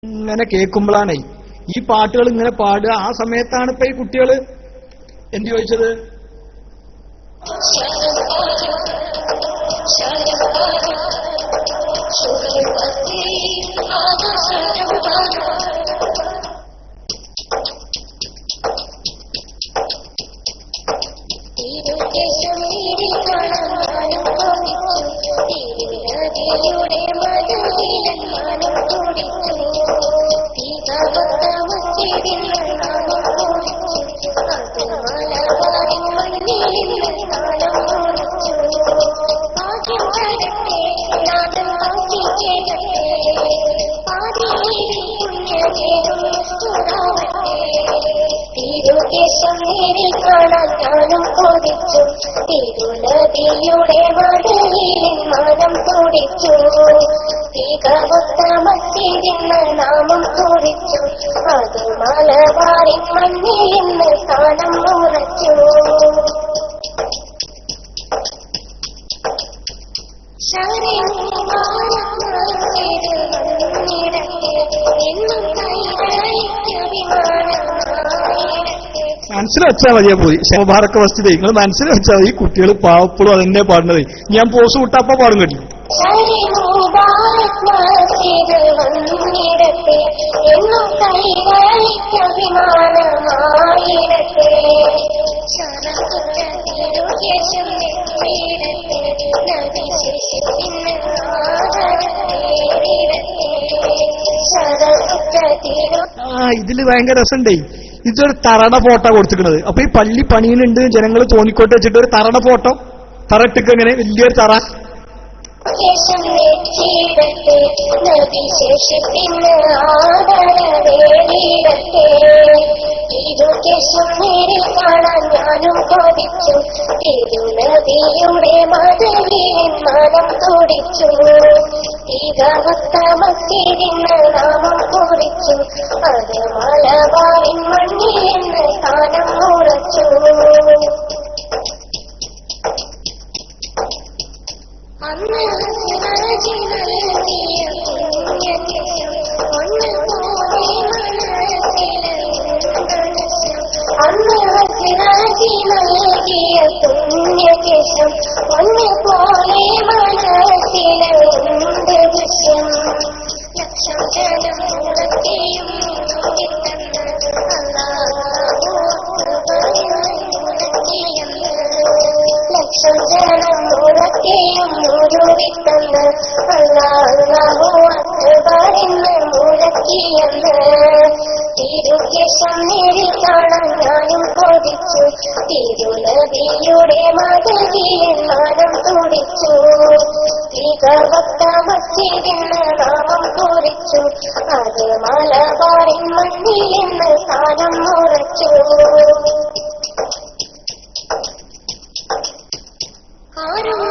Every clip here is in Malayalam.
ഇങ്ങനെ കേൾക്കുമ്പോഴാണ് ഈ പാട്ടുകൾ ഇങ്ങനെ പാടുക. ആ സമയത്താണ് ഇപ്പൊ ഈ കുട്ടികൾ എന്ത് ചോദിച്ചത്? തിരുനദിയുടെ മടലിൽ മനം തുടിച്ചു, തികവുത്തമത്തിരുന്ന നാമം തുടിച്ചു, അത് മലബാറിൻ മണ്ണിൽ ഇന്ന് സ്ഥാനം ഉറച്ചു. മനസ്സിൽ വെച്ചാൽ മതിയാ പോയി. മുബാറക്ക് വസ്തുത നിങ്ങൾ മനസ്സിൽ വെച്ചാൽ മതി. കുട്ടികൾ പാവപ്പോഴും അതെന്നെ പാടുന്നത്. ഞാൻ പോസ് വിട്ടപ്പോ പാടും കേട്ടില്ല. ഇതില് ഭയങ്കര രസമുണ്ടേ. ഇതൊരു തറട ഫോട്ടോ കൊടുത്തിരിക്കുന്നത്. അപ്പൊ ഈ പള്ളി പണിയിലുണ്ട് ജനങ്ങൾ തോന്നിക്കോട്ട് വെച്ചിട്ട് ഒരു തറട ഫോട്ടോ തറട്ടിക്ക് എങ്ങനെ വലിയൊരു തറ ഞാനും കൊതിച്ചു, തിരുനദിയുടെ മടലിൽ മനം തുടിച്ചു, തികവുത്തമത്തിരുന്ന നാമം കുറിച്ചു, അത് മലബാറിൻ മണ്ണിൽ നിന്ന് സ്ഥാനം ഉറച്ചു. അന്ന് സിറാജി നൽകിയ പുണ്യകേശം ഒന്ന് പോലെ മനസ്സിലും, അന്ന് സിറാജി നൽകിയ പുണ്യകേശം ഒന്ന് പോലെ മനസ്സിലുണ്ട് ദൃശ്യം. ലക്ഷം ജനം മുടക്കിയും ലക്ഷം ജനം മുടക്കിയും മുഴുവിത്തന്ന് അല്ലാഹു അക്ബറിന്ന് മുഴക്കിയെന്ന്. തിരുകേശം നേരിൽ കാണാൻ ഞാനും കൊതിച്ചു, തിരുനദിയുടെ മടലിൽ മനം തുടിച്ചു, തികവുത്തമത്തിരുന്ന നാമം കുറിച്ചു, അത് മലബാറിൻ മണ്ണിൽ നിന്ന് സ്ഥാനം ഉറച്ചു. ആരും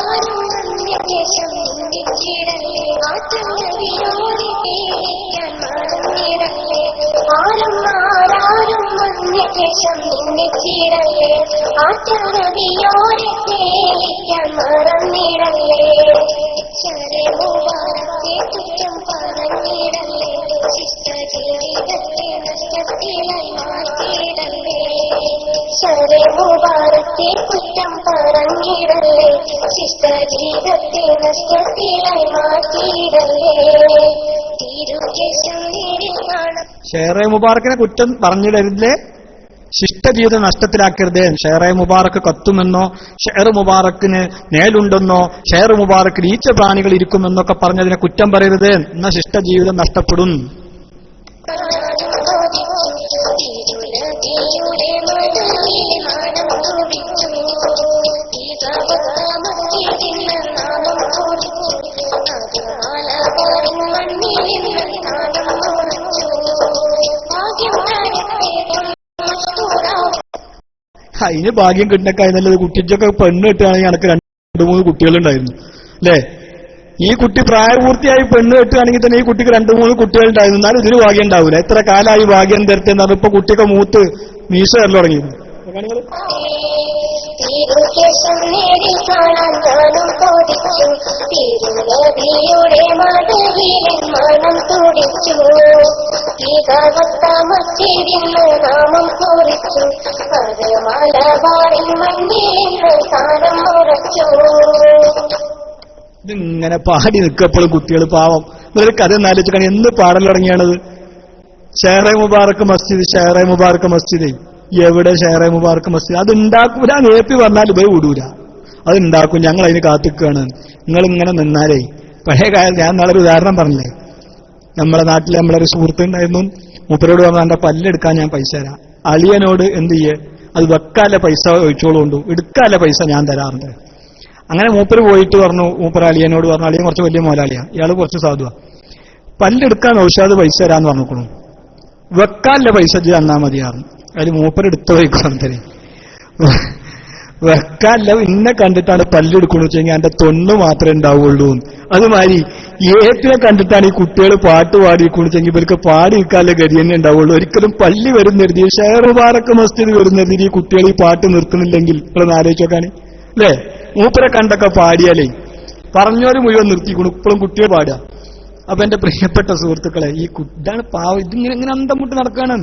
ആരും അന്യദേശം ചിന്തിച്ചിടല്ലേ, ആറ്റവിയോടി പേടിക്കാൻ മറന്നിടല്ലേ. ആരും ആരും അന്യദേശം ചിന്തിച്ചിടല്ലേ, ആറ്റവിയോടി പേടിക്കാൻ മറന്നിടല്ലേ. ശരേ മുബാറക്കെ കുറ്റം പറഞ്ഞിടല്ലേ, ശിഷ്ട ജീവിതത്തെ നഷ്ടത്തിലായി മാറ്റിയിടല്ലേ. ശരേ മുബാറക്കെ കുറ്റം പറഞ്ഞിടല്ലേ, ശിഷ്ട ജീവിതത്തെ നഷ്ടത്തിലായി മാറ്റിയിടല്ലേ. തിരുകേശം നേരിൽ കാണാം. ഷെയറെ മുബാറക്കിനെ കുറ്റം പറഞ്ഞിടരുതേ, ശിഷ്ടജീവിതം നഷ്ടത്തിലാക്കരുതേ. ഷെയറെ മുബാറക്ക് കത്തുമെന്നോ, ഷെയർ മുബാറക്കിന് നേലുണ്ടെന്നോ, ഷെയർ മുബാറക്കിൽ ഈച്ച പ്രാണികൾ ഇരിക്കുമെന്നൊക്കെ പറഞ്ഞതിനെ കുറ്റം പറയരുത്. എന്നാൽ ശിഷ്ടജീവിതം നഷ്ടപ്പെടും. അതിന് ഭാഗ്യം കിട്ടണക്കായി നല്ലത്. കുട്ടിച്ചൊക്കെ പെണ്ണ് കെട്ടുകയാണെങ്കിൽ എനിക്ക് 2-3 കുട്ടികളുണ്ടായിരുന്നു അല്ലേ? ഈ കുട്ടി പ്രായപൂർത്തിയായി പെണ്ണ് കെട്ടുകയാണെങ്കിൽ തന്നെ ഈ കുട്ടിക്ക് 2-3 കുട്ടികളുണ്ടായിരുന്നു. എന്നാലും ഇതിന് ഭാഗ്യം ഉണ്ടാവില്ല. എത്ര കാലമായി ഭാഗ്യം തരട്ടെ എന്നാലും ഇപ്പൊ കുട്ടിയൊക്കെ മൂത്ത് മീശ വരൽ തുടങ്ങിയിരുന്നു. തിരുശേഷം നേരിൽ കാണാൻ ഞാനും കൊതിച്ചു. തിരുനബിയുടെ മദഹിലൻ മനം തുടിച്ചു. ഈഗവത്ത മസ്ജിദിന് നാമം കുറിച്ചു. അത് മലബാറിൻ മണ്ണിൽ സ്ഥാനം ഉറച്ചു. ഇതിങ്ങനെ പാടി നിൽക്കപ്പോഴും കുട്ടികൾ പാവം ഇതൊരു കഥ എന്നാലോചിക്കണം. എന്ന് പാടൽ തുടങ്ങിയാണത്? ഷെയറെ മുബാറക്ക് മസ്ജിദ്, ഷെയറെ മുബാറക്ക് മസ്ജിദ്. എവിടെ ഷെയറെ മുബാറക്ക് മസ്ജിദ്? അത് ഉണ്ടാക്കൂല. നേപ്പി പറഞ്ഞാൽ ഇവ വിടൂല. അത് ഉണ്ടാക്കും. ഞങ്ങൾ അതിന് കാത്തിക്കുകയാണ്. നിങ്ങൾ ഇങ്ങനെ നിന്നാലേ പഴയ കാലം. ഞാൻ നാളെ ഒരു ഉദാഹരണം പറഞ്ഞില്ലേ, നമ്മളെ നാട്ടിൽ നമ്മളൊരു സുഹൃത്തുണ്ടായിരുന്നു. മൂപ്പരോട് പറഞ്ഞാൽ എന്റെ പല്ലെടുക്കാൻ ഞാൻ പൈസ തരാം. അളിയനോട് എന്ത് ചെയ്യേ, അത് വെക്കാലെ പൈസ ഒഴിച്ചോളുകൊണ്ടു, എടുക്കാലെ പൈസ ഞാൻ തരാറുണ്ട്. അങ്ങനെ മൂപ്പര് പോയിട്ട് പറഞ്ഞു, മൂപ്പര് അളിയനോട് പറഞ്ഞു, അളിയൻ കുറച്ച് വലിയ മോലാളിയാ, ഇയാള് കുറച്ച് സാധുവാ, പല്ലെടുക്കാൻ ഔഷാദ് പൈസ തരാന്ന് പറഞ്ഞോളൂ, വെക്കാലിന്റെ പൈസ തന്നാ മതിയാറും. അതിൽ മൂപ്പര് എടുത്ത വൈക്കോന്തരെ വെക്കാല്ല ഇന്നെ കണ്ടിട്ടാണ് പല്ലെടുക്കണു വെച്ചെങ്കിൽ എന്റെ തൊണ്ണു മാത്രമേ ഉണ്ടാവുള്ളൂ. അതുമാതിരി ഏറ്റിനെ കണ്ടിട്ടാണ് ഈ കുട്ടികൾ പാട്ട് പാടിക്കൊണ്ടെങ്കിൽ ഇവർക്ക് പാടി നിൽക്കാനുള്ള ഗതി തന്നെ ഉണ്ടാവുള്ളൂ. ഒരിക്കലും പള്ളി വരുന്നരുതി, ഷെയർ മുബാറക്ക് മസ്ജിദ് വരുന്നരുതി ഈ കുട്ടികൾ ഈ പാട്ട് നിർത്തുന്നില്ലെങ്കിൽ ഇപ്പോഴൊന്ന് ആലോചിച്ചോക്കാണ് അല്ലേ? മൂപ്പരെ കണ്ടൊക്കെ പാടിയാലേ പറഞ്ഞോര് മുഴുവൻ നിർത്തിക്കണം. ഇപ്പോഴും കുട്ടികൾ പാടുക. അപ്പൊ എന്റെ പ്രിയപ്പെട്ട സുഹൃത്തുക്കളെ, ഈ ഇതാണ് പാവം. ഇതിങ്ങനെ ഇങ്ങനെ അന്തം മുട്ട് നടക്കുകയാണ്.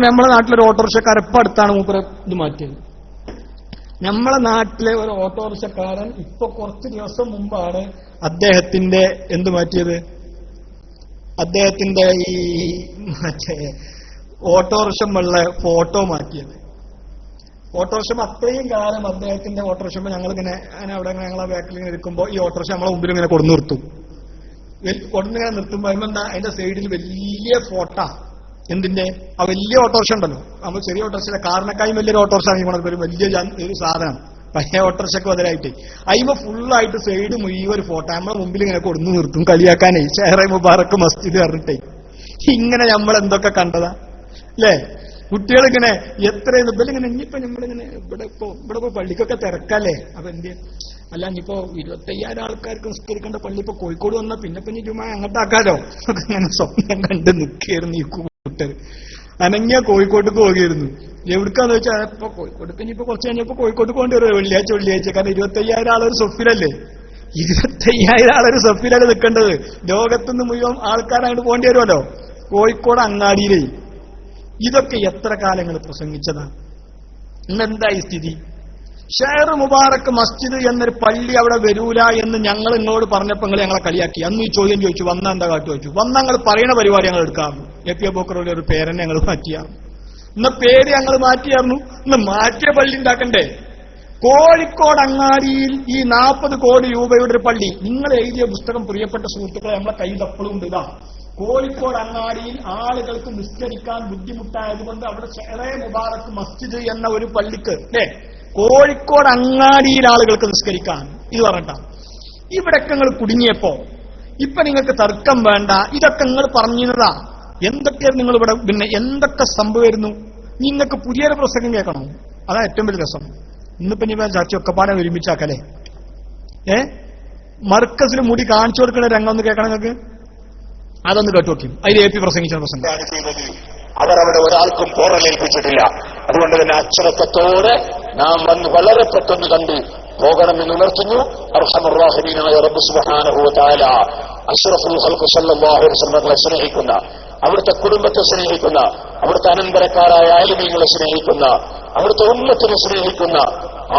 നമ്മളെ നാട്ടിലൊരു ഓട്ടോറിക്ഷക്കാരൻ ഇപ്പൊ അടുത്താണ് മൂപ്പരെ ഇത് മാറ്റിയത്. നമ്മളെ നാട്ടിലെ ഒരു ഓട്ടോറിക്ഷക്കാരൻ ഇപ്പൊ കുറച്ച് ദിവസം മുമ്പാണ് അദ്ദേഹത്തിന്റെ എന്ത് മാറ്റിയത്, അദ്ദേഹത്തിന്റെ ഈ മറ്റേ ഓട്ടോറിക്ഷമുള്ള ഫോട്ടോ മാറ്റിയത്. ഓട്ടോറിക്ഷ അത്രയും കാലം അദ്ദേഹത്തിന്റെ ഓട്ടോറിക്ഷ ഞങ്ങളിങ്ങനെ അവിടെ ഞങ്ങളെ ബാക്കിൽ ഇങ്ങനെ ഇരിക്കുമ്പോൾ ഈ ഓട്ടോറിക്ഷ നമ്മളെ മുമ്പിൽ ഇങ്ങനെ കൊടുന്നു നിർത്തും. കൊടുന്നിങ്ങനെ നിർത്തുമ്പോ എന്താ അതിന്റെ സൈഡിൽ വലിയ ഫോട്ടോ, എന്തിന്റെ ആ വലിയ ഓട്ടോറിക്ഷ ഉണ്ടല്ലോ, നമ്മൾ ചെറിയ ഓട്ടോറിക്ഷ കാറിനേക്കായും വലിയൊരു ഓട്ടോറിക്ഷ ആണെങ്കിൽ ഒരു വലിയ ഒരു സാധനം പഴയ ഓട്ടോറിക്ഷക്ക് ബദലായിട്ട് അതിമ ഫുള്ളായിട്ട് സൈഡ് മുഴുവൻ ഒരു ഫോട്ടോ നമ്മളെ മുമ്പിൽ ഇങ്ങനെ കൊടുന്നു നിർത്തും കളിയാക്കാനേ. ഷെയറെ മുബാറക്ക് മസ്ജിദ് പറഞ്ഞിട്ടേ ഇങ്ങനെ നമ്മൾ എന്തൊക്കെ കണ്ടതാ അല്ലേ? കുട്ടികളിങ്ങനെ എത്രയെന്ന് ഇങ്ങനെ ഇനിയിപ്പോ നമ്മളിങ്ങനെ ഇവിടെ ഇപ്പൊ പള്ളിക്കൊക്കെ തിരക്കല്ലേ. അപ്പൊ എന്ത് അല്ല, ഇനിയിപ്പോ 25,000 ആൾക്കാർക്ക് നിസ്കരിക്കേണ്ട പള്ളി ഇപ്പൊ കോഴിക്കോട് വന്നാൽ പിന്നെ ജുമാ അങ്ങോട്ടാക്കാലോ ഒക്കെ ഇങ്ങനെ സ്വപ്നം കണ്ട് നിൽക്കായിരുന്നു ഈ കൂട്ടർ. അനങ്ങിയ കോഴിക്കോട്ടേക്ക് പോവുകയായിരുന്നു. എവിടുക്കാന്ന് വെച്ചാൽ ഇപ്പൊ കോഴിക്കോട്ടേക്ക് ഇനിയിപ്പോ കുറച്ച് കഴിഞ്ഞപ്പോ കോഴിക്കോട്ട് കൊണ്ടുവരും വെള്ളിയാഴ്ച. കാരണം 25,000 ആളൊരു സൊഫിലല്ലേ, 25,000 ആളൊരു സൊഫിലല്ലേ നിൽക്കേണ്ടത്. ലോകത്തുനിന്ന് മുഴുവൻ ആൾക്കാരായിട്ട് പോകേണ്ടി വരുമല്ലോ. കോഴിക്കോട് അങ്ങാടിയിലേ ഇതൊക്കെ എത്ര കാലങ്ങൾ പ്രസംഗിച്ചതാണ്. ഇന്നെന്തായി സ്ഥിതി? ഷെയർ മുബാറക്ക് മസ്ജിദ് എന്നൊരു പള്ളി അവിടെ വരൂല എന്ന് ഞങ്ങൾ ഇങ്ങോട്ട് പറഞ്ഞപ്പോൾ നിങ്ങൾ ഞങ്ങളെ കളിയാക്കി. അന്ന് ഈ ചോദ്യം ചോദിച്ചു, വന്ന എന്താ കാട്ടു ചോദിച്ചു. വന്ന ഞങ്ങൾ പറയുന്ന പരിപാടി ഞങ്ങൾ എടുക്കാറുണ്ട്. എ.പി. അബൂബക്കറുടെ ഒരു പേരെന്നെ ഞങ്ങൾ മാറ്റിയാറുണ്ട്. ഇന്ന് പേര് ഞങ്ങൾ മാറ്റിയായിരുന്നു. ഇന്ന് മാറ്റിയ പള്ളി ഉണ്ടാക്കണ്ടേ? കോഴിക്കോട് അങ്ങാടിയിൽ ഈ 40 കോടി രൂപയുടെ ഒരു പള്ളി. നിങ്ങൾ എഴുതിയ പുസ്തകം പ്രിയപ്പെട്ട സുഹൃത്തുക്കളെ നമ്മളെ കയ്യിൽ എപ്പോഴും ഉണ്ട്. ഇതാ കോഴിക്കോട് അങ്ങാടിയിൽ ആളുകൾക്ക് നിസ്കരിക്കാൻ ബുദ്ധിമുട്ടായതുകൊണ്ട് അവിടെ ഷെയറെ മുബാറക്ക് മസ്ജിദ് എന്ന ഒരു പള്ളിക്ക് അല്ലേ, കോഴിക്കോട് അങ്ങാടിയിൽ ആളുകൾക്ക് നിസ്കരിക്കാൻ ഇത് പറഞ്ഞിട്ടാണ്. ഇവിടൊക്കെ നിങ്ങൾ കുടുങ്ങിയപ്പോ ഇപ്പൊ നിങ്ങൾക്ക് തർക്കം വേണ്ട, ഇതൊക്കെ നിങ്ങൾ പറഞ്ഞിരുന്നതാ. എന്തൊക്കെയായിരുന്നു നിങ്ങൾ ഇവിടെ, പിന്നെ എന്തൊക്കെ സംഭവമായിരുന്നു? നിങ്ങൾക്ക് പുതിയൊരു പ്രസംഗം കേൾക്കണം. അതാ ഏറ്റവും വലിയ രസം. ഇന്നിപ്പോ ഇനി ചർച്ചയൊക്കെ പാടെ ഒരുമിച്ചാക്കല്ലേ. മർക്കസിൽ മുടി കാണിച്ചു കൊടുക്കുന്ന രംഗം ഒന്ന് കേൾക്കണം നിങ്ങൾക്ക്. അതൊന്ന് കേട്ടു നോക്കി. അതിൽ എ.പി. പ്രസംഗിച്ച പ്രസംഗം അവരവിടെ ഒരാൾക്കും പോറലേൽപ്പിച്ചിട്ടില്ല. അതുകൊണ്ട് തന്നെ അച്ചടക്കത്തോടെ നാം വന്ന് വളരെ പെട്ടെന്ന് കണ്ട് പോകണമെന്ന് ഉണർത്തുന്നു. അർഹമർ റഹീമായ റബ്ബ് സുബ്ഹാനഹു വ തആല അഷ്റഫുൽ ഖൽഖ് സല്ലല്ലാഹു അലൈഹി വസല്ലമയെ സ്നേഹിക്കുന്ന, അവിടുത്തെ കുടുംബത്തെ സ്നേഹിക്കുന്ന, അവിടുത്തെ അനന്തരക്കാരായ ആലിമീങ്ങളെ സ്നേഹിക്കുന്ന, അവിടുത്തെ ഉമ്മത്തിനെ സ്നേഹിക്കുന്ന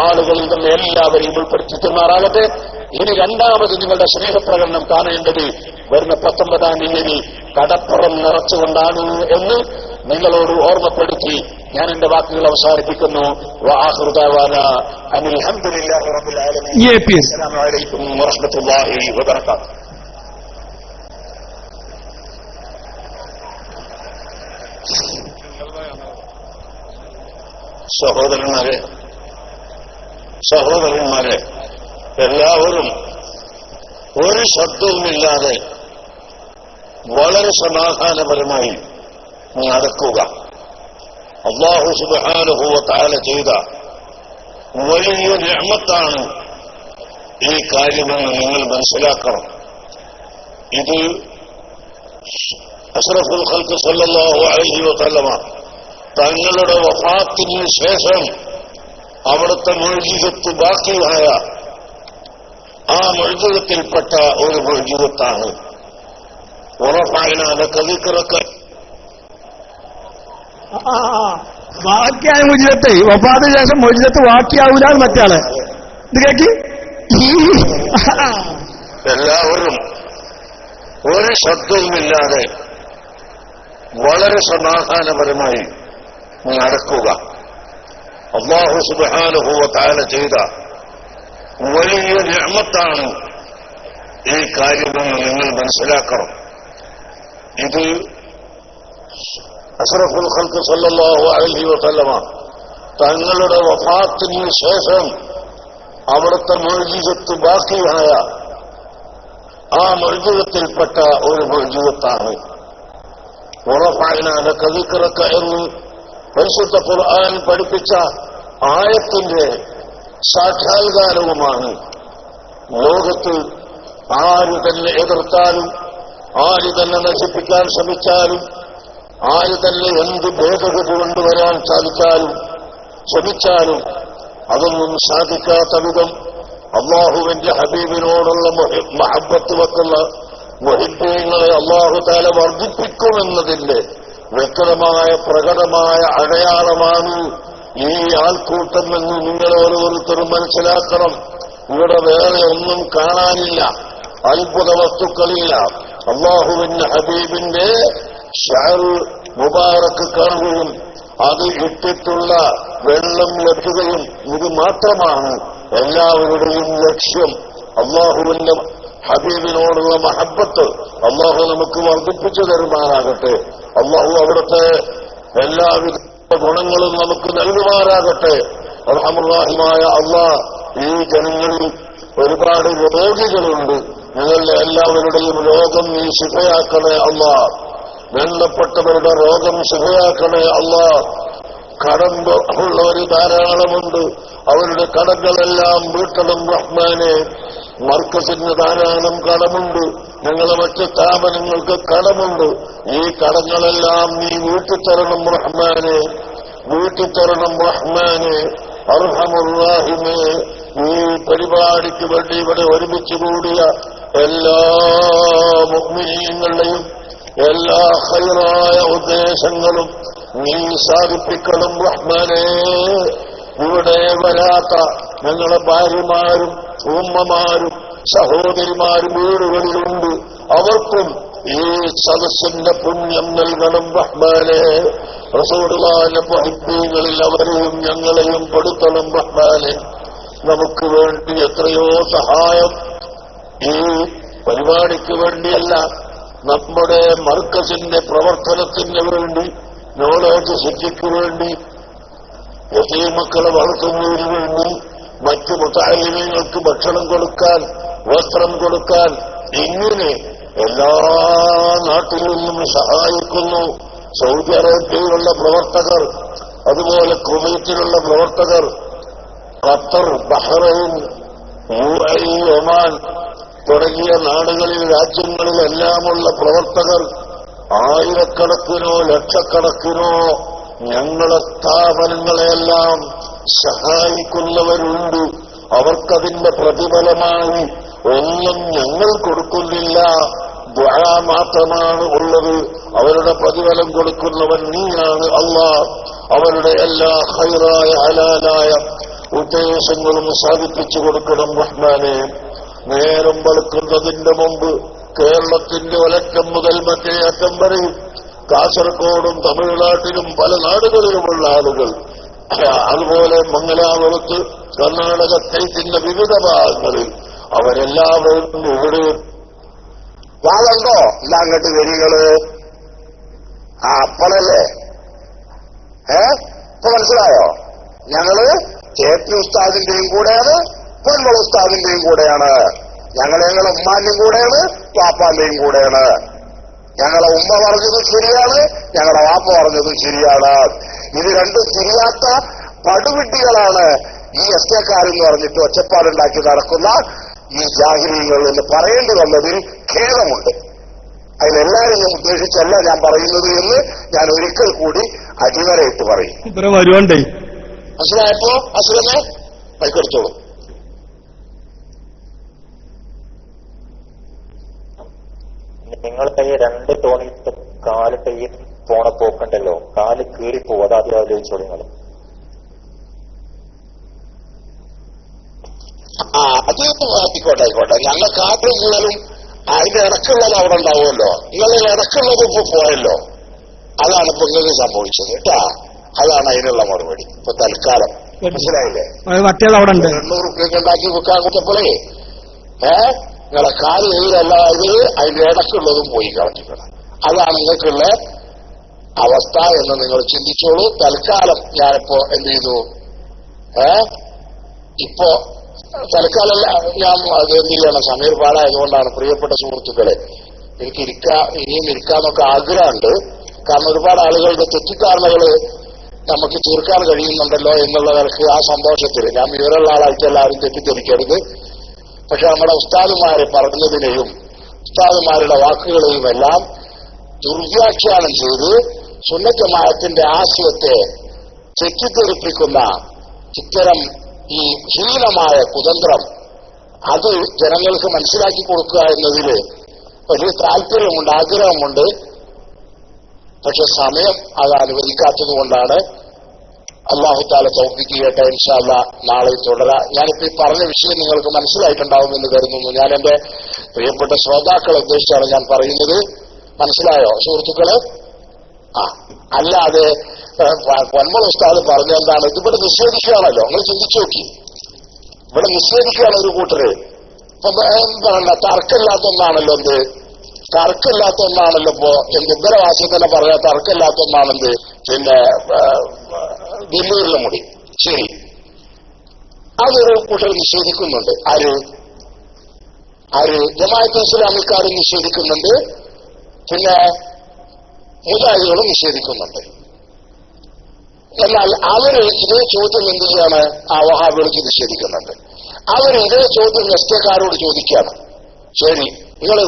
ആളുകളിൽ നിന്ന് എല്ലാവരെയും ഉൾപ്പെടുത്തി തീർമാറാകട്ടെ. ഇനി രണ്ടാമത് നിങ്ങളുടെ സ്നേഹപ്രകടനം കാണേണ്ടത് വരുന്ന 19-ാം തീയതി കടപ്പുറം നിറച്ചുകൊണ്ടാണ് എന്ന് നിങ്ങളോട് ഓർമ്മപ്പെടുത്തി ഞാൻ എന്റെ വാക്കുകൾ അവസാനിപ്പിക്കുന്നു. വആഖിറു ദഅവാന അനിൽ ഹംദുലില്ലാഹി റബ്ബിൽ ആലമീൻ. അസ്സലാമു അലൈക്കും വറഹ്മത്തുള്ളാഹി വബറകാതുഹു. സഹോദരന്മാരെ എല്ലാവരും ഒരു ശബ്ദവുമില്ലാതെ വളരെ സമാധാനപരമായി നടക്കുക. അല്ലാഹു സുബ്ഹാനഹു വ തആല ചെയ്ത വലിയ നിഅമത്താണ് ഈ കാര്യമെന്ന് നിങ്ങൾ മനസ്സിലാക്കണം. ഇത് അഷ്റഫുൽ ഖൽഖ് സല്ലല്ലാഹു അലൈഹി വസല്ലമ തങ്ങളുടെ വഫാത്തിന് ശേഷം അവിടുത്തെ മുഅ്ജിസത്ത് ബാക്കിയായ ആ മുഅ്ജിസത്തിൽപ്പെട്ട ഒരു മുഅ്ജിസത്താണ്. ഉറപ്പായനാണ് കദിക്കറൊക്കെ ബാക്കിയായ മുജിതത്തെ വഫാത്തിന് ശേഷം മുജിതത്ത് ബാക്കിയാവൂല മറ്റാള് ഇത് കേക്ക്. എല്ലാവരും ഒരു ശബ്ദവുമില്ലാതെ വളരെ സമാധാനപരമായി നടക്കുക. അല്ലാഹു സുബ്ഹാനഹു വ തആല ചെയ്ത വലിയ നിഅമത്താണ് ഈ കാര്യമെന്ന് നിങ്ങൾ മനസ്സിലാക്കണം. ഇത് അഷ്റഫുൽ ഖൽഖ് സല്ലല്ലാഹു അലൈഹി വസല്ലമ തങ്ങളുടെ വഫാത്തിന് ശേഷം അവിടുത്തെ മുഅ്ജിസത്ത് ബാക്കിയായ ആ മുഅ്ജിസത്തിൽപ്പെട്ട ഒരു മുഅ്ജിസത്താണ്. ഉറഫഅനാ ലക ദിക്റക എന്ന് പരിശുദ്ധ ഖുർആൻ പഠിപ്പിച്ച ആയത്തിന്റെ സാക്ഷാത്കാരവുമാണ്. ലോകത്ത് ആര് തന്നെ എതിർത്താലും, ആര് തന്നെ നശിപ്പിക്കാൻ ശ്രമിച്ചാലും, ആര് തന്നെ എന്ത് ഭേദഗതി കൊണ്ടുവരാൻ ശ്രമിച്ചാലും അതൊന്നും സാധിക്കാത്ത വിധം അള്ളാഹുവിന്റെ ഹബീബിനോടുള്ള മഹബ്ബത്ത് വെക്കുന്ന മുഹിബ്ബീങ്ങളെ അള്ളാഹു തആല വർദ്ധിപ്പിക്കുമെന്നതിന്റെ വ്യക്തമായ പ്രകടമായ അടയാളമാണ് ഈ ആൾക്കൂട്ടം എന്ന് നിങ്ങൾ ഓരോരുത്തരും മനസ്സിലാക്കണം. ഇവിടെ വേറെ ഒന്നും കാണാനില്ല, അത്ഭുത വസ്തുക്കളില്ല. അള്ളാഹുവിന്റെ ഹബീബിന്റെ ഷഅർ മുബാറക്ക് കാണുകയും അത് ഇട്ടിട്ടുള്ള വെള്ളം ലഭിക്കുകയും ഇത് മാത്രമാണ് എല്ലാവരുടെയും ലക്ഷ്യം. അള്ളാഹുവിന്റെ ഹബീബിനോടുള്ള മഹബ്ബത്ത് അള്ളാഹു നമുക്ക് വർദ്ധിപ്പിച്ചു തരുമാറാകട്ടെ. അള്ളാഹു അവിടുത്തെ എല്ലാവിധ ഗുണങ്ങളും നമുക്ക് നൽകുമാറാകട്ടെ. റഹ്മാനുള്ളാഹിമായ അള്ളാഹ്, ഈ ജനങ്ങളിൽ ഒരുപാട് രോഗികളുണ്ട്. നിങ്ങളുടെ എല്ലാവരുടെയും രോഗം നീ ശിഫയാക്കണേ അള്ളാഹ്. വെള്ളപ്പെട്ടവരുടെ രോഗം ശിഫയാക്കണേ അള്ളാഹ്. കടം ഉള്ളവർ ധാരാളമുണ്ട്, അവരുടെ കടങ്ങളെല്ലാം വീട്ടണം റഹ്മാനെ. മർക്കസിന് ധാരാളം കടമുണ്ട്, ഞങ്ങളെ മറ്റ് സ്ഥാപനങ്ങൾക്ക് കടമുണ്ട്. ഈ കടങ്ങളെല്ലാം നീ വീട്ടിത്തരണം റഹ്മാനെ, വീട്ടിത്തരണം റഹ്മാനെ. അർഹമുർ-റഹീമേ, ഈ പരിപാടിക്ക് വേണ്ടി ഇവിടെ ഒരുമിച്ച് കൂടിയ എല്ലാ മുഅ്മിനീങ്ങളുടെയും എല്ലാ ഖൈറായ ഉദ്ദേശങ്ങളും നീ സാധിപ്പിക്കണം റഹ്മാനേ. ഇവിടെ വരാത്ത ഞങ്ങളെ ഭാര്യമാരും ഉമ്മമാരും സഹോദരിമാരും വീടുകളിലുണ്ട്, അവർക്കും ഈ സദസ്സിന്റെ പുണ്യം നൽകണം റഹ്മാനേ. റസൂലുള്ളാഹിന്റെ മുഹിബ്ബീങ്ങളിൽ അവരെയും ഞങ്ങളെയും പെടുത്തണം റഹ്മാനേ. നമുക്ക് വേണ്ടി എത്രയോ സഹായം ഈ പരിപാടിക്ക് വേണ്ടിയല്ല, നമ്മുടെ മർക്കസിന്റെ പ്രവർത്തനത്തിന് വേണ്ടി, നോളജ് സിറ്റിക്ക് വേണ്ടി, യതീമക്കളെ വളർത്തുന്നതിന് വേണ്ടി, മറ്റു മുതഅല്ലിമീങ്ങൾക്ക് ഭക്ഷണം കൊടുക്കാൻ, വസ്ത്രം കൊടുക്കാൻ, ഇങ്ങനെ എല്ലാ നാട്ടിൽ നിന്നും സഹായിക്കുന്നു. സൗദി അറേബ്യയിലുള്ള പ്രവർത്തകർ, അതുപോലെ കുവൈറ്റിലുള്ള പ്രവർത്തകർ, ഖത്തർ, ബഹ്റൈൻ, UAE, ഒമാൻ തുടങ്ങിയ നാടുകളിൽ രാജ്യങ്ങളിലെല്ലാമുള്ള പ്രവർത്തകർ ആയിരക്കണക്കിനോ ലക്ഷക്കണക്കിനോ ഞങ്ങളെ സ്ഥാപനങ്ങളെല്ലാം സഹായിക്കുന്നവരുണ്ട്. അവർക്കതിന്റെ പ്രതിഫലമായി ഒന്നും ഞങ്ങൾ കൊടുക്കുന്നില്ല, ദുആ മാത്രമാണ് ഉള്ളത്. അവരുടെ പ്രതിഫലം കൊടുക്കുന്നവൻ നീയാണ് അല്ലാഹ്. അവരുടെ എല്ലാ ഖൈറായ ഹലാലായ ഉദ്ദേശങ്ങളും സാധിപ്പിച്ചു കൊടുക്കണം റഹ്മാനെ. നേരം വെളുക്കുന്നതിന്റെ മുമ്പ് കേരളത്തിന്റെ ഒലറ്റം മുതൽ മറ്റേ അറ്റം വരെയും കാസർഗോഡും തമിഴ്നാട്ടിലും പല നാടുകളിലുമുള്ള ആളുകൾ, അതുപോലെ മംഗലാപുരത്ത് കർണാടക സ്റ്റേറ്റിന്റെ വിവിധ ഭാഗങ്ങളിൽ അവരെല്ലാവരും ഇവിടെ വാളുണ്ടോ ഇല്ല അങ്ങോട്ട് വരികള് അപ്പളല്ലേ ഇപ്പൊ മനസ്സിലായോ? ഞങ്ങള് ചേട്ടൻ ഉസ്താദിന്റെയും കൂടെയാണ്, പൊന്മള ഉസ്താദിന്റെയും കൂടെയാണ്. ഞങ്ങളെ ഉമ്മാന്റെയും കൂടെയാണ്, വാപ്പാന്റെയും കൂടെയാണ്. ഞങ്ങളെ ഉമ്മ പറഞ്ഞതും ശരിയാണ്, ഞങ്ങളെ വാപ്പ പറഞ്ഞതും ശരിയാണ്. ഇത് രണ്ടും തിരിയാത്ത പടുവിഡ്ഢികളാണ് ഈ എസ്കേക്കാരെന്ന് പറഞ്ഞിട്ട് ഒച്ചപ്പാടുണ്ടാക്കി നടക്കുന്ന ഈ ജാഹിലീങ്ങൾ എന്ന് പറയേണ്ടി വന്നതിൽ ഖേദമുണ്ട്. അതിലെല്ലാവരെയും ഉദ്ദേശിച്ചല്ല ഞാൻ പറയുന്നത് എന്ന് ഞാൻ ഒരിക്കൽ കൂടി അടിവരയിട്ട് പറയും. വരുവണ്ടേ മനസ്സിലായപ്പോ അസുരനെ മൈക്കെടുത്തോളൂ. നിങ്ങളുടെ ഈ 2 തോണിയിട്ട് കാല് കയ്യിൽ പോണ പോക്കുണ്ടല്ലോ, കാല് കീറിപ്പോവും. അത് ആദ്യം ആലോചിച്ചോളൂ നിങ്ങൾ. അത് ആയിക്കോട്ടെ. ഞങ്ങൾ കാറ്റ് കീഴലും അതിന്റെ ഇടക്കുള്ളത് അവിടെ ഉണ്ടാവുമല്ലോ. നിങ്ങൾ ഇടക്കുള്ളത് ഇപ്പൊ പോയല്ലോ. അതാണ് ഇപ്പൊ നിങ്ങൾക്ക് സംഭവിച്ചത് കേട്ടാ. അതാണ് അതിനുള്ള മറുപടി. ഇപ്പൊ തൽക്കാലം മനസ്സിലായില്ലേ? വട്ടികൾ അവിടെ ഉണ്ട്. 800 റുപ്യക്ക് ഉണ്ടാക്കി വെക്കാൻ കൂട്ടപ്പോഴേ നിങ്ങളെ കാല് കീഴല്ല, അതിന്റെ ഇടക്കുള്ളതും പോയി കളഞ്ഞിക്കണം. അതാണ് നിങ്ങൾക്കുള്ള അവസ്ഥ എന്ന് നിങ്ങൾ ചിന്തിച്ചോളൂ. തൽക്കാലം ഞാനിപ്പോ എന്ത് ചെയ്തു, ഇപ്പോ തൽക്കാലല്ല ഞാൻ അത് എന്ത് ചെയ്യണം, സമയം പാടായതുകൊണ്ടാണ്. പ്രിയപ്പെട്ട സുഹൃത്തുക്കളെ, എനിക്ക് ഇനിയും ഇരിക്കാന്നൊക്കെ ആഗ്രഹമുണ്ട്. കാരണം ഒരുപാട് ആളുകളുടെ തെറ്റിദ്ധാരണകള് നമുക്ക് തീർക്കാൻ കഴിയുന്നുണ്ടല്ലോ എന്നുള്ള നിലക്ക് ആ സന്തോഷത്തിൽ ഞാൻ വിവരമുള്ള ആളായിട്ട് എല്ലാവരും തെറ്റിദ്ധരിക്കരുത്. പക്ഷെ നമ്മുടെ ഉസ്താദുമാരെ പറഞ്ഞതിനെയും ഉസ്താദുമാരുടെ വാക്കുകളെയും എല്ലാം ദുർവ്യാഖ്യാനം ചെയ്ത് സുന്നത്തമായത്തിന്റെ ആശയത്തെ തെറ്റിദ്ധരിപ്പിക്കുന്ന ഇത്തരം ഈ ഹീനമായ കുതന്ത്രം അത് ജനങ്ങൾക്ക് മനസ്സിലാക്കി കൊടുക്കുക എന്നതിൽ വലിയ താല്പര്യമുണ്ട്, ആഗ്രഹമുണ്ട്. പക്ഷെ സമയം അത് അനുവദിക്കാത്തത് കൊണ്ടാണ്. അല്ലാഹു തആല തൗഫീഖ് ചെയ്യട്ടെ. ഇൻഷാ അല്ലാഹ് നാളെ തുടരാം. ഞാനിപ്പോ ഈ പറഞ്ഞ വിഷയം നിങ്ങൾക്ക് മനസ്സിലായിട്ടുണ്ടാവുമെന്ന് കരുതുന്നു. ഞാൻ എന്റെ പ്രിയപ്പെട്ട ശ്രോതാക്കളെ ഉദ്ദേശിച്ചാണ് ഞാൻ പറയുന്നത്. മനസ്സിലായോ സുഹൃത്തുക്കള്? അല്ലാതെ പൊന്മൾ ഉസ്താദ് പറഞ്ഞെന്താണ്, ഇതിവിടെ നിഷേധിക്കുകയാണല്ലോ. നിങ്ങൾ ചിന്തിച്ചു നോക്കി, ഇവിടെ നിഷേധിക്കുകയാണ് ഒരു കൂട്ടര്. ഇപ്പൊ എന്താണ് തർക്കമില്ലാത്ത ഒന്നാണല്ലോ എന്ത്, തർക്കമില്ലാത്ത ഒന്നാണല്ലോ ഇപ്പോ ഉത്തരവാസിയം തന്നെ പറഞ്ഞ തർക്കമില്ലാത്ത ഒന്നാണെന്ത്, പിന്നെ ദില്ലൂരിലെ മുടി. ശരി, അതൊരു കൂട്ടർ നിഷേധിക്കുന്നുണ്ട്. ആര് ജമാഅത്തെ ഇസ്ലാമിക്കാർ നിഷേധിക്കുന്നുണ്ട്, പിന്നെ മുജാഹിദുകളും നിഷേധിക്കുന്നുണ്ട്. എന്നാൽ അവര് ഇതേ ചോദ്യം എന്ത് ചെയ്യാണ്, ആ വഹാബികൾക്ക് നിഷേധിക്കുന്നുണ്ട്. അവര് ഇതേ ചോദ്യം എസ്കേക്കാരോട് ചോദിക്കുകയാണ്. ശരി, നിങ്ങൾ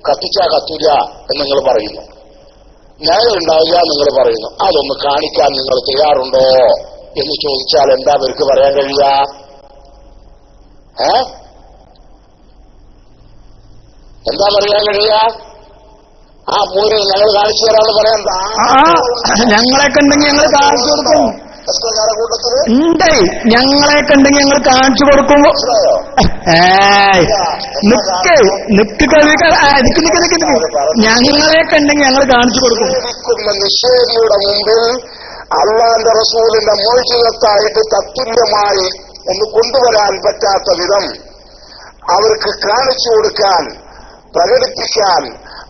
കത്തിച്ചാ കത്തൂല എന്ന് നിങ്ങൾ പറയുന്നു, ന്യായം ഉണ്ടാവില്ല നിങ്ങൾ പറയുന്നു, അതൊന്ന് കാണിക്കാൻ നിങ്ങൾ തയ്യാറുണ്ടോ എന്ന് ചോദിച്ചാൽ എന്താ അവർക്ക് പറയാൻ കഴിയുക? എന്താ പറയാൻ കഴിയുക? ആ പൂര് ഞങ്ങൾ കാണിച്ചു തരാമെന്ന് പറയാൻ ഞങ്ങളെയൊക്കെ ഉണ്ടെങ്കിൽ ഞങ്ങൾ കാണിച്ചു കൊടുക്കും. ഉണ്ട്, ഞങ്ങളെയൊക്കെ ഉണ്ടെങ്കിൽ ഞങ്ങൾ കാണിച്ചു കൊടുക്കും. നിക്ക് ഞങ്ങളെയൊക്കെ ഉണ്ടെങ്കിൽ ഞങ്ങൾ കാണിച്ചു കൊടുക്കും. നിഷേധിയുടെ മുമ്പിൽ അള്ളാന്റെ റസൂലിന്റെ മോചിതത്തായിട്ട് തത്തുല്യമായി ഒന്ന് കൊണ്ടുവരാൻ പറ്റാത്ത വിധം അവർക്ക് കാണിച്ചു കൊടുക്കാൻ, പ്രകടിപ്പിക്കാൻ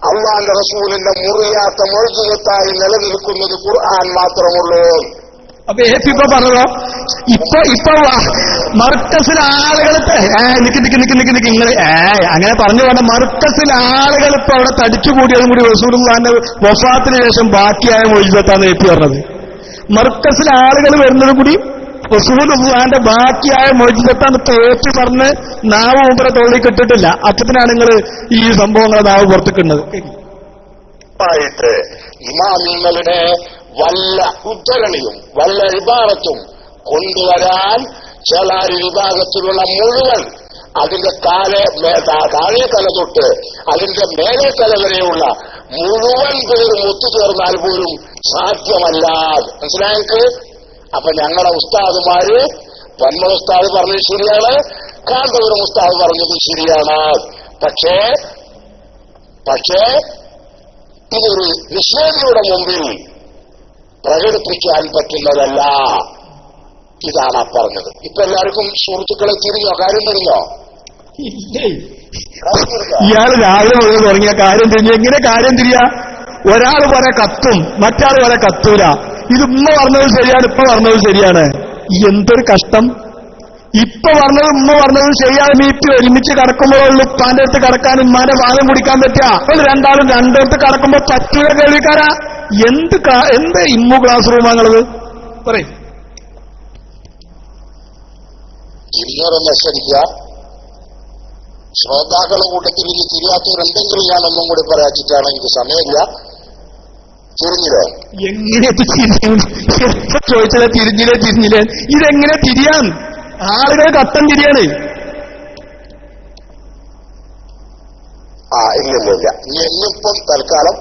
അള്ളാന്റെ റസൂലിന്റെ മുറിയാത്ത മോചിതത്തായി നിലനിൽക്കുന്നത് ഖുർആൻ മാത്രമുള്ളൂ. അപ്പൊ ഇപ്പൊ പറഞ്ഞോ, ഇപ്പൊ മർക്കസിൽ ആളുകൾ നിക്ക് നിങ്ങൾ അങ്ങനെ പറഞ്ഞു വേണ്ട. മർക്കസിൽ ആളുകൾ ഇപ്പൊ അവിടെ തടിച്ചുകൂടിയതും കൂടി റസൂലുള്ളാഹിന്റെ വഫാത്തിന് ശേഷം ബാക്കിയായ മൊയ്ജിദത്താന്ന് എത്തി പറഞ്ഞത്. മർക്കസിൽ ആളുകൾ വരുന്നതും കൂടി റസൂലുള്ളാഹിന്റെ ബാക്കിയായ മൊയ്ജിദത്താന്ന് തേറ്റി പറഞ്ഞ് നാവ് മുമ്പ് തോളി കിട്ടിട്ടില്ല. അപ്പത്തിനാണ് നിങ്ങൾ ഈ സംഭവങ്ങളെ നാവ് പുറത്തേക്കുന്നത്. ഇമാമിങ്ങളുടെ വല്ല ഉദ്ധരണിയും വല്ല വിഭാഗത്തും കൊണ്ടുവരാൻ ചേളാരി വിഭാഗത്തിലുള്ള മുഴുവൻ അതിന്റെ താഴെ തല തൊട്ട് അതിന്റെ മേലെ തല വരെയുള്ള മുഴുവൻ പേരും ഒത്തുചേർന്നാൽ പോലും സാധ്യമല്ല. മനസ്സിലായത്? അപ്പൊ ഞങ്ങളുടെ ഉസ്താദുമാര്, പൊന്മ ഉസ്താദ് പറഞ്ഞത് ശരിയാണ്, കാന്തപുരം ഉസ്താദ് പറഞ്ഞത് ശരിയാണ്. പക്ഷേ ഇതൊരു നിഷേധിയുടെ മുമ്പിൽ പ്രകടിപ്പിക്കാൻ പറ്റുന്നതല്ല. ഇതാണ് ആ പറഞ്ഞത്. ഇപ്പൊ എല്ലാവർക്കും സുഹൃത്തുക്കളെ തിരിഞ്ഞോ? കാര്യം തിരിഞ്ഞോ? ഇയാള് രാവിലെ മുതൽ തുടങ്ങിയ കാര്യം തിരിഞ്ഞു. എങ്ങനെ കാര്യം തിരിയാ? ഒരാൾ പോലെ കത്തും, മറ്റാൾ പോലെ കത്തൂല. ഇത് ഉമ്മ പറഞ്ഞത് ശരിയാണ്, ഇപ്പൊ പറഞ്ഞത് ശരിയാണ്. എന്തൊരു കഷ്ടം! ഇപ്പൊ പറഞ്ഞത് ഉമ്മ പറഞ്ഞത് ശരിയാണ്. മീറ്റ് ഒരുമിച്ച് കടക്കുമ്പോഴുള്ള ഉപ്പാന്റെ അടുത്ത് കടക്കാൻ ഉമ്മാന്റെ പാലം കുടിക്കാൻ പറ്റുക. രണ്ടാളും രണ്ടിടത്ത് കടക്കുമ്പോ പറ്റൂല കേൾവിക്കാരാ. എന്ത് ഇമ്മു ക്ലാസ് റൂമാണത് പറയും. തിരിഞ്ഞോരൊന്ന് എച്ചരിക്കുക. ശ്രോതാക്കളുടെ കൂട്ടത്തിൽ ഇനി തിരിയാത്തവരുണ്ടെങ്കിലും ഞാനൊന്നും കൂടി പറയാച്ചിട്ടാണ്, എനിക്ക് സമയമില്ല. തിരിഞ്ഞില്ലേ? എങ്ങനെ ചോദിച്ചത് തിരിഞ്ഞില്ലേ ഇതെങ്ങനെ തിരിയാൻ ആളുകൾ കത്തം തിരിയാണ്. ഇല്ലില്ല. ഇന്നിപ്പം തൽക്കാലം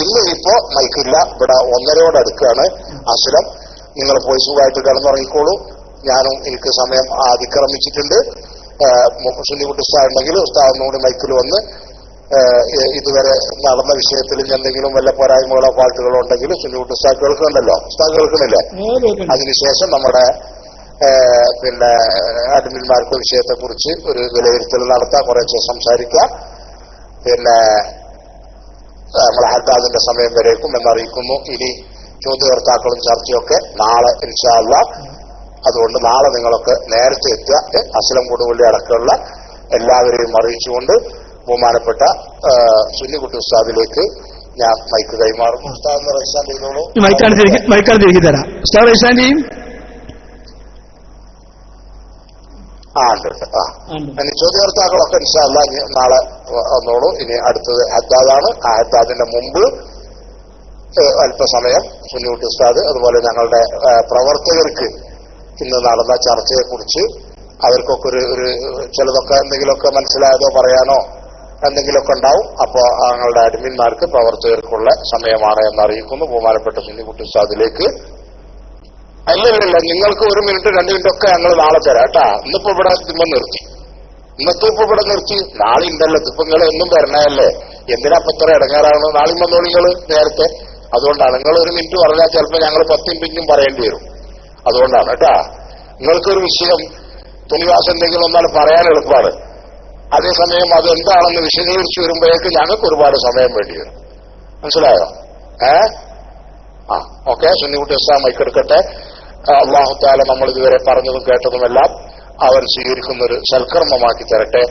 ഇന്നിപ്പോ മൈക്കില്ല. ഇവിടെ 1:30 അടുക്കാണ് അസുരം. നിങ്ങൾ പോയി സുഖമായിട്ട് കിടന്നുറങ്ങിക്കോളൂ. ഞാനും എനിക്ക് സമയം അതിക്രമിച്ചിട്ടുണ്ട്. സുന്നിക്കുട്ടി ഉസ്താദ് ഉണ്ടെങ്കിൽ ഉസ്താദ് ഒന്നുകൂടി മൈക്കിൽ വന്ന് ഇതുവരെ നടന്ന വിഷയത്തിൽ എന്തെങ്കിലും വല്ല പോരായ്മകളോ പാട്ടുകളോ ഉണ്ടെങ്കിൽ സുന്നിക്കുട്ടി ഉസ്താദ് കേൾക്കുന്നുണ്ടല്ലോ. ഉസ്താദ് കേൾക്കുന്നില്ലേ? അതിനുശേഷം നമ്മുടെ പിന്നെ അഡ്മിന്മാർക്ക് വിഷയത്തെക്കുറിച്ച് ഒരു വിലയിരുത്തൽ നടത്താം, കുറേശ്ശെ സംസാരിക്കാം. പിന്നെ നമ്മുടെ ഹദ്ദാദിന്റെ സമയം വരേക്കും എന്നറിയിക്കുന്നു. ഇനി ചോദ്യകർത്താക്കളും ചർച്ചയൊക്കെ നാളെ ഇൻഷാ അല്ലാഹ്. അതുകൊണ്ട് നാളെ നിങ്ങളൊക്കെ നേരത്തെ എത്തുക. അസ്ലം കൊടുവള്ളി അടക്കമുള്ള എല്ലാവരെയും അറിയിച്ചുകൊണ്ട് ബഹുമാനപ്പെട്ട സുന്നിക്കുട്ടി ഉസ്താദിലേക്ക് ഞാൻ മൈക്ക് കൈമാറും. ഉസ്താദ് റൈസാൻ ചെയ്തോളൂ. മൈക്കാണ് തിരികെ തരാം. ഉസ്താദ് റൈസാൻ ചെയ്യും. ഇനി ചോദ്യകർത്താക്കളൊക്കെ ഇൻഷാ അല്ലാഹ് നാളെ വന്നോളൂ. ഇനി അടുത്തത് ഹദ്ദാദാണ്. ആ ഹദ്ദാദിന്റെ മുമ്പ് അല്പസമയം സുന്നിക്കുട്ടി ഉസ്താദ് അതുപോലെ ഞങ്ങളുടെ പ്രവർത്തകർക്ക് ഇന്ന് നടന്ന ചർച്ചയെക്കുറിച്ച് അവർക്കൊക്കെ ഒരു ചിലതൊക്കെ എന്തെങ്കിലുമൊക്കെ മനസ്സിലായതോ പറയാനോ എന്തെങ്കിലുമൊക്കെ ഉണ്ടാവും. അപ്പോൾ ഞങ്ങളുടെ അഡ്മിന്മാർക്ക് പ്രവർത്തകർക്കുള്ള സമയമാണ് എന്നറിയിക്കുന്നു. ബഹുമാനപ്പെട്ട സുന്നിക്കുട്ടി ഉസ്താദിലേക്ക്. അല്ലല്ല, നിങ്ങൾക്ക് 1 മിനിറ്റ് 2 മിനിറ്റ് ഒക്കെ ഞങ്ങൾ നാളെ തരാം കേട്ടാ. ഇന്നിപ്പോ ഇവിടെ നിർത്തി. ഇന്നത്തെ ഇവിടെ നിർത്തി. നാളെ ഉണ്ടല്ലോ. ഇപ്പൊ നിങ്ങൾ എന്നും വരണല്ലേ. എന്തിനാ ഇപ്പൊ ഇത്ര ഇടങ്ങാറാണ്? നാളെയും വന്നോളൂ നിങ്ങൾ നേരത്തെ. അതുകൊണ്ടാണ് നിങ്ങൾ 1 മിനിറ്റ് പറഞ്ഞാൽ ചിലപ്പോൾ ഞങ്ങൾ 10 മിനിറ്റും പറയേണ്ടി വരും. അതുകൊണ്ടാണ് കേട്ടാ. നിങ്ങൾക്കൊരു വിഷയം തുണിവാസം എന്തെങ്കിലും ഒന്നാൽ പറയാൻ എളുപ്പമാണ്. അതേസമയം അത് എന്താണെന്ന് വിശദീകരിച്ചു വരുമ്പോഴേക്ക് ഞങ്ങൾക്ക് ഒരുപാട് സമയം വേണ്ടി വരും. മനസ്സിലായോ? ഓക്കെ. സുന്നിക്കുട്ടി ഉസ്താദ് മൈക്കെടുക്കട്ടെ. അല്ലാഹു തആല നമ്മൾ ഇതുവരെ പറഞ്ഞതും കേട്ടതുമെല്ലാം അവർ സ്വീകരിക്കുന്ന ഒരു സൽക്കർമ്മമാക്കി തരട്ടെ.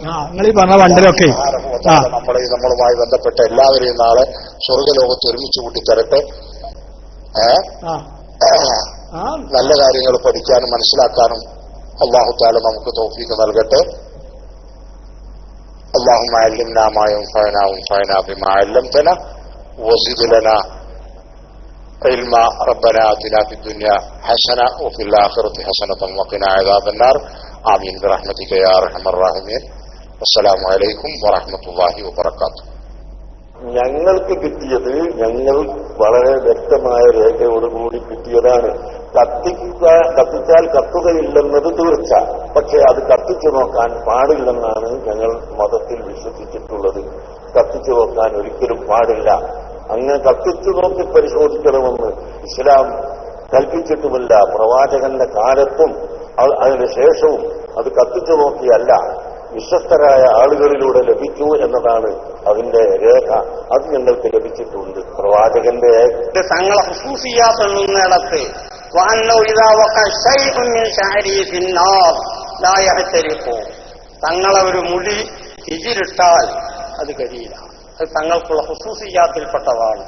നമ്മളുമായി ബന്ധപ്പെട്ട എല്ലാവരെയും നാളെ സ്വർഗലോകത്ത് ഒരുമിച്ച് കൂട്ടി തരട്ടെ. നല്ല കാര്യങ്ങൾ പഠിക്കാനും മനസ്സിലാക്കാനും അല്ലാഹു തആല നമുക്ക് തൗഫീഖ് നൽകട്ടെ. اللهم علمنا ما ينفعنا وانفعنا بما علمتنا وزد لنا علما. ربنا آتنا في الدنيا حسنة وفي الآخرة حسنة وقنا عذاب النار. آمين برحمتك يا أرحم الراحمين. والسلام عليكم ورحمة الله وبركاته. ഞങ്ങൾക്ക് കിട്ടിയത് ഞങ്ങൾ വളരെ വ്യക്തമായ രേഖയോടുകൂടി കിട്ടിയതാണ്. കത്തിച്ചാൽ കത്തുകയില്ലെന്നത് തീർച്ച. പക്ഷെ അത് കത്തിച്ചു നോക്കാൻ പാടില്ലെന്നാണ് ഞങ്ങൾ മതത്തിൽ വിശ്വസിച്ചിട്ടുള്ളത്. കത്തിച്ചു നോക്കാൻ ഒരിക്കലും പാടില്ല. അങ്ങനെ കത്തിച്ചു നോക്കി പരിശോധിക്കണമെന്ന് ഇസ്ലാം കൽപ്പിച്ചിട്ടുമില്ല. പ്രവാചകന്റെ കാലത്തും അതിനുശേഷവും അത് കത്തിച്ചു നോക്കിയല്ല, വിശ്വസ്തരായ ആളുകളിലൂടെ ലഭിച്ചു എന്നതാണ് അതിന്റെ രേഖ. അത് ഞങ്ങൾക്ക് ലഭിച്ചിട്ടുണ്ട്. പ്രവാചകന്റെ തങ്ങളെ ഹുസൂസിയാത്തുള്ളിടത്ത് തങ്ങളെ ഒരു മുടി തിരിരിട്ടാൽ അത് കരിയില്ല. അത് തങ്ങൾക്കുള്ള ഹുസൂസിയാത്തിൽപ്പെട്ടതാണ്.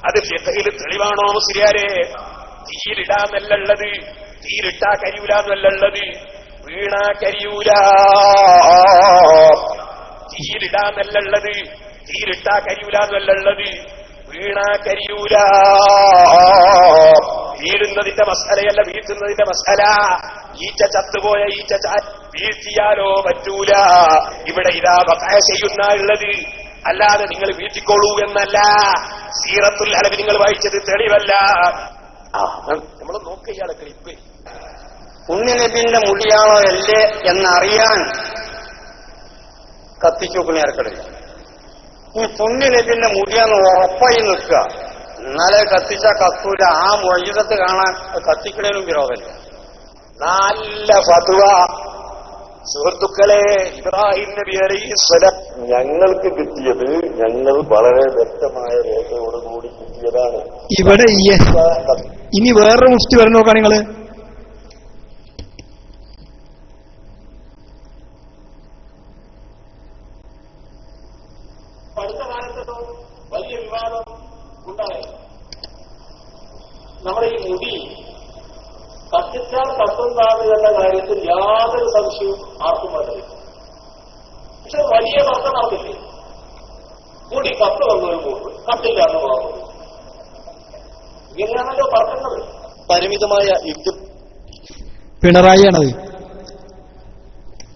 അത് ഫിഖ്ഹിൽ തെളിവാണോ മുസ്ലിയാരെ? തീയിലിടാന്നല്ലുള്ളത്, തീയിലിട്ടാ കരിയൂലെന്നല്ലുള്ളത്, വീണാ കരിയൂല. തീയിലിടാന്നല്ലുള്ളത്, തീയിലിട്ടാ കരിയൂലെന്നല്ലുള്ളത്, വീണാ കരിയൂല. വീഴുന്നതിന്റെ മസാലയല്ല, വീഴ്ത്തുന്നതിന്റെ മസാല. ഈച്ച ചത്തുപോയ ഈച്ച വീഴ്ത്തിയാലോ പറ്റൂല. ഇവിടെ ഇതാ ബഖായ ചെയ്യുന്ന ഉള്ളത്, അല്ലാതെ നിങ്ങൾ വീഴ്ത്തിക്കോളൂ എന്നല്ല. സീറത്തുൽ അലബി നിങ്ങൾ വായിച്ചത് തെളിവല്ല. നമ്മൾ നോക്കുക ഇയാളെ ക്ലിപ്പ്. ഉണ്ണിനബിന്റെ മുടിയാണോ അല്ലേ എന്നറിയാൻ കത്തിച്ചോക്കുന്ന ഇറക്കടില്ല. ഈ പുണ്യനബിന്റെ മുടിയാന്ന് ഉറപ്പായി നിൽക്കുക. എന്നാലേ കത്തിച്ചാൽ കത്തൂല. ആ മൊയ്തത്ത് കാണാൻ കത്തിക്കണേനും വിരോധമില്ല. നല്ല ഫത്വ സുഹൃത്തുക്കളെ. ഇബ്രാഹിം നബി അലൈഹിസ്സലാം ഞങ്ങൾക്ക് കിട്ടിയത് ഞങ്ങൾ വളരെ വ്യക്തമായ രേഖയോടുകൂടി കിട്ടിയതാണ്. ഇവിടെ ഇനി വേറൊരു മുഫ്തി പറഞ്ഞു നോക്കാം നിങ്ങള്. അടുത്ത കാലത്തോ വലിയ വിവാദം ഉണ്ടായി. നമ്മുടെ ഈ മുടി കത്തിച്ചാൽ കത്തുണ്ടാകുക എന്ന കാര്യത്തിൽ യാതൊരു സംശയവും ആർക്കും വന്നില്ല. പക്ഷെ വലിയ തർക്കം നടന്നില്ലേ? മുടി കത്ത് വന്നൊരു മുമ്പ് കത്തില്ല എന്ന് പറഞ്ഞു. പരിമിതമായ പിണറായിയാണത്.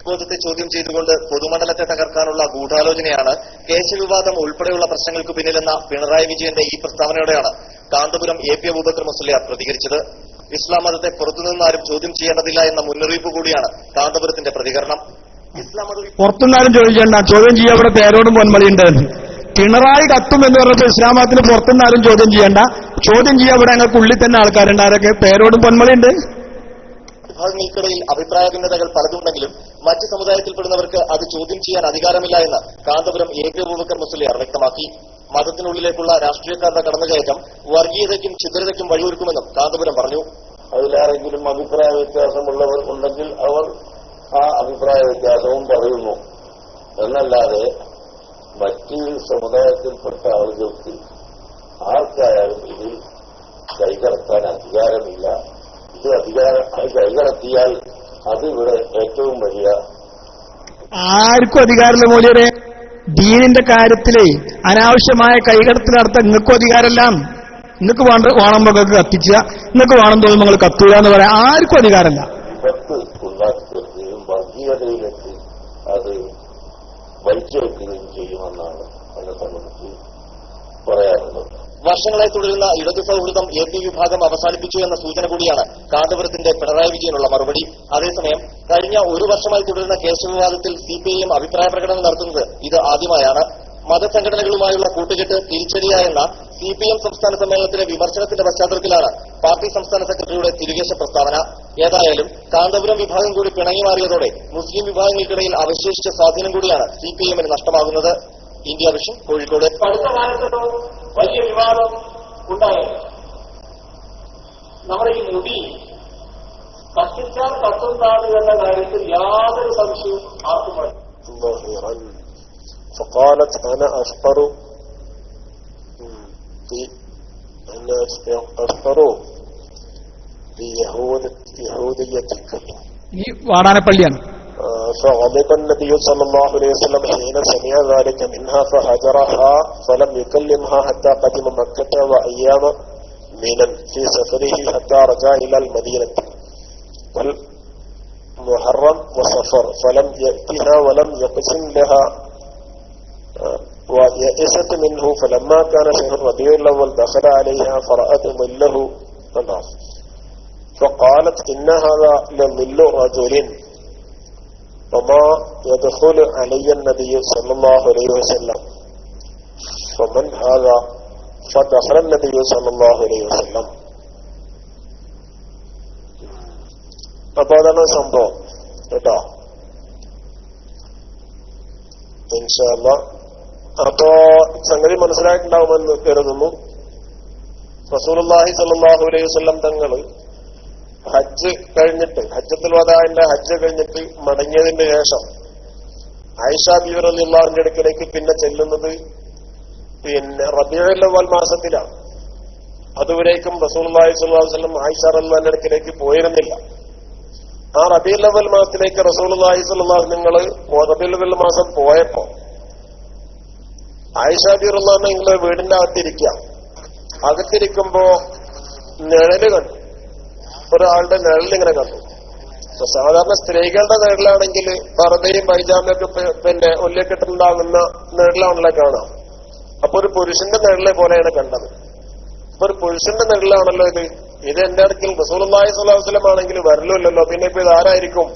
ബോധത്തെ ചോദ്യം ചെയ്തുകൊണ്ട് പൊതുമണ്ഡലത്തെ തകർക്കാനുള്ള ഗൂഢാലോചനയാണ് കേശവിവാദം ഉൾപ്പെടെയുള്ള പ്രശ്നങ്ങൾക്ക് പിന്നിലെന്ന പിണറായി വിജയന്റെ ഈ പ്രസ്താവനയോടെയാണ് കാന്തപുരം AP അബൂബക്കർ മുസ്ലിയാർ പ്രതികരിച്ചത്. ഇസ്ലാം മതത്തെ പുറത്തുനിന്നാരും ചോദ്യം ചെയ്യേണ്ടതില്ല എന്ന മുന്നറിയിപ്പ് കൂടിയാണ് കാന്തപുരത്തിന്റെ പ്രതികരണം. ഇസ്ലാം മതം പുറത്തുനിന്നാരും ചോദ്യം ചെയ്യണ്ട, ചോദ്യം ചെയ്യാൻ ഇവിടെ പേരോടും പൊന്മളിയുണ്ട്. പിണറായി കത്തും എന്ന് പറഞ്ഞപ്പോൾ ഇസ്ലാം മതത്തിന് പുറത്തുനിന്നാരും ചോദ്യം ചെയ്യണ്ട, ചോദ്യം ചെയ്യാൻ ഇവിടെ ഞങ്ങൾക്ക് ഉള്ളിൽ തന്നെ ആൾക്കാരുണ്ട്. ആരൊക്കെ? പേരോടും പൊന്മളിയുണ്ട്. വിഭാഗങ്ങൾക്കിടയിൽ അഭിപ്രായ ഭിന്നതകൾ പലതുണ്ടെങ്കിലും മറ്റ് സമുദായത്തിൽപ്പെടുന്നവർക്ക് അത് ചോദ്യം ചെയ്യാൻ അധികാരമില്ല എന്ന് കാന്തപുരം AP അബൂബക്കർ മുസ്ലിയാർ വ്യക്തമാക്കി. മതത്തിനുള്ളിലേക്കുള്ള രാഷ്ട്രീയക്കാരുടെ കടന്നുകയറ്റം വർഗീയതയ്ക്കും ചിദ്രതയ്ക്കും വഴിയൊരുക്കുമെന്നും കാന്തപുരം പറഞ്ഞു. അതിലാരെങ്കിലും അഭിപ്രായ വ്യത്യാസമുള്ളവർ ഉണ്ടെങ്കിൽ അവർ ആ അഭിപ്രായ വ്യത്യാസവും പറയുന്നു എന്നല്ലാതെ മറ്റ് സമുദായത്തിൽപ്പെട്ട ആളുകൾക്ക് ആർക്കായാലും ഇതിൽ കൈകടത്താൻ അധികാരമില്ല. ഇത് കൈകടത്തിയാൽ അത് ഇവിടെ ഏറ്റവും വലിയ ആർക്കും അധികാരമില്ല മോദിയെ. ദീനിന്റെ കാര്യത്തിലേ അനാവശ്യമായ കൈകടത്തിൽ നടത്താൻ നിങ്ങൾക്കും അധികാരമല്ല. നിങ്ങൾക്ക് വേണം നിങ്ങൾക്ക് കത്തിച്ച, നിങ്ങൾക്ക് വേണം തോന്നുമ്പോൾ നിങ്ങൾ കത്തുക എന്ന് പറയാൻ ആർക്കും അധികാരമല്ല. വിപത്ത് ഉണ്ടാക്കുകയും വർഗീയതയിലേക്ക് അത് വലിച്ചെടുക്കുകയും ചെയ്യുമെന്നാണ് അതിനെ സംബന്ധിച്ച് പറയാനുള്ളത്. വർഷങ്ങളായി തുടരുന്ന ഇടതു സൗഹൃദം AP വിഭാഗം അവസാനിപ്പിച്ചു എന്ന സൂചന കൂടിയാണ് കാന്തപുരത്തിന്റെ പിണറായി വിജയനുള്ള മറുപടി. അതേസമയം കഴിഞ്ഞ ഒരു വർഷമായി തുടരുന്ന കേശവിവാദത്തിൽ CPIM അഭിപ്രായ പ്രകടനം നടത്തുന്നത് ഇത് ആദ്യമായാണ്. മതസംഘടനകളുമായുള്ള കൂട്ടുകെട്ട് തിരിച്ചടിയ എന്ന CPIM സംസ്ഥാന സമ്മേളനത്തിലെ വിമർശനത്തിന്റെ പശ്ചാത്തലത്തിലാണ് പാർട്ടി സംസ്ഥാന സെക്രട്ടറിയുടെ തിരികേശ പ്രസ്താവന. ഏതായാലും കാന്തപുരം വിഭാഗം കൂടി പിണങ്ങി മാറിയതോടെ മുസ്ലിം വിഭാഗങ്ങൾക്കിടയിൽ അവശേഷിച്ച സ്വാധീനം കൂടിയാണ് CPIMന് നഷ്ടമാകുന്നത്. India Vision, Kozhikode. അടുത്ത കാലത്തോ വലിയ വിവാദം ഉണ്ടായത് നമ്മുടെ ഈ മുടി കത്തിച്ചാൽ കത്തുന്നതാണ് എന്ന കാര്യത്തിൽ യാതൊരു സംശയവും ആർക്കും വേണം. فقالت أنا أشعر بيهوديتك. ഈ വാടാനപ്പള്ളിയാണ്. فغضب النبي صلى الله عليه وسلم حين سمع ذلك منها فهجرها فلم يكلمها حتى قدم مكة وأيام مينا في سفره حتى رجع إلى المدينة والمحرم وصفر فلم يأتها ولم يقسم لها ويئست منه. فلما كان شهر ربيع الأول دخل عليها فرأت ظله فقالت إن هذا لظل رجل وما يدخل علي النبي صلى الله عليه وسلم فمن هذا فدخل النبي صلى الله عليه وسلم. അപ്പൊ അതാണ് സംഭവം കേട്ടോ. ഇൻഷാ അല്ലാഹ് അപ്പോ സംഗതി മനസ്സിലായിട്ടുണ്ടാവുമെന്ന് കരുതുന്നു. റസൂലുള്ളാഹി സ്വല്ലല്ലാഹു അലൈഹി വസല്ലം തങ്ങള് ഹജ്ജ് കഴിഞ്ഞിട്ട് ഹജ്ജത്തുൽ വദാഇന്റെ ഹജ്ജ് കഴിഞ്ഞിട്ട് മടങ്ങിയതിന്റെ ശേഷം ആയിഷ ബീവി റളിയല്ലാഹു അൻഹയുടെ അടുക്കലേക്ക് പിന്നെ ചെല്ലുന്നത് റബീഉൽ അവ്വൽ മാസത്തിലാണ്. അതുവരേക്കും റസൂലുള്ളാഹി സ്വല്ലല്ലാഹു അലൈഹി വസല്ലം ആയിഷ റളിയല്ലാഹു അൻഹയുടെ അടുക്കലേക്ക് പോയിരുന്നില്ല. ആ റബീഉൽ അവ്വൽ മാസത്തിലേക്ക് റസൂലുള്ളാഹി സ്വല്ലല്ലാഹു അലൈഹി വസല്ലം നിങ്ങള് റബീഉൽ അവ്വൽ മാസം പോയപ്പോ ആയിഷ ബീവി റളിയല്ലാഹു അൻഹ നിങ്ങള് വീടിന്റെ അകത്തിരിക്കുക. അകത്തിരിക്കുമ്പോ നിഴല് കണ്ടു, ഒരാളുടെ നിഴലിങ്ങനെ കണ്ടു. സാധാരണ സ്ത്രീകളുടെ നിഴലാണെങ്കിൽ പർദ്ദയും പൈജാമയൊക്കെ പിന്നെ ഒല്ലിക്കെട്ടുണ്ടാകുന്ന നിഴലാണല്ലോ കാണാം. അപ്പൊ ഒരു പുരുഷന്റെ നിഴലെ പോലെയാണ് കണ്ടത്. അപ്പൊ ഒരു പുരുഷന്റെ നിഴലാണല്ലോ ഇത് എന്റെ അടുക്കൽ റസൂലുള്ളാഹി സ്വല്ലല്ലാഹു അലൈഹി വസല്ലം ആണെങ്കിൽ വരലുമല്ലോ, പിന്നെ ഇപ്പൊ ഇത് ആരായിരിക്കും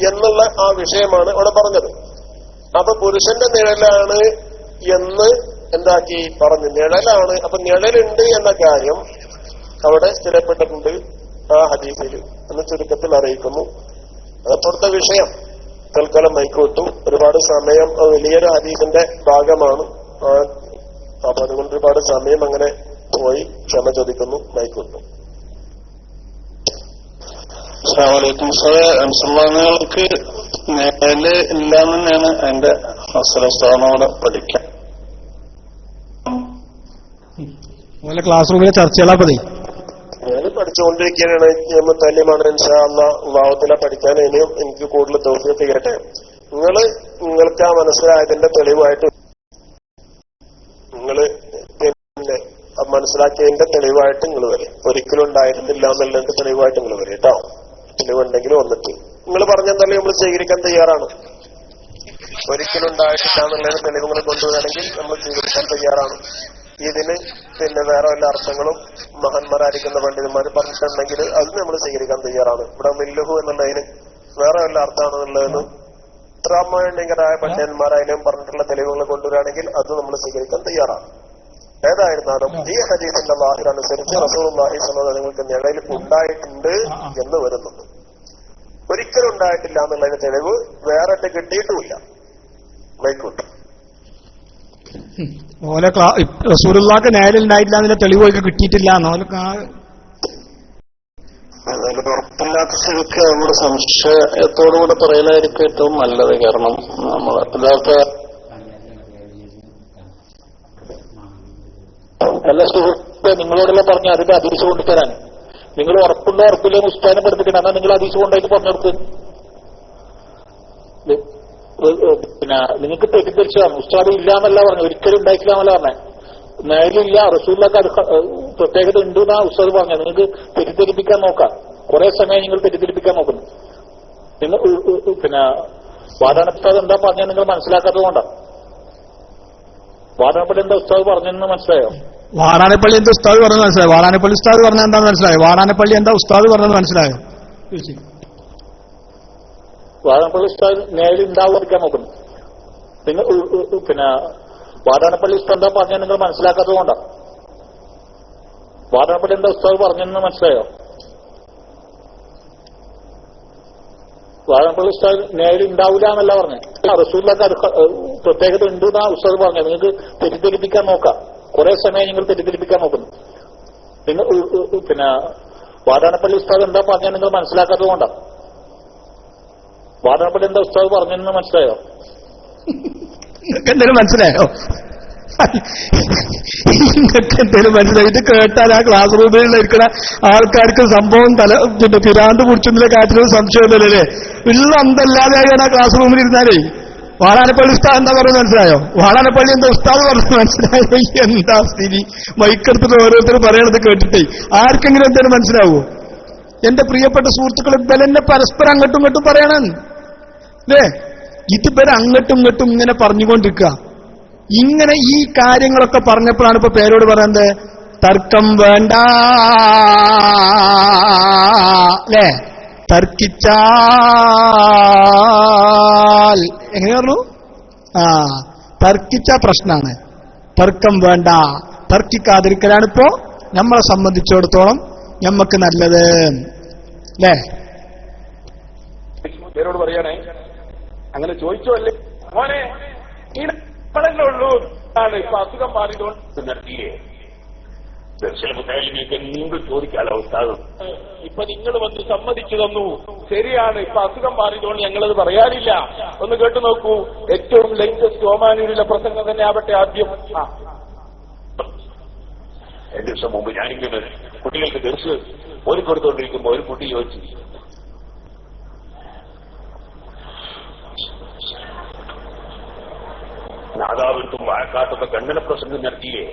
എന്നുള്ള ആ വിഷയമാണ് അവിടെ പറഞ്ഞത്. അപ്പൊ പുരുഷന്റെ നിഴലാണ് എന്ന് എന്താക്കി പറഞ്ഞു, നിഴലാണ്. അപ്പൊ നിഴലുണ്ട് എന്ന കാര്യം അവിടെ സ്ഥിരപ്പെട്ടിട്ടുണ്ട് ആ ഹദീസിൽ എന്ന് ചുരുക്കത്തിൽ അറിയിക്കുന്നു. അതപ്പുറത്തെ വിഷയം തൽക്കാലം മൈക്കോട്ടു. ഒരുപാട് സമയം വലിയൊരു ഹദീസിന്റെ ഭാഗമാണ്. അപ്പൊ അതുകൊണ്ട് ഒരുപാട് സമയം അങ്ങനെ പോയി ക്ഷമ ചോദിക്കുന്നു. മൈക്കോട്ടു. മുസൽമാനുകൾക്ക് മേല് ഇല്ലാന്ന് തന്നെയാണ് എന്റെ അസലസ്ഥാനോടെ പഠിക്കാൻ. ക്ലാസ് റൂമിലെ ചർച്ചകളാപ്പതേ ഞാൻ പഠിച്ചുകൊണ്ടിരിക്കുകയാണ്. തല്യമാണ് ഇൻഷാ അല്ലാഹ്. അല്ലാഹുവിനെ പഠിക്കാൻ ഇനിയും എനിക്ക് കൂടുതൽ തൗഫീഖ് ചെയ്യട്ടെ. നിങ്ങൾക്ക് ആ മനസ്സിലായതിന്റെ തെളിവായിട്ട് നിങ്ങള് പിന്നെ മനസ്സിലാക്കിയതിന്റെ തെളിവായിട്ട് നിങ്ങൾ വരും. ഒരിക്കലും ഉണ്ടായിരുന്നില്ല എന്നുള്ളതിന്റെ തെളിവായിട്ട് നിങ്ങൾ വരും കേട്ടോ. തെളിവുണ്ടെങ്കിൽ വന്നിട്ട് നിങ്ങൾ പറഞ്ഞെന്നല്ലേ നമ്മൾ സ്വീകരിക്കാൻ തയ്യാറാണ്. ഒരിക്കലും ഉണ്ടായിട്ടില്ല എന്നുള്ളതിന് തെളിവുകൾ കൊണ്ടുവരികയാണെങ്കിൽ നമ്മൾ സ്വീകരിക്കാൻ തയ്യാറാണ്. ഇതിന് പിന്നെ വേറെ വല്ല അർത്ഥങ്ങളും മഹാന്മാരായിരിക്കുന്ന പണ്ഡിതന്മാർ പറഞ്ഞിട്ടുണ്ടെങ്കിൽ അത് നമ്മൾ സ്വീകരിക്കാൻ തയ്യാറാണ്. ഇവിടെ മില്ലുഹു എന്നുള്ളതിന് വേറെ വല്ല അർത്ഥമാണെന്നുള്ളതിന് ഇത്രാമയങ്കരായ പണ്ഡിതന്മാരായാലും പറഞ്ഞിട്ടുള്ള തെളിവുകൾ കൊണ്ടുവരികയാണെങ്കിൽ അത് നമ്മൾ സ്വീകരിക്കാൻ തയ്യാറാണ്. ഏതായിരുന്നാലും ഈ ഹദീസിന്റെ ലാഹിറനുസരിച്ച് റസൂലുള്ളാഹി സ്വല്ലല്ലാഹു അലൈഹി വസല്ലം നിഴലിൽ ഉണ്ടായിട്ടുണ്ട് എന്ന് വരുന്നുണ്ട്. ഒരിക്കലും ഉണ്ടായിട്ടില്ല എന്നുള്ളതിന് തെളിവ് വേറെ കിട്ടിയിട്ടുമില്ല. വൈക്കൂട്ട് ഓലെ റസൂലുള്ളാഹിക്ക് നേരിലുണ്ടായിട്ടില്ല എന്നതിന്റെ തെളിവൊക്കെ കിട്ടിയിട്ടില്ല എന്നാലും ഉറപ്പില്ലാത്ത സ്ഥിതിക്ക് നമ്മുടെ സംശയത്തോടുകൂടെ പറയലായിരിക്കും ഏറ്റവും നല്ലത്. കാരണം നമ്മൾ യഥാർത്ഥ എല്ലാ സുഹൃത്തെ നിങ്ങളോടെല്ലാം പറഞ്ഞ അതിന്റെ അതീശ കൊണ്ടുതരാൻ നിങ്ങൾ ഉറപ്പുണ്ടോ ഉറപ്പില്ലേ ഉസ്താദിനെ പഠിപ്പിക്കണം. എന്നാൽ നിങ്ങൾ അതീശ കൊണ്ടായിട്ട് പറഞ്ഞെടുത്ത് പിന്നെ നിങ്ങൾക്ക് തെറ്റിദ്ധരിച്ചതാണ്. ഉസ്താദ് ഇല്ലാന്നല്ല പറഞ്ഞു, ഒരിക്കലും ഉണ്ടായിട്ടില്ലാന്നല്ല പറഞ്ഞേ. നേരില്ല റസൂലുള്ളാഹിക്ക് അത് പ്രത്യേകത ഉണ്ട് എന്നാ ഉസ്താദ് പറഞ്ഞത്. നിങ്ങൾക്ക് തെറ്റിദ്ധരിപ്പിക്കാൻ നോക്കാം. കുറെ സമയം നിങ്ങൾ തെറ്റിദ്ധരിപ്പിക്കാൻ നോക്കുന്നു. നിങ്ങൾ പിന്നെ വാടാനപ്പുസ്താദ് എന്താ പറഞ്ഞാൽ നിങ്ങൾ മനസ്സിലാക്കാത്തത് കൊണ്ടാണ്. വാടാനപ്പള്ളി എന്താ ഉസ്താദ് പറഞ്ഞെന്ന് മനസ്സിലായോ? വാടാനപ്പള്ളി എന്താ ഉസ്താദ് പറഞ്ഞത് മനസ്സിലായോ? വാടാനപ്പള്ളി ഉസ്താദ് പറഞ്ഞ എന്താ മനസ്സിലായോ? വാടാനപ്പള്ളി എന്താ ഉസ്താദ് പറഞ്ഞത് മനസ്സിലായോ? വാടാനപ്പള്ളി ഉസ്താദ് നേരിൽ ഉണ്ടാവാതിരിക്കാൻ നോക്കുന്നു. നിങ്ങൾ പിന്നെ വാടാനപ്പള്ളി ഉസ്താദ് എന്താ പറഞ്ഞാൽ നിങ്ങൾ മനസ്സിലാക്കാത്തത് കൊണ്ടാണ്. വാടാനപ്പള്ളി എന്താ ഉസ്താദ് പറഞ്ഞെന്ന് മനസ്സിലായോ? വാടാനപ്പള്ളി ഉസ്താദ് നേരിൽ ഉണ്ടാവില്ല എന്നല്ല പറഞ്ഞത്. റസൂലുള്ളാഹിക്ക് അത് പ്രത്യേകത ഉണ്ട് എന്നാ ഉസ്താദ് പറഞ്ഞത്. നിങ്ങൾക്ക് തെറ്റിദ്ധരിപ്പിക്കാൻ നോക്കാം. കുറെ സമയം നിങ്ങൾ തെറ്റിദ്ധരിപ്പിക്കാൻ നോക്കുന്നു. നിങ്ങൾ പിന്നെ വാടാനപ്പള്ളി ഉസ്താദ് എന്താ പറഞ്ഞാൽ നിങ്ങൾ മനസ്സിലാക്കാത്തത് കൊണ്ടാണ്. വാടാനപ്പള്ളി എന്താ ഉസ്താദ് പറഞ്ഞെന്ന് മനസ്സിലായോ? എന്തെങ്കിലും മനസ്സിലായോ? എന്തെങ്കിലും മനസ്സിലായി? ഇത് കേട്ടാൽ ആ ക്ലാസ് റൂമിൽ ഇരിക്കുന്ന ആൾക്കാർക്ക് സംഭവം പിന്നെ പിരാന്ത് പിടിച്ചതിന്റെ കാര്യത്തിലൊരു സംശയമൊന്നുമില്ലല്ലേ? ഉള്ള അന്തല്ലാതെയാണ് ആ ക്ലാസ് റൂമിൽ ഇരുന്നാലേ. വാടാനപ്പള്ളി ഉസ്താദ് എന്താ പറയുന്നത് മനസ്സിലായോ? വാടാനപ്പള്ളി എന്താ ഉസ്താദ് പറഞ്ഞത് മനസ്സിലായോ? എന്താ സ്ഥിതി? മൈക്കെടുത്തിട്ട് ഓരോരുത്തരും പറയണത് കേട്ടിട്ടേ ആർക്കെങ്കിലും എന്തെങ്കിലും മനസ്സിലാവോ? എന്റെ പ്രിയപ്പെട്ട സുഹൃത്തുക്കൾ, ഇവരെന്നെ പരസ്പരം അങ്ങോട്ടും ഇങ്ങോട്ടും പറയണം അല്ലേ? ഇതിവരെ അങ്ങോട്ടും ഇങ്ങോട്ടും ഇങ്ങനെ പറഞ്ഞുകൊണ്ടിരിക്കുക. ഇങ്ങനെ ഈ കാര്യങ്ങളൊക്കെ പറഞ്ഞപ്പോഴാണ് ഇപ്പൊ പേരോട് പറയുന്നത് തർക്കം വേണ്ട അല്ലേ? തർക്കിച്ചാൽ എങ്ങനെ പറഞ്ഞു? തർക്കിച്ച പ്രശ്നമാണ്. തർക്കം വേണ്ട, തർക്കിക്കാതിരിക്കലാണിപ്പോ നമ്മളെ സംബന്ധിച്ചിടത്തോളം നമ്മക്ക് നല്ലത് അല്ലേ? പേരോട് പറയണേ, അങ്ങനെ ചോദിച്ചോ അല്ലേ മോനെ ഇപ്പഴല്ലേ ഉള്ളൂ ആണ് ഇപ്പൊ അസുഖം മാറിയതുകൊണ്ട് നടത്തിയേ ദർശനമുട്ടായാലും എന്ത് ചോദിക്കാലോ ഉസ്താദ്. ഇപ്പൊ നിങ്ങൾ വന്ന് സമ്മതിച്ചു തന്നു, ശരിയാണ്, ഇപ്പൊ അസുഖം മാറിയതുകൊണ്ട് ഞങ്ങളത് പറയാനില്ല. ഒന്ന് കേട്ടു നോക്കൂ. ഏറ്റവും ലേറ്റസ്റ്റ് ഓമാനൂരിലെ പ്രസംഗം തന്നെ ആവട്ടെ ആദ്യം. 2 ദിവസം മുമ്പ് ഞാനിങ്ങനെ കുട്ടികൾക്ക് ദർശ ഒരു കൊടുത്തുകൊണ്ടിരിക്കുമ്പോ ഒരു കുട്ടി ചോദിച്ചു, നാദാവിട്ടും വാഴക്കാട്ടൊക്കെ ഗണ്ഡന പ്രസംഗം നടത്തിയേ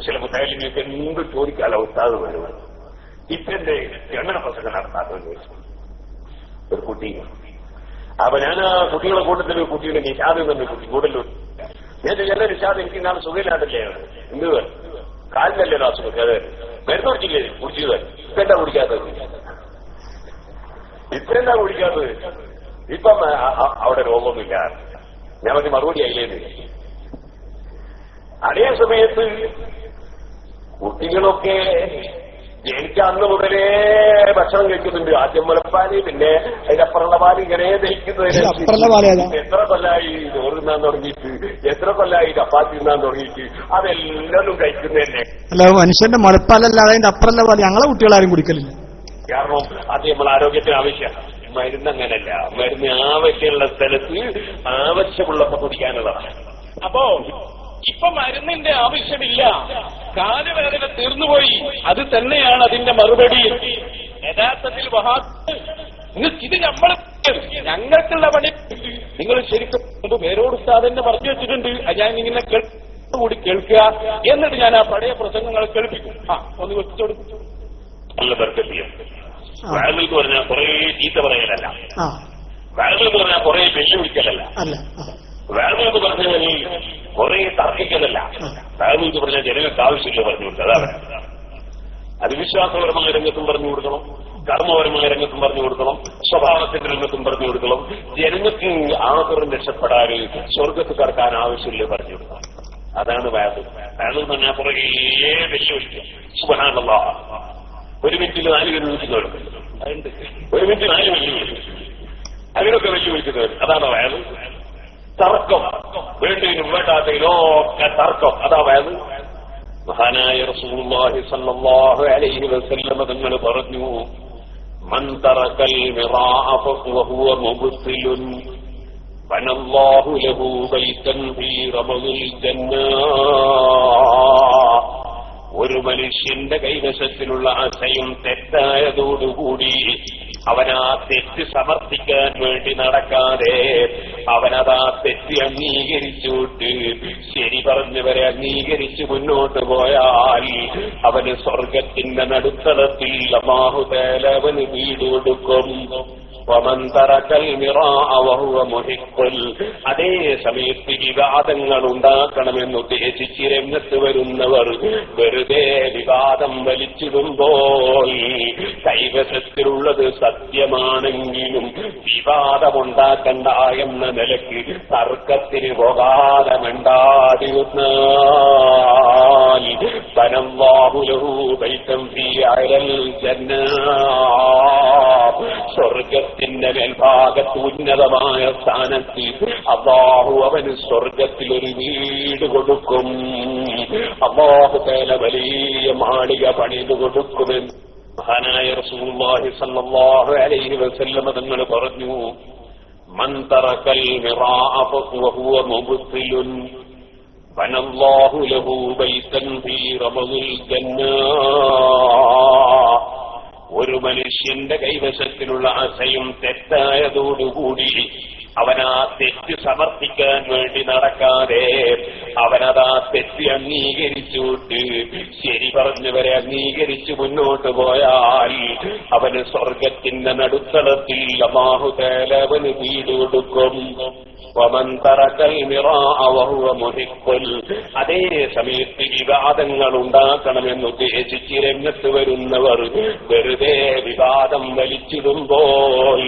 ചില മുട്ടായാലും എന്ത് ചോദിക്കാലോ ഉസ്താദ് വരുന്നത്. ഇപ്പന്റെ ഗണ്ഡന പ്രസംഗം നടത്താത്തത് ഒരു കുട്ടി. അപ്പൊ ഞാൻ ആ കുട്ടികളുടെ കൂട്ടത്തിൽ കുട്ടിയുടെ നിഷാദ് തന്നെ കുട്ടി കൂടുതലും ഞാൻ ചില നിഷാദ് എനിക്ക് നാളെ സുഖമില്ലാതല്ലേ എന്ത് കാലിലല്ലേ അസുഖം മരുന്ന് കുടിച്ചില്ലേ കുടിച്ചത് ഇപ്പെന്താ കുടിക്കാത്തത്? ഇപ്പെന്താ കുടിക്കാത്തത്? ഇപ്പം അവിടെ രോഗമൊന്നുമില്ല. ഞാൻ പറഞ്ഞ മറുപടി ആയില്ലേന്ന്. അതേ സമയത്ത് കുട്ടികളൊക്കെ ജനിച്ച അന്ന് മുതലേ ഭക്ഷണം കഴിക്കുന്നുണ്ട്. ആദ്യം മുലപ്പാല്, പിന്നെ അതിനപ്പുറമുള്ള പാല്, ഇങ്ങനെ ദഹിക്കുന്നതിന് എത്ര കൊല്ലായി ചോറ് തിന്നാൻ തുടങ്ങിയിട്ട്, എത്ര കൊല്ലായി ചപ്പാത്തി തിന്നാൻ തുടങ്ങിയിട്ട്, അതെല്ലാവരും കഴിക്കുന്നതന്നെ. അല്ല, മനുഷ്യന്റെ മുലപ്പാലല്ലാതെ അതിന്റെ അപ്പുറമുള്ള പാല് ഞങ്ങളെ കുട്ടികളാരും കുടിക്കലില്ല. കാരണം അത് നമ്മൾ ആരോഗ്യത്തിന് ആവശ്യമാണ്. മരുന്ന് അങ്ങനല്ല. മരുന്ന് ആവശ്യമുള്ള സ്ഥലത്ത് ആവശ്യമുള്ളപ്പോ കുടിക്കാനുള്ളതാണ്. അപ്പോ ഇപ്പൊ മരുന്നിന്റെ ആവശ്യമില്ല, കാലുവേദന തീർന്നുപോയി. അത് തന്നെയാണ് അതിന്റെ മറുപടി. യഥാർത്ഥത്തിൽ ഇത് നമ്മൾ ഞങ്ങൾക്കുള്ള പണി നിങ്ങൾ ശരിക്കും പേരോട് ഉസ്താദ് തന്നെ പറഞ്ഞു വെച്ചിട്ടുണ്ട്. ഞാൻ ഇങ്ങനെ കൂടി കേൾക്കുക. എന്നിട്ട് ഞാൻ ആ പഴയ പ്രസംഗങ്ങൾ കേൾപ്പിക്കും. ഒന്ന് വെച്ചു കൊടുക്കും. നല്ല ബർക്കത്തിയ വയലിൽ എന്ന് പറഞ്ഞാൽ കുറെ ചീത്ത പറയലല്ല, വയലിൽ എന്ന് പറഞ്ഞാൽ കുറെ വെല്ലുവിളിക്കലല്ല, വയലിൽ എന്ന് പറഞ്ഞാൽ കുറെ തർക്കിക്കലല്ല, വയലിൽ എന്ന് പറഞ്ഞാൽ ജനങ്ങൾക്ക് ആവശ്യമില്ല പറഞ്ഞു കൊടുക്കുക. അതാണ് അത് വിശ്വാസപരമായ രംഗത്തും പറഞ്ഞു കൊടുക്കണം, കർമ്മപരമായ രംഗത്തും പറഞ്ഞു കൊടുക്കണം, സ്വഭാവത്തിന്റെ രംഗത്തും പറഞ്ഞു കൊടുക്കണം. ജനങ്ങൾക്ക് ആദരം രക്ഷപ്പെടാൻ സ്വർഗത്ത് കടക്കാൻ ആവശ്യമില്ല പറഞ്ഞു കൊടുക്കണം. അതാണ് വയലിൽ. വയലിൽ എന്ന് പറഞ്ഞാൽ കുറേ വെല്ലുവിളിക്കുക. സുബ്ഹാനല്ലാഹ്, ഒരു മിനിറ്റിൽ 4 വെല്ലുവിളിക്കുന്നവരുണ്ട്, ഒരു മിനിറ്റിൽ 4 വെല്ലുവിളിക്കും. അതിനൊക്കെ വെല്ലുവിളിക്കുന്നവർ. അതാണ് വയലിൽ. തർക്കം, വേണ്ടതിനും വേണ്ടാത്തതിനൊക്കെ തർക്കം, അതാ വയലിൽ. മഹാനായ റസൂലുള്ളാഹി സ്വല്ലല്ലാഹു അലൈഹി വസല്ലം തങ്ങൾ പറഞ്ഞു, മൻ തറക്കൽ മിറാഅ ഫഹുവ മുബ്തിലുൻ വനല്ലാഹു ലഹു ബൈതൻ ഫീ റബദിൽ ജന്നാ. ഒരു മനുഷ്യന്റെ കൈവശത്തിലുള്ള ആശയം തെറ്റായതോടുകൂടി അവനാ തെറ്റ് സമർത്ഥിക്കാൻ വേണ്ടി നടക്കാതെ അവനതാ തെറ്റ് അംഗീകരിച്ചുവിട്ട് ശരി പറഞ്ഞവരെ അംഗീകരിച്ച് മുന്നോട്ട് പോയാൽ അവന് സ്വർഗത്തിന്റെ നടുത്തളത്തിൽ അല്ലാഹു തആല അവന് വീട് കൊടുക്കും. വമൻ തറക്കൽ മിറാഅ വഹുവ മുഹിഖ്ഖുൽ. അതേ സമയത്ത് വിവാദങ്ങൾ ഉണ്ടാക്കണമെന്ന് ഉദ്ദേശിച്ച് രംഗത്ത് വരുന്നവർ വെറുതെ വിവാദം വലിച്ചിടുമ്പോൾ കൈവശത്തിലുള്ളത് സത്യമാണെങ്കിലും വിവാദമുണ്ടാക്കണ്ട എന്ന നിലയ്ക്ക് തർക്കത്തിന് പോകാതെ മിണ്ടാതിരുന്നാൽ ബനല്ലാഹു ലഹു ബൈതൻ ഫീ അഅലൽ ജന്നാ. സ്വർഗത്തിന്റെ മേൽഭാഗത്ത് ഉന്നതമായ സ്ഥാനത്ത് അല്ലാഹു അവന് സ്വർഗത്തിൽ ഒരു വീട് കൊടുക്കും. അല്ലാഹു തആല വലിയ മാളിക പണിതു കൊടുക്കുമെന്ന് മഹാനായ റസൂലുള്ളാഹി സ്വല്ലല്ലാഹു അലൈഹി വസല്ലം തങ്ങൾ പറഞ്ഞു, മൻ തറക്കൽ മിറാഅ ഫഹുവ മുബ്തിലുൻ വനല്ലാഹു ലഹു ബൈതൻ ഫീ റബദിൽ ജന്നാ. ഒരു മനുഷ്യന്റെ കൈവശത്തിലുള്ള ആശയം തെറ്റായതോടുകൂടി അവനാ തെറ്റ് സമർത്ഥിക്കാൻ വേണ്ടി നടക്കാതെ അവനതാ തെറ്റ് അംഗീകരിച്ചുവിട്ട് ശരി പറഞ്ഞവരെ അംഗീകരിച്ച് മുന്നോട്ട് പോയാൽ അവന് സ്വർഗത്തിന്റെ നടുത്തളത്തിൽ അല്ലാഹു തആല അവന് വീട് കൊടുക്കും. വമൻ തറക്കൽ മിറാഅ വഹുവ മുഹിഖ്ഖുൽ. അതേ സമയത്ത് വിവാദങ്ങൾ ഉണ്ടാക്കണമെന്ന് ഉദ്ദേശിച്ച് രംഗത്ത് വരുന്നവർ വെറുതെ വിവാദം വലിച്ചിടുമ്പോൾ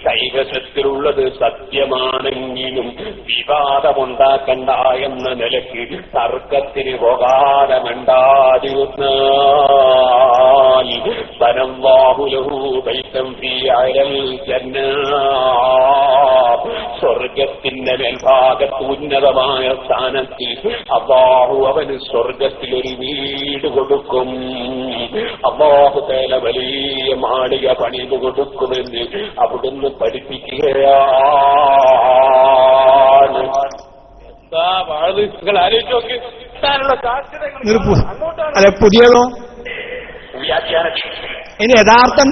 കൈവശത്തിലുള്ളത് സത്യമാണെങ്കിലും വിവാദമുണ്ടാക്കണ്ട എന്ന നിലയ്ക്ക് തർക്കത്തിന് പോകാതെ മിണ്ടാതിരുന്നാൽ ബനല്ലാഹു ലഹു ബൈതൻ ഫീ അഅലൽ ജന്നാ. സ്വർഗത്തിന്റെ മേൽഭാഗത്ത് ഉന്നതമായ സ്ഥാനത്ത് അല്ലാഹു അവന് സ്വർഗത്തിൽ ഒരു വീട് കൊടുക്കും. അല്ലാഹു തആല വലിയ മാളിക പണിതു കൊടുക്കുമെന്ന് അവിടുന്ന് പഠിപ്പിക്കുകയാണ്. അല്ല പുതിയതോ ഇനി യഥാർത്ഥം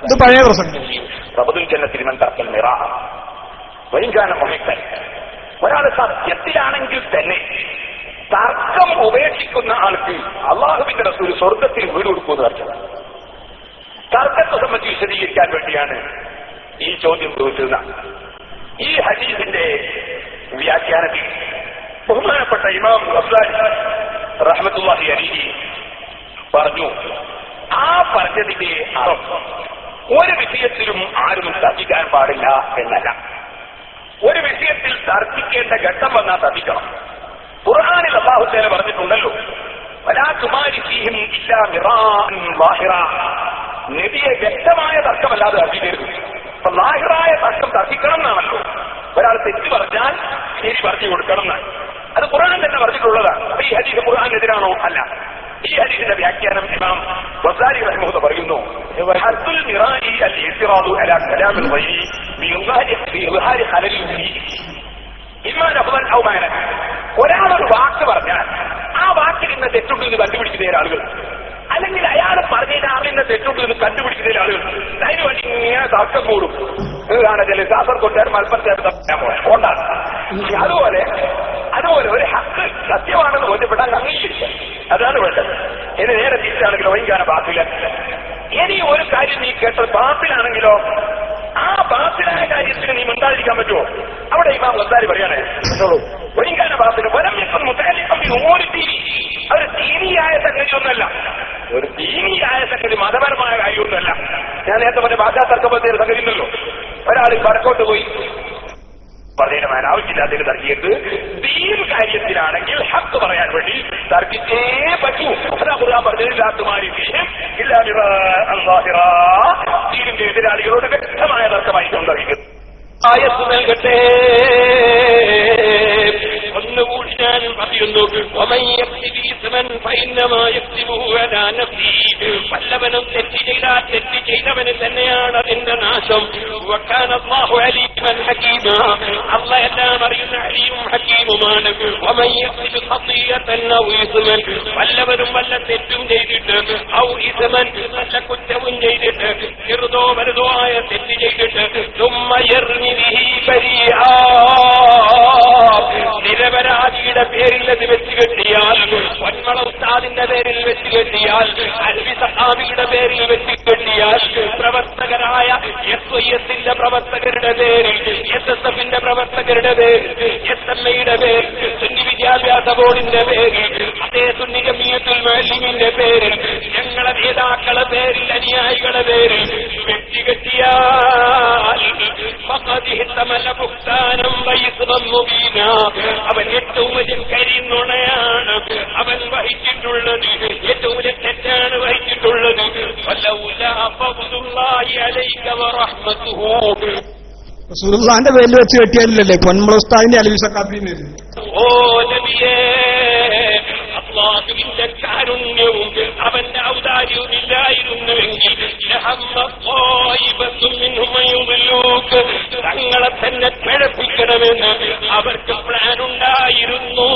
ഇത് പഴയ പ്രസംഗം. ഒരാൾ സത്യത്തിലാണെങ്കിൽ തന്നെ തർക്കം ഉപേക്ഷിക്കുന്ന ആൾക്ക് അള്ളാഹുവിന്റെ റസൂൽ സ്വർഗത്തിൽ വീട് കൊടുക്കുമെന്ന് പറഞ്ഞത്. തർക്കത്തെ സംബന്ധിച്ച് വിശദീകരിക്കാൻ വേണ്ടിയാണ് ഈ ചോദ്യം ചോദിച്ചത്. ഈ ഹദീസിന്റെ വ്യാഖ്യാനത്തിൽ ബഹുമാനപ്പെട്ട ഇമാം ഗസ്സാലി റഹ്മത്തുള്ളാഹി അലൈഹി പറഞ്ഞു, ആ പറഞ്ഞതിന്റെ അർത്ഥം ഒരു വിഷയത്തിലും ആരും തർക്കിക്കാൻ പാടില്ല എന്നല്ല. ഒരു വിഷയത്തിൽ തർക്കിക്കേണ്ട ഘട്ടം വന്നാൽ തർക്കിക്കണം. ഖുർആനിൽ അല്ലാഹു തആല പറഞ്ഞിട്ടുണ്ടല്ലോ, വലാ തുമാരി ഫീഹിം ഇല്ലാ മിറാഅൻ ളാഹിറ. നബിയെ വ്യക്തമായ തർക്കമല്ലാതെ തർക്കിക്കരുത്. അപ്പൊ ലാഹിറായ തർക്കം തർക്കിക്കണം എന്നാണല്ലോ. ഒരാൾ തെറ്റ് പറഞ്ഞാൽ ശരി പറഞ്ഞു കൊടുക്കണം എന്നാണ്. അത് ഖുർആൻ തന്നെ പറഞ്ഞിട്ടുള്ളതാണ്. അപ്പൊ ഈ ഹദീസ് ഖുർആനെതിരാണോ? അല്ല. ഈ ഹദീസിന്റെ വ്യാഖ്യാനം ഇമാം ഗസ്സാലി റഹിമഹുല്ലാഹ് പറയുന്നു, ഹദ്ദുൽ മിറാഇ അൽ-ഇഅ്തിറാദു അലാ കലാമിൽ ഗൈരി ബിഇദ്ഹാരി ഖലലിൽ ഫീഹി. ഇമ്മാ ലഫ്ളൻ ഔ മഅനാൻ. ഒരാളൊരു വാക്ക് പറഞ്ഞാൽ ആ വാക്കിൽ ഇന്ന് തെറ്റുണ്ടെന്ന് കണ്ടുപിടിക്കുന്ന ആളുകൾ അല്ലെങ്കിൽ അയാൾ പറഞ്ഞതിന് ആളിനെ തെറ്റുണ്ട് എന്ന് കണ്ടുപിടിക്കുന്നതിൽ ആളുകൾ അതിന് വേണ്ടി ഇങ്ങനെ തർക്കം കൂടും. കാണത്തില്ല കാസർകോട്ടുകാർ മലപ്പുറത്തുകാർ കൊണ്ടാണ്. അതുപോലെ ഒരു ഹക്ക് സത്യമാണെന്ന് ബോധ്യപ്പെട്ടാൽ അംഗീകരിക്കുക, അതാണ് വേണ്ടത്. ഇനി നേരെ തിരിച്ചാണെങ്കിലോ ഒഴിക്കാന ബാത്തില്ല. ഇനി ഒരു കാര്യം നീ കേട്ടത് ബാത്തിലാണെങ്കിലോ ആ ബാത്തിലായ കാര്യത്തിന് നീ മിണ്ടാതിരിക്കാൻ പറ്റുമോ? അവിടെ ഇമാം ഗസാലി പറയണേ ഒഴിക്കാന ബാത്തിന് വലം മുത്തലിഖം ബിഉമൂരി ദീനി. അതൊരു ദീനിയായ സംഗതിയൊന്നല്ല, ഒരു ദീനിയായ സംഗതി മതപരമായ കാര്യമൊന്നുമല്ല. ഞാൻ നേരത്തെ പറഞ്ഞ ഭാഷാ തർക്കബദ്ധ സംഗതി ഉണ്ടല്ലോ. ഒരാൾ വടക്കോട്ട് പോയി പറഞ്ഞതിന് മേൽ ആവശ്യമില്ലാത്തതിന് തർക്കിയിട്ട് ദീൻ കാര്യത്തിലാണെങ്കിൽ ഹക്ക് പറയാൻ വേണ്ടി തർക്കിച്ചേ പറ്റൂ. അതാ ഖുർആൻ പറഞ്ഞതിലാത്തുമാരി ദീനിന്റെ എതിരാളികളോട് വ്യക്തമായ തർക്കമായിട്ടുണ്ട് തർക്കിക്കുന്നത്. ആയത്ത് നൽകട്ടെ, ഒന്നുകൂടി ഞാൻ പറയുന്നു. വല്ലവനും തെറ്റ് ചെയ്താൽ തെറ്റ് ചെയ്തവന് തന്നെയാണ് അതിന്റെ നാശം. അല്ലാഹു എല്ലാം അറിയുന്ന അലീമും ഹകീമുമാണ്. വല്ലവരും വല്ല തെറ്റും ചെയ്തിട്ട് ഔ ഇസ്മൻ വല്ല കുറ്റവും ചെയ്തിട്ട് ചെറുതോ വലുതോ ആയ തെറ്റ് ചെയ്തിട്ട് നിരപരാധിയുടെ പേരിൽ അത് വെച്ച് കെട്ടിയാൽ, പൊന്മള ഉസ്താദിന്റെ പേരിൽ വെച്ച് കെട്ടിയാൽ, അൽവി സഹാബിയുടെ പേരിൽ വെച്ച് കെട്ടിയാൽ, പ്രവർത്തകരായ SYSന്റെ പ്രവർത്തകരുടെ പേരിൽ, SSFന്റെ പ്രവർത്തകരുടെ പേരിൽ, SMAയുടെ പേരിൽ, സുന്നി വിദ്യാഭ്യാസ ബോർഡിന്റെ പേരിൽ, അതേ സുന്നി ജമിയത്തുൽ മുഅല്ലിമീന്റെ പേരിൽ, ഞങ്ങളെ നേതാക്കളെ പേരിൽ, അനുയായികളെ പേരിൽ വെച്ച് കെട്ടിയാൽ അവൻ ഏറ്റവും വലിയ കരിന്നുണയാണ് അവൻ വഹിച്ചിട്ടുള്ളത്, ഏറ്റവും വലിയ തെറ്റാണ് വഹിച്ചിട്ടുള്ളത്. റസൂലുള്ളാഹിന്റെ പേരിൽ വെച്ച് കെട്ടിയാലല്ലേ പൊന്മള ഉസ്താദിന്റെ അലവി സഖാഫിന്റെ. ഓ നബിയേ, അല്ലാഹുവിന്റെ കാരുണ്യവും അവന്റെ ഔദാര്യവും ഇല്ലായിരുന്നുവെങ്കിൽ തങ്ങളെ തന്നെ പിഴപ്പിക്കണമെന്ന് അവർക്ക് പ്ലാൻ ഉണ്ടായിരുന്നു.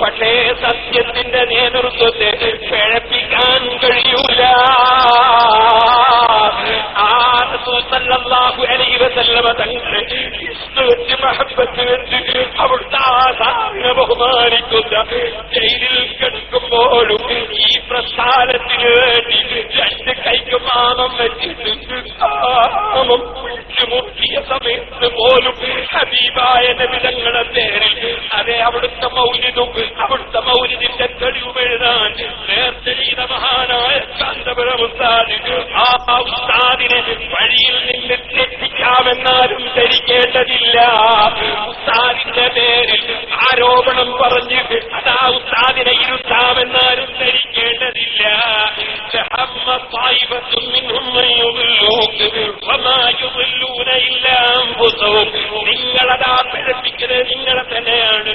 പക്ഷേ സത്യത്തിന്റെ നേതൃത്വത്തെ പിഴപ്പിക്കാൻ കഴിയൂല. ആ റസൂൽ സല്ലല്ലാഹു അലൈഹി വസല്ലമ തങ്ങളെ ഇസ്ലാമിന്റെ മഹബ്ബത്ത് വെച്ച് അവിടുത്തെ ആസാറിനെ ബഹുമാനിക്കുന്ന ജയിലിൽ കിടക്കുമ്പോഴും ഈ പ്രസ്ഥാനത്തിന് വേണ്ടി രണ്ട് കൈക്ക് മാനം വെച്ചിട്ട് ആമം മുട്ടിയ സമയത്ത് പോലും ഹബീബായ നബി തങ്ങളുടെ പേരിൽ അതേ അവിടുത്തെ മൗലിദും അവിടുത്തെ മൗലിദിന്റെ തെളിവ് എഴുതാൻ നേർച്ച ചെയ്ത മഹാനായ കാന്തപുരം ഉസ്താദ്, ആ ഉസ്താദിനെ വഴിയിൽ നിന്ന് തെറ്റിക്കാമെന്നാലും ധരിക്കേണ്ടതില്ല. ഉസ്താദിന്റെ പേരിൽ ആരോപണം പറഞ്ഞ് അതാ ഉസ്താദിനെ ഇരുത്താമെന്നാലും ധരിക്കേണ്ടതില്ല. നിങ്ങളതാ പിഴപ്പിക്കുന്നത് നിങ്ങളെ തന്നെയാണ്.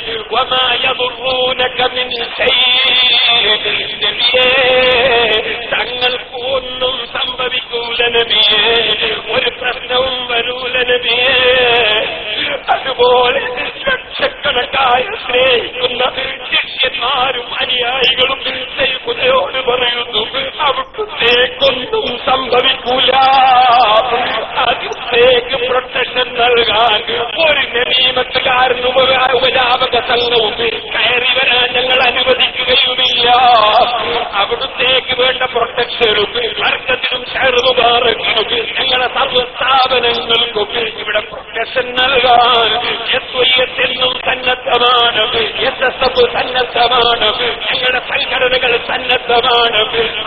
തങ്ങൾക്ക് ഒന്നും സംഭവിക്കൂല നബിയേ, ഒരു പ്രശ്നവും വരൂല നബിയേ. അതുപോലെ ലക്ഷക്കണക്കായ സ്നേഹിക്കുന്ന ശിഷ്യന്മാരും അനുയായികളും സയ്യിദുനോട് പറയുന്നു അവിടുത്തേക്കൊന്നും സംഭവിക്കൂല. അതിലേക്ക് പ്രൊട്ടക്ഷൻ നൽകാൻ ഒരു നബീമത്തുകാരനും ഉപരാപക സംഘവും കയറി വരാൻ ഞങ്ങൾ അനുവദിക്കുകയുമില്ല. അവിടുത്തേക്ക് വേണ്ട പ്രൊട്ടക്ഷനും വർക്കത്തിനും ഷെയറുകാർക്കും ഞങ്ങളെ സർവ്വസ്ഥാപനങ്ങൾക്കും ഇവിടെ പ്രൊട്ടക്ഷൻ നൽകാൻ SYS എന്നും സന്നദ്ധമാണ്, SSF സന്നദ്ധമാണ്, ഞങ്ങളുടെ സംഘടനകൾ സന്നദ്ധമാണ്.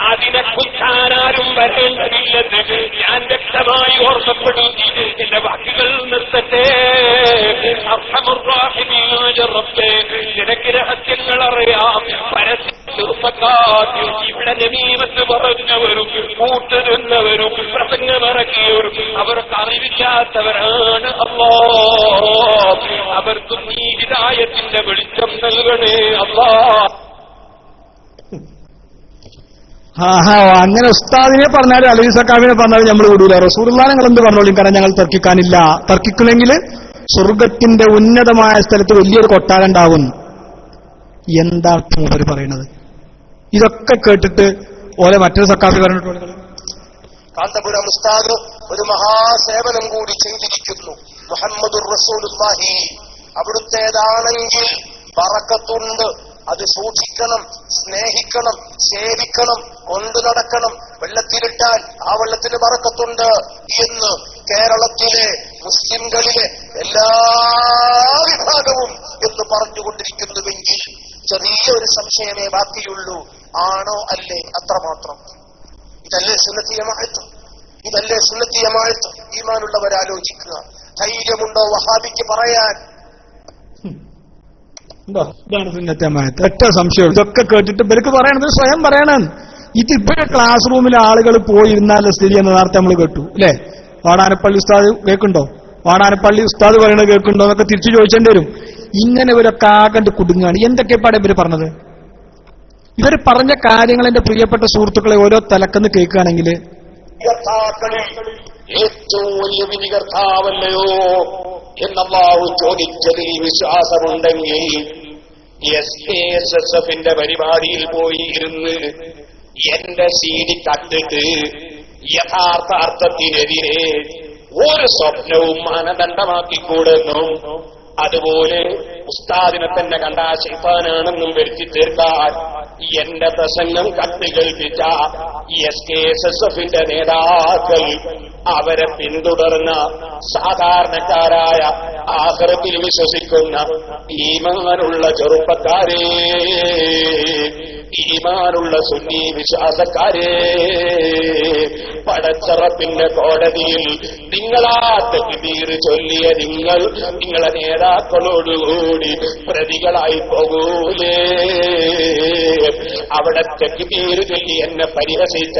അതിനെ കുറ്റാനാരും വരേണ്ടതില്ലെന്ന് ഞാൻ വ്യക്തമായി ഓർമ്മപ്പെടുത്തി എന്റെ വാക്കുകൾ നിർത്തട്ടെ. അർഹമുർറാഹിമീനായ റബ്ബേ, നിനക്ക് രഹസ്യങ്ങൾ അറിയാം. ഇവിടെ നമീമത്ത് പറഞ്ഞവരും കൂട്ടുന്നവരും പ്രസംഗമിറക്കിയവരും അവർക്ക് അറിവില്ലാത്തവരാണ്. അല്ലാഹ് അവർക്കും നീ ഹിദായത്തിന്റെ വെളിച്ചം നൽകണേ അല്ലാഹ്. അങ്ങനെ ഉസ്താദിനെ പറഞ്ഞാലും അലവി സഖാഫിനെ പറഞ്ഞാലും നമ്മൾ വിടൂല. റസൂലുള്ളാഹിനെ നിങ്ങൾ എന്ത് പറഞ്ഞോളൂ, കാരണം ഞങ്ങൾ തർക്കിക്കാനില്ല. തർക്കിക്കണമെങ്കിൽ സ്വർഗത്തിന്റെ ഉന്നതമായ സ്ഥലത്ത് വലിയൊരു കൊട്ടാരം ഉണ്ടാകും. എന്താണ് അവർ പറയുന്നത്? ഇതൊക്കെ കേട്ടിട്ട് ഓലെ മറ്റൊരു സക്കാഫി പറഞ്ഞിട്ടുണ്ട്. കാന്തപുരം ഉസ്താദ് ഒരു മഹാസേവനം കൂടി ചെയ്തിരിക്കുന്നു. മുഹമ്മദുർ റസൂലുള്ളാഹി അവിടുത്തേതാണെങ്കിൽ ബറക്കത്തുണ്ട്. അത് സൂക്ഷിക്കണം, സ്നേഹിക്കണം, സേവിക്കണം, കൊണ്ടു നടക്കണം. വെള്ളത്തിലിട്ടാൽ ആ വെള്ളത്തിന് ബറക്കത്തുണ്ട് എന്ന് കേരളത്തിലെ മുസ്ലിംകളിലെ എല്ലാ വിഭാഗവും എന്ന് പറഞ്ഞുകൊണ്ടിരിക്കുന്നുവെങ്കിൽ ചെറിയ ഒരു സംശയമേ ബാക്കിയുള്ളൂ. ആണോ അല്ലേ? അത്രമാത്രം. ഇതല്ലേ സുന്നത്തി ജമാഅത്ത്? ഇതല്ലേ സുന്നത്തി ജമാഅത്ത്? ഈമാനുള്ളവരാലോചിക്കുക. ധൈര്യമുണ്ടോ വഹാബിക്ക് പറയാൻ? ഇതാണ് സുന്നത്തി ജമാഅത്ത്. ഒറ്റ സംശയം. ഇതൊക്കെ കേട്ടിട്ട് ഇവർക്ക് പറയണത് സ്വയം പറയണം. ഇതിപ്പോഴെ ക്ലാസ് റൂമിലെ ആളുകൾ പോയിരുന്നാലുള്ള സ്ഥിതി എന്ന് നേരത്തെ നമ്മൾ കേട്ടു അല്ലെ? വാടാനപ്പള്ളി ഉസ്താദ് കേൾക്കുണ്ടോ? വാടാനപ്പള്ളി ഉസ്താദ് പറയണത് കേൾക്കുന്നുണ്ടോ എന്നൊക്കെ തിരിച്ചു ചോദിച്ചേണ്ടി വരും. ഇങ്ങനെ ഇവരൊക്കെ ആകണ്ട് കുടുങ്ങാണ്. എന്തൊക്കെ പാടെ ഇവര് പറഞ്ഞത്? ഇവർ പറഞ്ഞ കാര്യങ്ങൾ എന്റെ പ്രിയപ്പെട്ട സുഹൃത്തുക്കളെ ഓരോ തലക്കെന്ന് കേൾക്കുകയാണെങ്കിൽ ഏറ്റവും വലിയ വിനികർത്താവല്ലയോ എന്നല്ലാഹു ചോദിച്ചതിൽ വിശ്വാസമുണ്ടെങ്കിൽ SKSSFന്റെ പരിപാടിയിൽ പോയി ഇരുന്ന് എന്റെ സീഡി കണ്ടിട്ട് യഥാർത്ഥ അർത്ഥത്തിനെതിരെ ഒരു സ്വപ്നവും മാനദണ്ഡമാക്കിക്കൂടെന്നും അതുപോലെ ഉസ്താദിനെ തന്നെ കണ്ട ശൈത്താനാണെന്നും വരുത്തി തീർക്കാൻ എന്റെ പ്രസംഗം കത്ത് കേൾപ്പിച്ച SKSSFന്റെ നേതാക്കൾ അവരെ പിന്തുടർന്ന സാധാരണക്കാരായ ആഖിറത്തിൽ വിശ്വസിക്കുന്ന ഈമാനുള്ള ചെറുപ്പക്കാരെ, ഈമാനുള്ള സുന്നി വിശ്വാസക്കാരെ, പടച്ചറപ്പിന്റെ കോടതിയിൽ നിങ്ങളാ തക്ബീർ ചൊല്ലിയ നിങ്ങളെ നേതാക്കളോടുകൂടി പ്രതികളായി പോകൂലേ? അവിടെ തക്ബീർ ചൊല്ലി എന്നെ പരിഹസിച്ച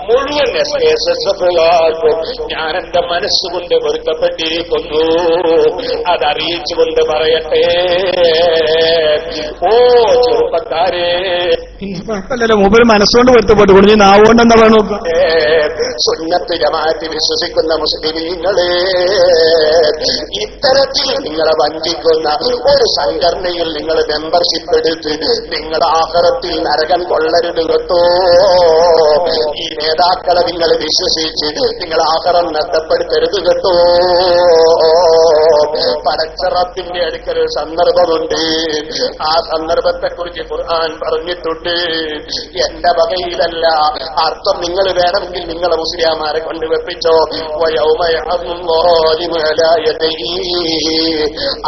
മുഴുവൻ SKSSFുകാർക്കും ഞാൻ എന്റെ മനസ്സുകൊണ്ട് പൊരുത്തപ്പെട്ടിരിക്കുന്നു. അതറിയിച്ചുകൊണ്ട് പറയട്ടെ, ഓ ചെറുപ്പക്കാരെ, മൂപ്പര് മനസ്സുകൊണ്ട് പൊരുത്തപ്പെട്ടു കൊടുത്തു, നാവുകൊണ്ടെന്നാ പറഞ്ഞു നോക്കുക. സുന്നത്ത് ജമാഅത്തിൽ വിശ്വസിക്കുന്ന മുസ്ലിമീങ്ങളെ, ഇത്തരത്തിൽ നിങ്ങളെ വഞ്ചിക്കുന്ന ഒരു സംഘടനയിൽ നിങ്ങൾ മെമ്പർഷിപ്പ് എടുത്ത് നിങ്ങളുടെ ആഖിറത്തിൽ നരകം കൊള്ളരുത് കേട്ടോ. ഈ നേതാക്കളെ നിങ്ങൾ വിശ്വസിച്ച് നിങ്ങൾ ആഖിറം നഷ്ടപ്പെടുത്തരുത് കേട്ടോ. പടച്ചറപ്പിന്റെ അടുക്കൽ ഒരു സന്ദർഭമുണ്ട്. ആ സന്ദർഭത്തെക്കുറിച്ച് ഖുർആൻ പറഞ്ഞിട്ടുണ്ട്. എന്റെ വകയിലല്ല, അർത്ഥം നിങ്ങൾ വേണമെങ്കിൽ നിങ്ങളെ മുസ്ലിയാമാരെ കൊണ്ട് വെപ്പിച്ചോ.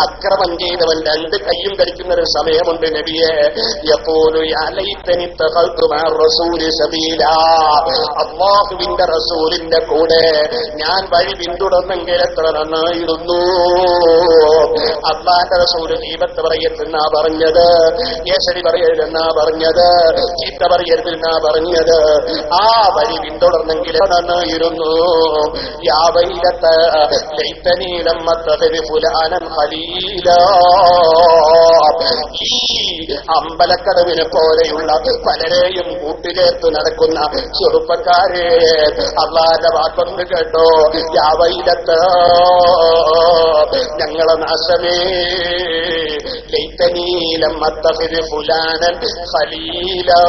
അക്രമം ചെയ്തവൻ രണ്ട് കയ്യും കടിക്കുന്ന ഒരു സമയമുണ്ട് നബിയെ. അല്ലാഹുവിന്റെ റസൂലിന്റെ കൂടെ ഞാൻ വഴി പിന്തുടർന്നെങ്കിൽ എത്ര നന്നായിരുന്നു. അല്ലാഹുവിന്റെ റസൂല് ദീപത്ത് പറയരുതെന്നാ പറഞ്ഞത്, കേസരി പറയരുതെന്നാ പറഞ്ഞത്, ചീത്ത പറയരുതെന്നാ പറഞ്ഞത്. ആ വഴി പിന്തുടർന്നെങ്കിൽ നന്നായിരുന്നു. യാവൈലത്ത് ലൈതനീ ലമ്മ തഖദി ഫുലാനൻ ഖലീലാ. ഈ അമ്പലക്കടവിനെ പോലെയുള്ള പലരെയും കൂട്ടിലേർത്ത് നടക്കുന്ന ചെറുപ്പക്കാരെ, അള്ളാന്റെ വാക്കൊന്ന് കേട്ടോ. യാവൈലത്ത്, ഞങ്ങളെ നാശമേ, ലൈതനീ ലമ്മ തഖദി ഫുലാനൻ ഖലീലാ.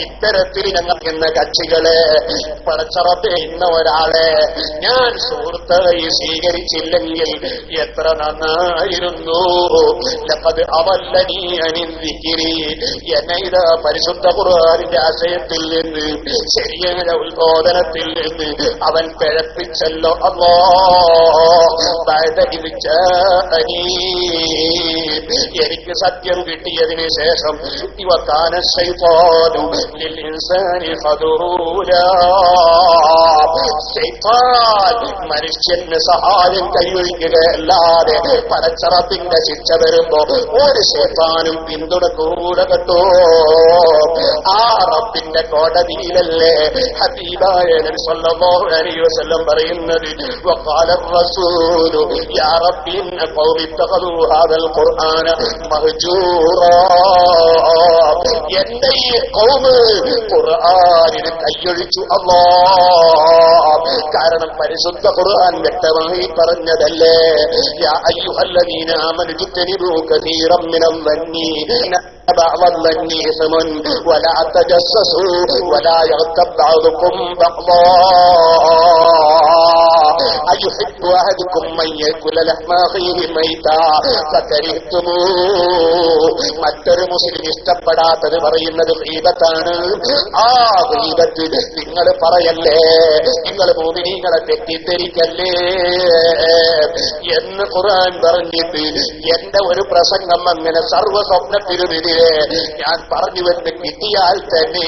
ഇത്തരത്തിൽ ഞങ്ങൾ എന്ന കക്ഷികളെ, പടച്ചറപ്പെ ഇന്ന ഒരാളെ ഞാൻ സുഹൃത്തായി സ്വീകരിച്ചില്ലെങ്കിൽ എത്ര നന്നായിരുന്നു. ലഖദ് അവല്ലനീ അനിൻ ദിക്രി. എന്നെ ഇത് പരിശുദ്ധ ഖുർആനിന്റെ ആശയത്തിൽ നിന്ന്, ശരിയായ ഉത്ബോധനത്തിൽ നിന്ന് അവൻ പിഴപ്പിച്ചല്ലോ. എനിക്ക് സത്യം കിട്ടിയതിന് ശേഷം ഇവക്കാന ശൈത്താനു ലിൽ ഇൻസാനി ഖദൂരാ. ശൈത്താൻ മനുഷ്യന് സഹായം കൈവഴിക്കുകയല്ലാതെ പടച്ചറപ്പിന്റെ ശിക്ഷ വരുമ്പോ ഒരു ശൈത്താനും പിന്തുണക്കൂടെ കേട്ടോ. ആ റബ്ബിന്റെ കോടതിയിലല്ലേ ഹബീബായ നബി സല്ലല്ലാഹു അലൈഹി വസല്ലം പറയുന്നത്, വഖാല റസൂലു യാ റബ്ബി ഇന്ന ഖൗമി ഇത്തഖദൂ ഹാദൽ ഖുർആന മഹ്ജൂറാ. എന്റെ ഈ ഖൗമ് ഖുർആനിന് കൈയൊഴിച്ചു. അല്ലാഹ് കാരണം പരിശുദ്ധ ഖുർആൻ വ്യക്തമായി പറഞ്ഞതല്ലേ, യാ അയ്യുഹല്ലദീന ആമനു ഇജ്തനിബൂ കസീറൻ മിനൽ വന്നി ബഅദ വന്നി ഇസ്മുൻ വലാ തജസ്സസൂ വലാ യഗ്തബ് ബഅദുകും ബഅദാ അയുഹിബ്ബു അഹദുകും മൻ യഅകുല ലഹ്മ അഖീഹി മൈതാ ഫകരിഹ്തുമൂ. മറ്റൊരു മുസ്ലിം ഇഷ്ടപ്പെടാത്തത് പറയുന്നത് ഗീബത്താണ്. ആ ഗീബത്ത് നിങ്ങൾ പറയല്ലേ, നിങ്ങൾ മുഅ്മിനീങ്ങളെ തെറ്റിദ്ധരിക്കല്ലേ എന്ന് ഖുർആൻ പറഞ്ഞിട്ട് എന്റെ ഒരു പ്രസംഗം അങ്ങനെ സർവ്വ സ്വപ്നത്തിലുമെതിരെ ഞാൻ പറഞ്ഞു എന്ന് കിട്ടിയാൽ തന്നെ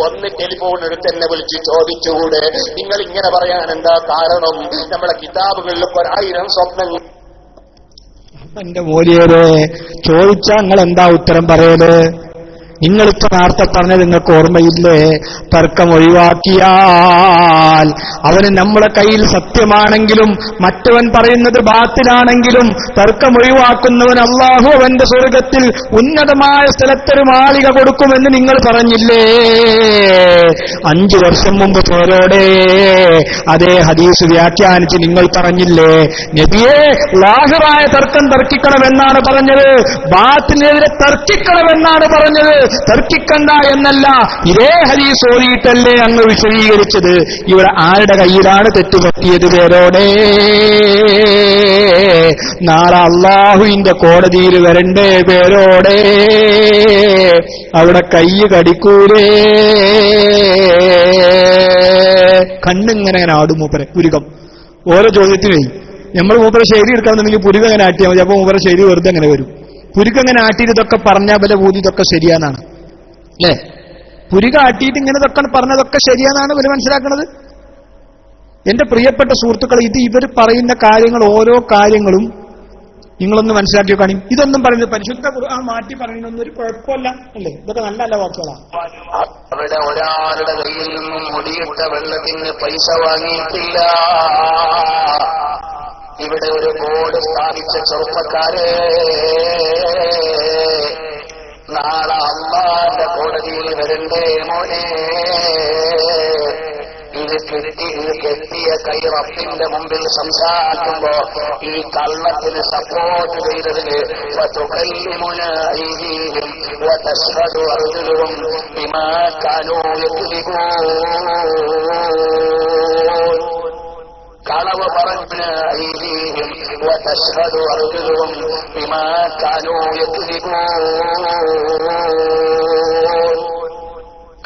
ഒന്ന് ടെലിഫോൺ എടുത്ത് എന്നെ വിളിച്ച് ചോദിച്ചുകൂടെ, നിങ്ങൾ ഇങ്ങനെ പറയാൻ എന്താ കാരണം? നമ്മളെ കിതാബുകളിൽ 1000 സ്വപ്നങ്ങൾ. എന്റെ മോലിയരെ ചോദിച്ചാ നിങ്ങൾ എന്താ ഉത്തരം പറയല്? നിങ്ങളിപ്പോ നേരത്തെ പറഞ്ഞത് നിങ്ങൾക്ക് ഓർമ്മയില്ലേ? തർക്കം ഒഴിവാക്കിയാൽ അവന് നമ്മുടെ കയ്യിൽ സത്യമാണെങ്കിലും മറ്റവൻ പറയുന്നത് ബാത്തിലാണെങ്കിലും തർക്കം ഒഴിവാക്കുന്നവൻ അള്ളാഹു അവന്റെ സ്വർഗത്തിൽ ഉന്നതമായ സ്ഥലത്തൊരു മാളിക കൊടുക്കുമെന്ന് നിങ്ങൾ പറഞ്ഞില്ലേ? 5 വർഷം മുമ്പ് പോരോടെ അതേ ഹദീസ് വ്യാഖ്യാനിച്ച് നിങ്ങൾ പറഞ്ഞില്ലേ, നബിയെ ലാഹിറായ തർക്കം തർക്കിക്കണമെന്നാണ് പറഞ്ഞത്, ബാത്തിനെതിരെ തർക്കിക്കണമെന്നാണ് പറഞ്ഞത്, തർക്കിക്കണ്ട എന്നല്ല. ഇതേ ഹദീസ് ഓതിയിട്ടല്ലേ അങ്ങ് വിശദീകരിച്ചത്. ഇവിടെ ആരുടെ കയ്യിലാണ് തെറ്റുപറ്റിയത്? പേരോടെ നാളെ അള്ളാഹുവിന്റെ കോടതിയിൽ വരണ്ടേ പേരോടെ? അവിടെ കൈ കടിക്കൂലേ? കണ്ണിങ്ങനെ ആടും മൂപ്പരെ പുരുകം. ഓരോ ചോദ്യത്തിനേ നമ്മൾ മൂപ്പരെ ശൈലി എടുക്കാമെന്നുണ്ടെങ്കിൽ പുരുകം അങ്ങനെ ആട്ടിയാൽ മതി. അപ്പൊ മൂപ്പരെ ശൈലി വെറുതെ അങ്ങനെ വരും. പുരുക്കങ്ങനെ ആട്ടിയിട്ട് ഇതൊക്കെ പറഞ്ഞാൽ പല ബോധി ഇതൊക്കെ ശരിയാന്നാണ് അല്ലേ? പുരുക ആട്ടിയിട്ട് ഇങ്ങനെ ഇതൊക്കെ പറഞ്ഞതൊക്കെ ശരിയാന്നാണ് ഇവര് മനസ്സിലാക്കുന്നത്. എന്റെ പ്രിയപ്പെട്ട സുഹൃത്തുക്കളെ, ഇത് ഇവർ പറയുന്ന കാര്യങ്ങൾ, ഓരോ കാര്യങ്ങളും നിങ്ങളൊന്ന് മനസ്സിലാക്കി കാണി. ഇതൊന്നും പറയുന്നത് പരിശുദ്ധ ഖുർആൻ മാറ്റി പറയുന്നൊന്നും ഒരു കുഴപ്പമില്ല അല്ലേ? ഇതൊക്കെ നല്ല നല്ല വാക്കുകളാണ്. അവിടെ ഒരാളുടെ കയ്യിൽ നിന്നും മുടിയിട്ട വെള്ളത്തിന് പൈസ വാങ്ങിയിട്ടില്ല. ഇവിടെ ഒരു ബോർഡ് സ്ഥാപിച്ച ചെറുപ്പക്കാരെ, നാളെ അള്ളാന്റെ കോടതിയിൽ വരണ്ടേ മോനെ? ഇത് കെട്ടിയ കൈ റബ്ബിന്റെ മുമ്പിൽ സംസാരിക്കുമ്പോ ഈ കള്ളത്തിന് സപ്പോർട്ട് ചെയ്തതിന് കളവ് പറഞ്ഞ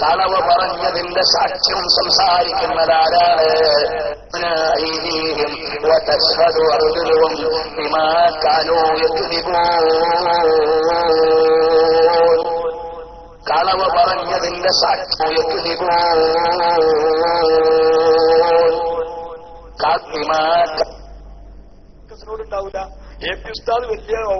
കളവ് പറഞ്ഞതിന്റെ സാക്ഷ്യം സംസാരിക്കുന്നതാരാണ്? കളവ് പറഞ്ഞതിന്റെ സാക്ഷ്യം ഉണ്ടാവില്ല. എ പി ഉസ്താദ്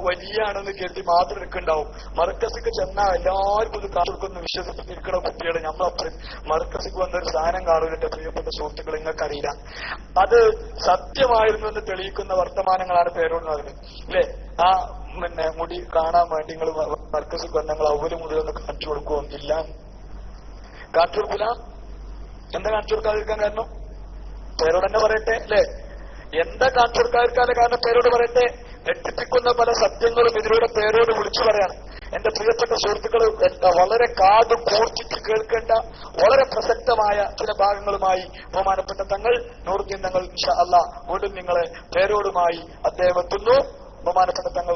വലിയാണെന്ന് കരുതി മാത്രം എടുക്കുന്നുണ്ടാവും. മർക്കസിക്ക് ചെന്നാൽ എല്ലാവർക്കും ഇത് കാണിക്കുന്ന വിശ്വസിച്ചിരിക്കുന്ന കുട്ടികൾ നമ്മളപ്പുറം മർക്കസിക്ക് വന്നൊരു സാധനം കാണും. എന്റെ പ്രിയപ്പെട്ട സുഹൃത്തുക്കൾ, നിങ്ങൾക്കറിയില്ല, അത് സത്യമായിരുന്നു എന്ന് തെളിയിക്കുന്ന വർത്തമാനങ്ങളാണ് പേരോട് നടന്നത് അല്ലേ? ആ മുടി കാണാൻ വേണ്ടി നിങ്ങൾ മർക്കസിക്ക് വന്ന് ഞങ്ങൾ അവല് മുതൽ ഒന്ന് കാണിച്ചു കൊടുക്കുമെന്നില്ല. കാണിച്ചു കൊടുക്കില്ല. എന്താ കാണിച്ചു കൊടുക്കാതിരിക്കാൻ കാരണം? പേരോട് തന്നെ പറയട്ടെ അല്ലേ? എന്താ കാണിച്ചു കൊടുക്കാതിരിക്കാതെ കാരണം പേരോട് പറയട്ടെ. ഞെട്ടിപ്പിക്കുന്ന പല സത്യങ്ങളും ഇതിലൂടെ പേരോട് വിളിച്ചു പറയാണ്. എന്റെ പ്രിയപ്പെട്ട സുഹൃത്തുക്കൾ, വളരെ കാത് കൂർച്ചിച്ച് കേൾക്കേണ്ട വളരെ പ്രസക്തമായ ചില ഭാഗങ്ങളുമായി ബഹുമാനപ്പെട്ട തങ്ങൾ നൂറുദ്ദീൻ തങ്ങൾ ഇൻഷാ അല്ലാഹ് വീണ്ടും നിങ്ങളെ പേരോടുമായി അദ്ദേഹം എത്തുന്നു. ബഹുമാനപ്പെട്ട തങ്ങൾ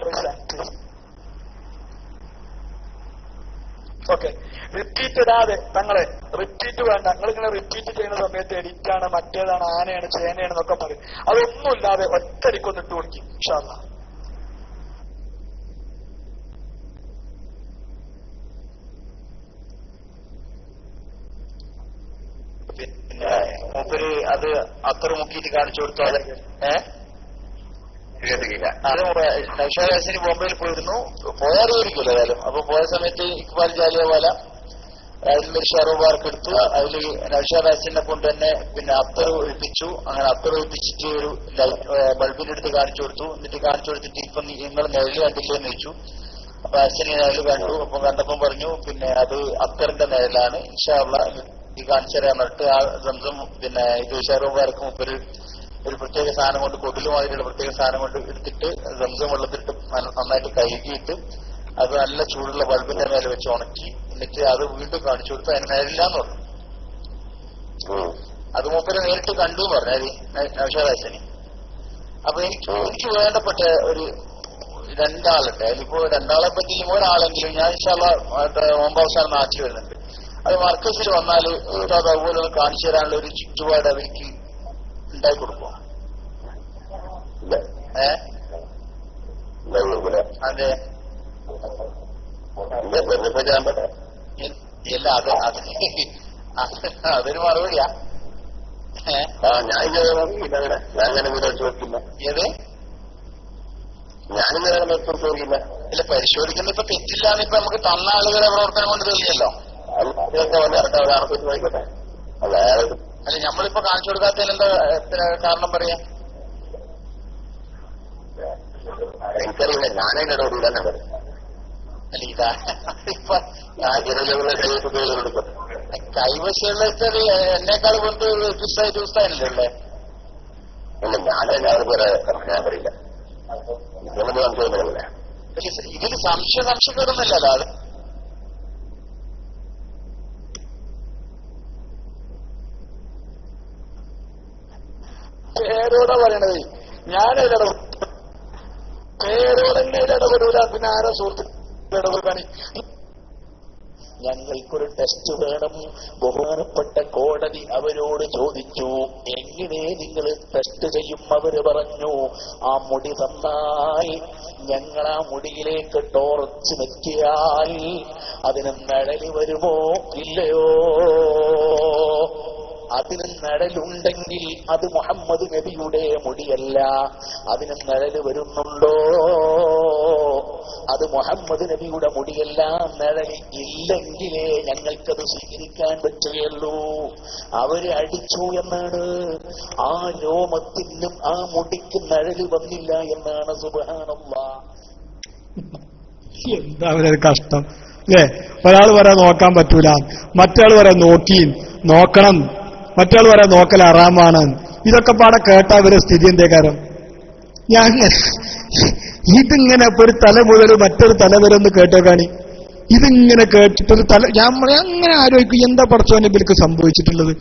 ഓക്കെ. റിപ്പീറ്റ് ഇടാതെ തങ്ങളെ റിപ്പീറ്റ് വേണ്ട. നിങ്ങളിങ്ങനെ റിപ്പീറ്റ് ചെയ്യുന്ന സമയത്ത് എഡിറ്റാണ്, മറ്റേതാണ്, ആനയാണ്, ചേനയാണ് എന്നൊക്കെ പറയും. അതൊന്നുമില്ലാതെ ഒറ്റടിക്കൊന്ന് ഇട്ട് കൊടുക്കും ഇൻഷാ അല്ലാഹ്. പിന്നെ മൂപ്പര് അത് അത്ര മുക്കിയിട്ട് കാണിച്ചു കൊടുത്തു. അത് കേട്ടില്ല. അത് നൗഷാദ് യാസിന് ബോംബെയിൽ പോയിരുന്നു. പോയാറിയിരിക്കുമല്ലോ ഏതായാലും. അപ്പൊ പോയ സമയത്ത് ഇക്ബാൽ ജാലിയവാല അതിലൊരു ഷെയർമാർക്ക് എടുത്തു. അതിൽ നൗഷാദ് യാസിനെ കൊണ്ട് തന്നെ പിന്നെ അത്തർ ഒഴിപ്പിച്ചു. അങ്ങനെ അത്തർ ഒഴിപ്പിച്ചിട്ട് ഒരു ബൾബിന്റെ അടുത്ത് കാണിച്ചു കൊടുത്തു. എന്നിട്ട് കാണിച്ചു കൊടുത്തിട്ട് ഇപ്പൊ നിങ്ങൾ നിഴല് കണ്ടില്ലേന്ന് ചോദിച്ചു. അപ്പൊ യാസിന് നിഴല് കണ്ടു. അപ്പൊ കണ്ടപ്പം പറഞ്ഞു പിന്നെ അത് അത്തറിന്റെ നിഴലാണ്, ഇൻഷാ അല്ലാഹ് ഈ കാണിച്ചു തരാൻ പറഞ്ഞിട്ട് ആ സംസം പിന്നെ ഇത് ഷെയറുകാർക്ക് മുപ്പൊരു ഒരു പ്രത്യേക സാധനം കൊണ്ട് കൊടിലുമാതിരിയുള്ള പ്രത്യേക സാധനം കൊണ്ട് എടുത്തിട്ട് സംസം വെള്ളത്തിലിട്ട് നന്നായിട്ട് കഴുകിയിട്ട് അത് നല്ല ചൂടുള്ള ബൾബിന്റെ മേലെ വെച്ച് ഉണക്കി എന്നിട്ട് അത് വീണ്ടും കാണിച്ചു കൊടുത്ത് അതിന് നേരില്ലാന്ന് പറഞ്ഞു. അത് മൂപ്പര് നേരിട്ട് കണ്ടു എന്ന് പറഞ്ഞു നൗഷാദാശനി. അപ്പൊ എനിക്ക് വേണ്ടപ്പെട്ട ഒരു രണ്ടാളുണ്ട്. അതിലിപ്പോ രണ്ടാളെ പറ്റിയും ഒരാളെങ്കിലും ഞാൻ ഇൻഷാല്ലാ നോമ്പവസാനം നാട്ടിൽ വരുന്നുണ്ട്. അത് മർക്കസിൽ വന്നാൽ അതുപോലെ ഒന്ന് കാണിച്ചു തരാനുള്ള ഒരു ചുറ്റുപാട് അവർക്ക് ഉണ്ടാക്കി കൊടുക്കും. അതെ ഇല്ല അതൊരു മറുപടിയാ. ഏത് ഇല്ല പരിശോധിക്കുന്ന ഇപ്പൊ തെറ്റില്ലാന്ന് ഇപ്പൊ നമുക്ക് തന്ന ആളുകളെ പ്രവർത്തനം കൊണ്ട് തെളിയല്ലോ. അല്ല നമ്മളിപ്പോ കാണിച്ചു കൊടുക്കാത്തതിന് എന്താ കാരണം പറയാ? എനിക്കറിയില്ല, ഞാനതിന്റെ ഇടപെടില്ല തന്നെ പറയും. അല്ല ഇതാ ഇപ്പൊ കൈവശമുള്ള വെച്ചാൽ എന്നേക്കാൾ കൊണ്ട് ദിവസമായില്ലേ ഉള്ളേ? ഞാൻ പറയില്ല. പക്ഷെ ഇതിൽ സംശയപ്പെടുന്നില്ലല്ലോ. അത് പേരോടാ പറയണത്. ഞാനിടപെടും പേരോടെന്നെ ഇടപെടൂല. പിന്നെ ആരാ സുഹൃത്ത് ഇടപെടാണ്? ഞങ്ങൾക്കൊരു ടെസ്റ്റ് വേണം. ബഹുമാനപ്പെട്ട കോടതി അവരോട് ചോദിച്ചു, എങ്ങനെ നിങ്ങൾ ടെസ്റ്റ് ചെയ്യും? അവര് പറഞ്ഞു, ആ മുടി തന്നാൽ ഞങ്ങൾ ആ മുടിയിലേക്ക് ടോർച്ച് വെക്കിയാൽ അതിന് നിഴല് വരുമോ ഇല്ലയോ? അതിന് നിഴലുണ്ടെങ്കിൽ അത് മുഹമ്മദ് നബിയുടെ മുടിയല്ല. അതിന് നിഴല് വരുന്നുണ്ടോ? അത് മുഹമ്മദ് നബിയുടെ മുടിയല്ല. നിഴൽ ഇല്ലെങ്കിലേ ഞങ്ങൾക്കത് സ്വീകരിക്കാൻ പറ്റുകയുള്ളൂ. അവര് അടിച്ചു എന്നാണ്. ആ രോമത്തിനും ആ മുടിക്ക് നിഴല് വന്നില്ല എന്നാണ്. സുബ്ഹാനല്ലാഹ്. എന്താ അവരൊരു കഷ്ടം അല്ലേ? ഒരാൾ പറയാൻ നോക്കാൻ പറ്റൂല, മറ്റാൾ പറയാൻ നോക്കണം, മറ്റാൾ പറയാൻ നോക്കൽ ഹറാമാണ്. ഇതൊക്കെ പാടെ കേട്ടാ അവരുടെ സ്ഥിതി എന്തേക്കാരം? ഞാൻ ഇതിങ്ങനെ ഇപ്പൊ ഒരു തല മുതൽ മറ്റൊരു തല വരെ ഒന്ന് കേട്ടേക്കാണി. ഇതിങ്ങനെ കേട്ടിട്ടൊരു ഞാൻ അങ്ങനെ ആലോചിക്കും, എന്താ പടച്ചോനെ ഇവർക്ക് സംഭവിച്ചിട്ടുള്ളത്?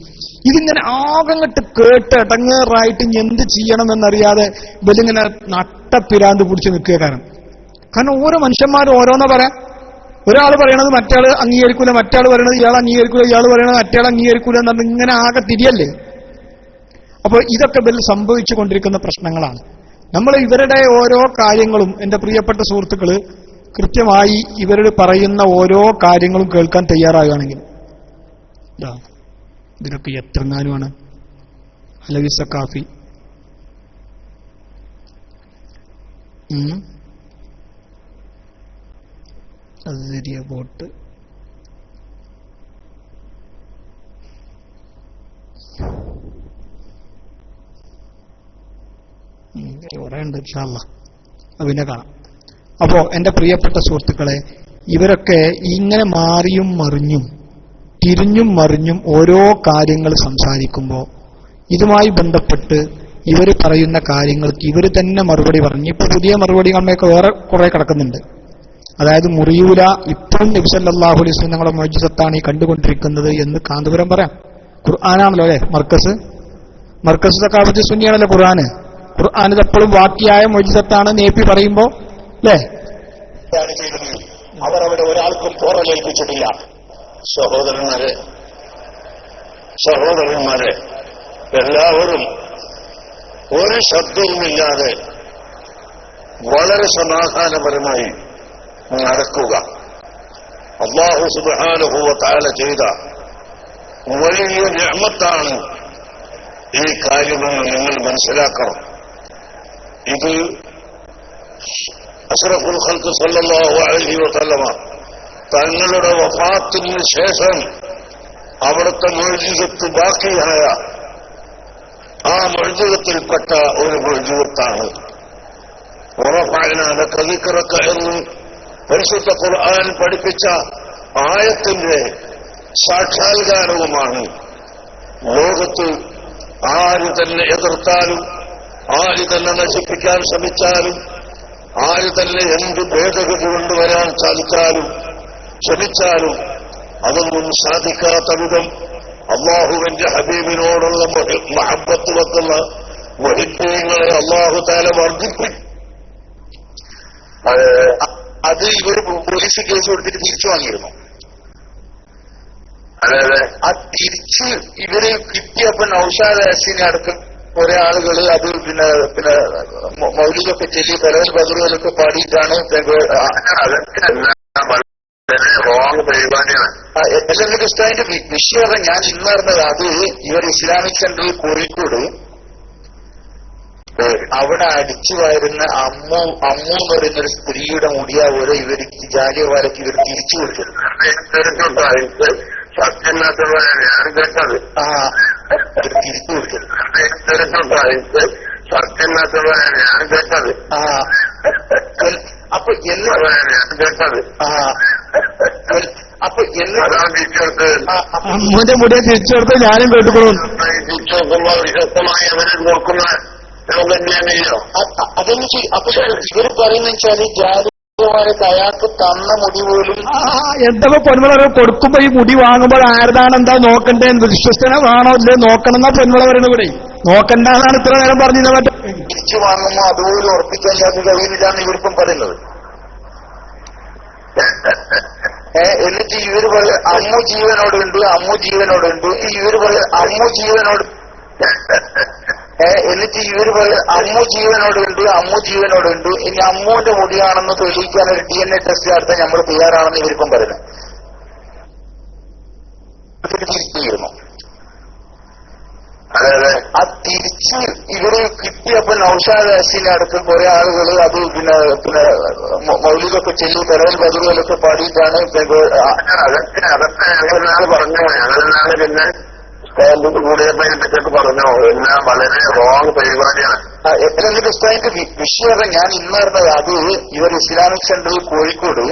ഇതിങ്ങനെ ആകങ്ങട്ട് കേട്ട് അടങ്ങേറായിട്ട് എന്ത് ചെയ്യണമെന്നറിയാതെ ഇവരിങ്ങനെ നട്ടപ്പിരാന്ത് പിടിച്ച് നിൽക്കുക. കാരണം ഓരോ മനുഷ്യന്മാരും ഓരോന്നാ പറയാം. ഒരാൾ പറയണത് മറ്റാൾ അംഗീകരിക്കൂല, മറ്റാൾ പറയണത് ഇയാൾ അംഗീകരിക്കൂല, ഇയാൾ പറയണത് മറ്റാൾ അംഗീകരിക്കൂല എന്നാണ് ഇങ്ങനെ ആകെ തിരിയല്ലേ. അപ്പോൾ ഇതൊക്കെ ഇവരിൽ സംഭവിച്ചു കൊണ്ടിരിക്കുന്ന പ്രശ്നങ്ങളാണ്. നമ്മൾ ഇവരുടെ ഓരോ കാര്യങ്ങളും, എന്റെ പ്രിയപ്പെട്ട സുഹൃത്തുക്കള്, കൃത്യമായി ഇവരോട് പറയുന്ന ഓരോ കാര്യങ്ങളും കേൾക്കാൻ തയ്യാറാകുകയാണെങ്കിൽ ഇതിനൊക്കെ എത്രങ്ങാനുമാണ്. അലവി സക്കാഫി അസിരിയ ബോട്ട് കുറെ ഉണ്ട്, ഇൻഷാ അല്ലാഹ് അതിനെ കാണാം. അപ്പോ എന്റെ പ്രിയപ്പെട്ട സുഹൃത്തുക്കളെ, ഇവരൊക്കെ ഇങ്ങനെ മാറിയും മറിഞ്ഞും തിരിഞ്ഞും മറിഞ്ഞും ഓരോ കാര്യങ്ങൾ സംസാരിക്കുമ്പോൾ ഇതുമായി ബന്ധപ്പെട്ട് ഇവർ പറയുന്ന കാര്യങ്ങൾക്ക് ഇവർ തന്നെ മറുപടി പറഞ്ഞു. ഇപ്പൊ പുതിയ മറുപടികളൊക്കെ വേറെ കുറെ കിടക്കുന്നുണ്ട്. അതായത് മുറിയൂല, ഇപ്പോഴും നബി സല്ലല്ലാഹു അലൈഹി വസല്ലം ഞങ്ങളെ മുഅ്ജിസത്താണ് ഈ കണ്ടുകൊണ്ടിരിക്കുന്നത് എന്ന് കാന്തപുരം പറയാം. ഖുർആനാണല്ലോ അല്ലെ മർക്കസ് സഖാഫത്ത് സുന്നിയാണല്ലോ ഖുർആൻ എപ്പോഴും വാക്കിയായ മുഅ്ജിസത്താണ് നേപ്പി പറയുമ്പോ അല്ലേ? അവർ അവിടെ ഒരാൾക്കും പോറലേൽപ്പിച്ചിട്ടില്ല. സഹോദരന്മാരെ എല്ലാവരും ഒരു ശബ്ദവുമില്ലാതെ വളരെ സമാധാനപരമായി നടക്കുക. അല്ലാഹു സുബ്ഹാനഹു വ തആല ചെയ്ത വലിയ നിഅമത്താണ് ഈ കാര്യമെന്ന് നിങ്ങൾ മനസ്സിലാക്കണം. ഇത് അഷ്റഫുൽ ഖൽഖ് സല്ലല്ലാഹു അലൈഹി വസല്ലമ തങ്ങളുടെ വഫാത്തിന് ശേഷം അവിടുത്തെ മുഅ്ജിസത്ത് ബാക്കിയായ ആ മുഅ്ജിസത്തിൽപ്പെട്ട ഒരു മുഅ്ജിസത്താണ്. വറഫഅനാ ലക ദിക്റക എന്ന് പരിശുദ്ധ ഖുർആൻ പഠിപ്പിച്ച ആയത്തിന്റെ സാക്ഷാത്കാരവുമാണ്. ലോകത്ത് ആര് തന്നെ എതിർത്താലും, ആര് തന്നെ നശിപ്പിക്കാൻ ശ്രമിച്ചാലും, ആര് തന്നെ എന്ത് ഭേദഗതി കൊണ്ടുവരാൻ ശ്രമിച്ചാലും അതൊന്നും സാധിക്കാത്ത വിധം അള്ളാഹുവിന്റെ ഹബീബിനോടുള്ള മഹബത്ത് വെക്കുന്ന മുഹിബ്ബീങ്ങളെ അള്ളാഹു തആല വർദ്ധിപ്പിക്കും. അത് ഇവർ പോലീസ് കേസ് കൊടുത്തിട്ട് തിരിച്ചു വാങ്ങിയിരുന്നു. അതായത് ആ തിരിച്ച് ഇവര് കിട്ടിയപ്പോ നൗഷാദ് യാസീനെ അടക്കം കുറെ ആളുകൾ അത് പിന്നെ മൗലികൊക്കെ ചൊല്ലി പലവൽ ബദറുകളൊക്കെ പാടിയിട്ടാണ് റോങ് പരിപാടിയാണ്. അല്ലെങ്കിൽ ഉസ്താദിന്റെ വിഷയം ഞാൻ ഇന്നറിഞ്ഞത് അത് ഇവർ ഇസ്ലാമിക് സെന്ററിൽ കോഴിക്കോട് അവിടെ അടിച്ചു വരുന്ന അമ്മു എന്ന് പറയുന്നൊരു സ്ത്രീയുടെ മുടിയാവോലെ ഇവർ ജാലിയവാലയ്ക്ക് ഇവർ തിരിച്ചു കൊടുത്തത്. സത്യമില്ലാത്തവരെ ഞാൻ കേട്ടത് തിരിച്ചു കൊടുത്തത്. സത്യമില്ലാത്തവരെ ഞാൻ കേട്ടത്. അപ്പൊ കേട്ടത് അപ്പൊ അമ്മുവിന്റെ മുടിയെ തിരിച്ചു കൊടുത്ത് ഞാനും കേട്ടുകൊള്ളു. തിരിച്ചു നോക്കുമ്പോ വിശസ്തമായി അവരെ നോക്കുന്ന അതെന്ന് അപ്പൊ ഇവർ പറയുന്ന വെച്ചാല് ജാലിമാരൊക്കെ അയാൾക്ക് തന്ന മുടി പോലും എന്താ പൊന്മുള കൊടുക്കുമ്പോ ഈ മുടി വാങ്ങുമ്പോൾ ആരുതാണ് എന്താ നോക്കണ്ടേ, വിശ്വസ്തനെ വേണോ ഇല്ലേ നോക്കണം എന്നാ പൊന്മുള പറയുന്നത്. ഇവിടെ നോക്കണ്ടെന്നാണ് ഇത്ര നേരം പറഞ്ഞത്. മറ്റേ തിരിച്ചു വാങ്ങുമ്പോ അതുപോലും ഉറപ്പിക്കാൻ യാതൊരു കഴിയുന്നില്ലാന്ന് ഇവർക്കും പറയുന്നത്. എന്നിട്ട് ഇവര് പറയും അമ്മു ജീവനോടുണ്ട്. ഇവര് പറയും അമ്മു ജീവനോട്. എന്നിട്ട് ഇവര് പറയും അമ്മു ജീവനോടുണ്ട്. ഇനി അമ്മുവിന്റെ മുടിയാണെന്ന് തെളിയിക്കാൻ ഒരു DNA ടെസ്റ്റ് നടത്താൻ നമ്മൾ തയ്യാറാണെന്ന് ഇവർക്കും പറയുന്നത്. തിരിച്ചിരുന്നു. അതായത് ആ തിരിച്ച് ഇവര് കിട്ടിയപ്പോ നൗഷാദ് യാസീനെ അടക്കം കുറെ ആളുകൾ അത് പിന്നെ മൗലികൊക്കെ ചൊല്ലി പലവൽ ബദറുകളൊക്കെ പാടിയിട്ടാണ് പറഞ്ഞു. ഞങ്ങളാണ് പിന്നെ കൂടിയപ്പോ പറ്റിയൊക്കെ പറഞ്ഞു. എല്ലാം വളരെ റോങ് പരിപാടിയാണ്. എന്നിട്ട് ഉസ്താദിന്റെ വിഷയം ഞാൻ ഇന്നറിഞ്ഞത് അത് ഇവർ ഇസ്ലാമിക് സെന്ററിൽ കോഴിക്കോട്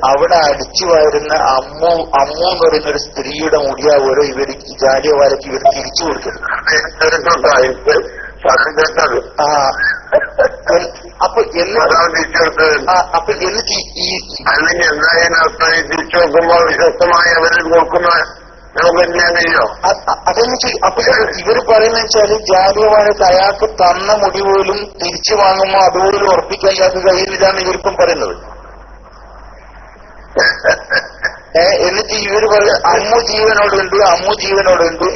അവിടെ അടിച്ചു വരുന്ന അമ്മു എന്ന് പറയുന്നൊരു സ്ത്രീയുടെ മുടിയാവോരോ ഇവർ ജാലിയവാലയ്ക്ക് ഇവർ തിരിച്ചു കൊടുത്തത്. അപ്പൊ എന്നിട്ട് അല്ലെങ്കിൽ എന്തായാലും തിരിച്ചു നോക്കുമ്പോ വിശ്വസ്തമായി അവരെ നോക്കുന്ന അതെന്ന് അപ്പൊ ഇവര് പറയുന്ന വെച്ചാല് ജാലിയവാലയ്ക്ക് അയാൾക്ക് തന്ന മുടി പോലും തിരിച്ചു വാങ്ങുമ്പോ അതുപോലും ഉറപ്പിക്കാൻ യാതൊരു കഴിയുന്നില്ലാന്ന് ഇവർക്കും പറയുന്നത്. എന്നിട്ട് ഇവര് പറയും അമ്മു ജീവനോടുണ്ട്.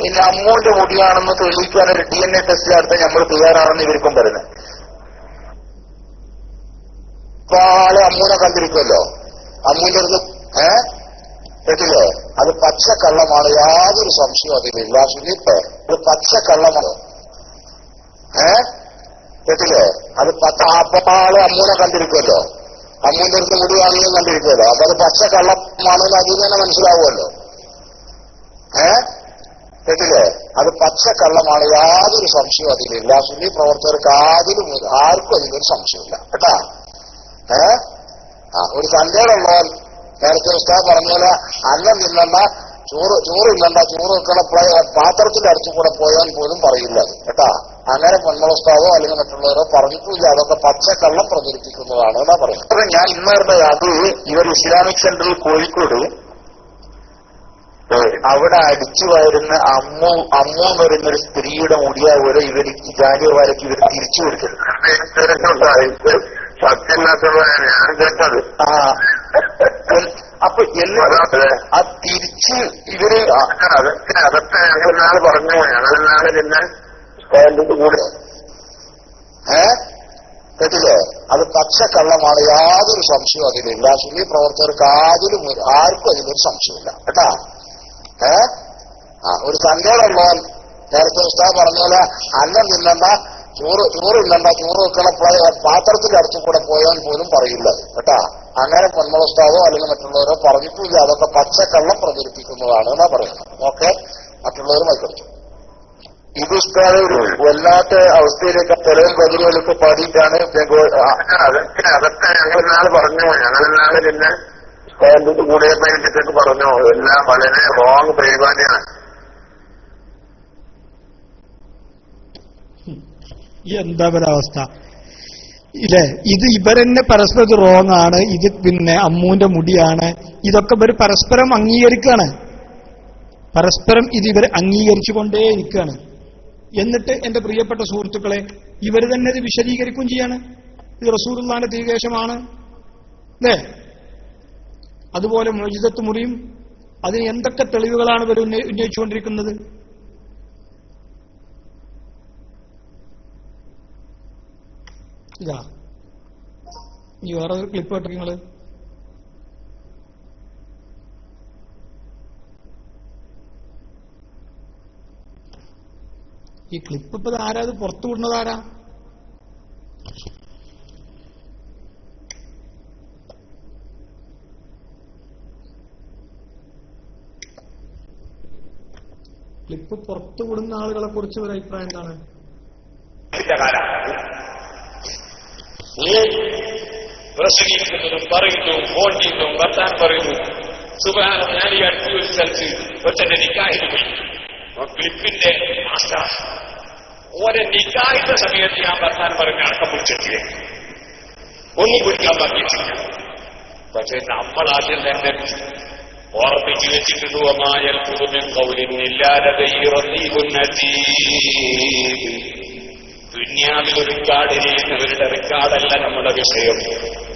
ഇനി അമ്മുവിന്റെ മുടിയാണെന്ന് തെളിയിക്കാൻ ഒരു DNA ടെസ്റ്റ് നടത്താൻ നമ്മൾ തയ്യാറാണെന്ന് ഇവർക്കും പറയുന്നത്. ഇപ്പൊ ആള് അമ്മൂനെ കണ്ടിരിക്കുമല്ലോ. അമ്മുവിന്റെ അടുത്ത് കേട്ടില്ലേ? അത് പച്ചക്കള്ളമാണ്, യാതൊരു സംശയവും അതിലില്ല. സുനിപ്പേ ഇത് പച്ചക്കള്ളമാണ്. കേട്ടില്ലേ? അത് ആള് അമ്മൂനെ കണ്ടിരിക്കുമല്ലോ. അമ്മൂന്റെ അടുത്ത് മുടിയാണെന്ന് കണ്ടിരിക്കുമല്ലോ. അപ്പൊ അത് പച്ചക്കള്ളമാണെന്ന് അതിൽ തന്നെ മനസ്സിലാവുമല്ലോ. കേട്ടില്ലേ? അത് പച്ചക്കള്ളമാണ്, യാതൊരു സംശയവും അതിലില്ല. സുന്നി പ്രവർത്തകർക്ക് ആർക്കും അതിലൊരു സംശയമില്ല കേട്ടാ. ഒരു സന്ദേഹമുള്ളവൻ നേരത്തെ ഉസ്താദ് പറഞ്ഞ അന്നം തിന്നണ്ട, ചോറ് ഇല്ലണ്ട, ചോറ് വെക്കണ പാത്രത്തിന്റെ അടുത്ത് കൂടെ പോയാൽ പോലും പറയില്ല കേട്ടാ. അങ്ങനെ പൊന്മുളസ്താവോ അല്ലെങ്കിൽ മറ്റുള്ളവരോ പറഞ്ഞിട്ടില്ല. അതൊക്കെ പച്ചക്കള്ളം പ്രചരിപ്പിക്കുന്നതാണ് എന്നാ പറയുന്നത്. ഞാൻ ഇന്നറിഞ്ഞത് അത് ഇവർ ഇസ്ലാമിക് സെന്ററിൽ കോഴിക്കോട് അവിടെ അടിച്ചു വരുന്ന അമ്മു എന്ന് പറയുന്നൊരു സ്ത്രീയുടെ മുടിയാവോരോ ഇവർ ജാലിയവാലയ്ക്ക് ഇവർ തിരിച്ചു കൊടുത്തത്. സത്യമില്ലാത്തവരെ ഞാൻ കേട്ടത്. അപ്പൊ ആ തിരിച്ച് ഇവര് അതൊക്കെ ഞങ്ങളാണ് പറഞ്ഞു. ഞങ്ങളാണ് പിന്നെ കൂടെ കേട്ടില്ലേ? അത് പച്ചക്കള്ളമാണ്, യാതൊരു സംശയവും അതിലില്ല. സുന്നി പ്രവർത്തകർക്ക് ആർക്കും അതിലൊരു സംശയമില്ല കേട്ടാ. ഒരു സന്ദേഹമുള്ളവൻ നേരത്തെ ഉസ്താദ് പറഞ്ഞ പോലെ അന്നം തിന്നണ്ട, ചോറില്ലണ്ട, ചോറ് വെക്കണ പാത്രത്തിന്റെ അടുത്ത് കൂടെ പോയാൽ പോലും പറയില്ല കേട്ടാ. അങ്ങനെ പൊന്മുളസ്താവോ അല്ലെങ്കിൽ മറ്റുള്ളവരോ പറഞ്ഞിട്ടില്ല. അതൊക്കെ പച്ചക്കള്ളം പ്രചരിപ്പിക്കുന്നതാണ് എന്നാ പറയുന്നത്. ഓക്കെ, മറ്റുള്ളവർ മൈക്കടിച്ചു. ഇത് ഉസ്താദ് ഒരു വല്ലാത്ത അവസ്ഥയിലേക്ക് പലവൽ ബദറുകളൊക്കെ പാടിയിട്ടാണ് അതൊക്കെ ഞങ്ങളാണ് പറഞ്ഞു. ഞങ്ങളാണ് പിന്നെ എന്നിട്ട് കൂടെയൊക്കെ പറഞ്ഞു എല്ലാം വളരെ റോങ് പരിപാടിയാണ്. എന്താ ഒരവസ്ഥ ഇല്ലേ? ഇത് ഇവരെന്നെ പരസ്പരം ഇത് റോങ് ആണ്, ഇത് പിന്നെ അമ്മൂന്റെ മുടിയാണ്, ഇതൊക്കെ ഇവർ പരസ്പരം അംഗീകരിക്കുകയാണ്. പരസ്പരം ഇത് ഇവർ അംഗീകരിച്ചുകൊണ്ടേയിരിക്കുകയാണ്. എന്നിട്ട് എന്റെ പ്രിയപ്പെട്ട സുഹൃത്തുക്കളെ, ഇവർ തന്നെ ഇത് വിശദീകരിക്കുകയും ചെയ്യാണ്. ഇത് റസൂലുള്ളാഹിന്റെ തിരുവേഷമാണ് അല്ലേ? അതുപോലെ മുഅ്ജിസത്ത് മുറിയും. അതിന് എന്തൊക്കെ തെളിവുകളാണ് ഇവർ ഉന്നയിച്ചുകൊണ്ടിരിക്കുന്നത്? ഇതാ ഈ വേറെ ഒരു ക്ലിപ്പ് കേട്ടോ നിങ്ങള്. ഈ ക്ലിപ്പ് ഇപ്പൊ ആരാ ഇത് പുറത്തു വിടുന്നത്? ആരാ? ക്ലിപ്പ് പുറത്തു വിടുന്ന ആളുകളെ കുറിച്ച് ഒരു അഭിപ്രായം എന്താണ്? പ്രസംഗിക്കുന്നതും പറയുന്നു, ഫോൺ ചെയ്യുന്നു, വർത്താൻ പറയുന്നു. സുബ്ഹാനല്ലാഹ്, ഞാൻ ഈ അടുത്ത ഒരു സ്ഥലത്ത് ഒറ്റന്റെ നിക്കാഹിന് പോയി. ക്ലിപ്പിന്റെ മാസ്റ്റർ ഓരോ നിക്കാഹിന്റെ സമയത്ത് ഞാൻ വർത്താൻ പറഞ്ഞ അടക്കം പിടിച്ചിട്ടില്ല, ഒന്നും പിടിക്കാൻ പറ്റിയിട്ടില്ല. പക്ഷെ നമ്മൾ ആദ്യം തന്നെ ഓർമ്മിച്ചു വെച്ചിട്ടുണ്ട്, ഒമായൽ പുതുമൻ കൗലില്ലാതെ ദുന്യാവിൽ റിക്കാർഡ് ചെയ്യുന്നവരുടെ റിക്കാർഡല്ല നമ്മുടെ വിഷയം.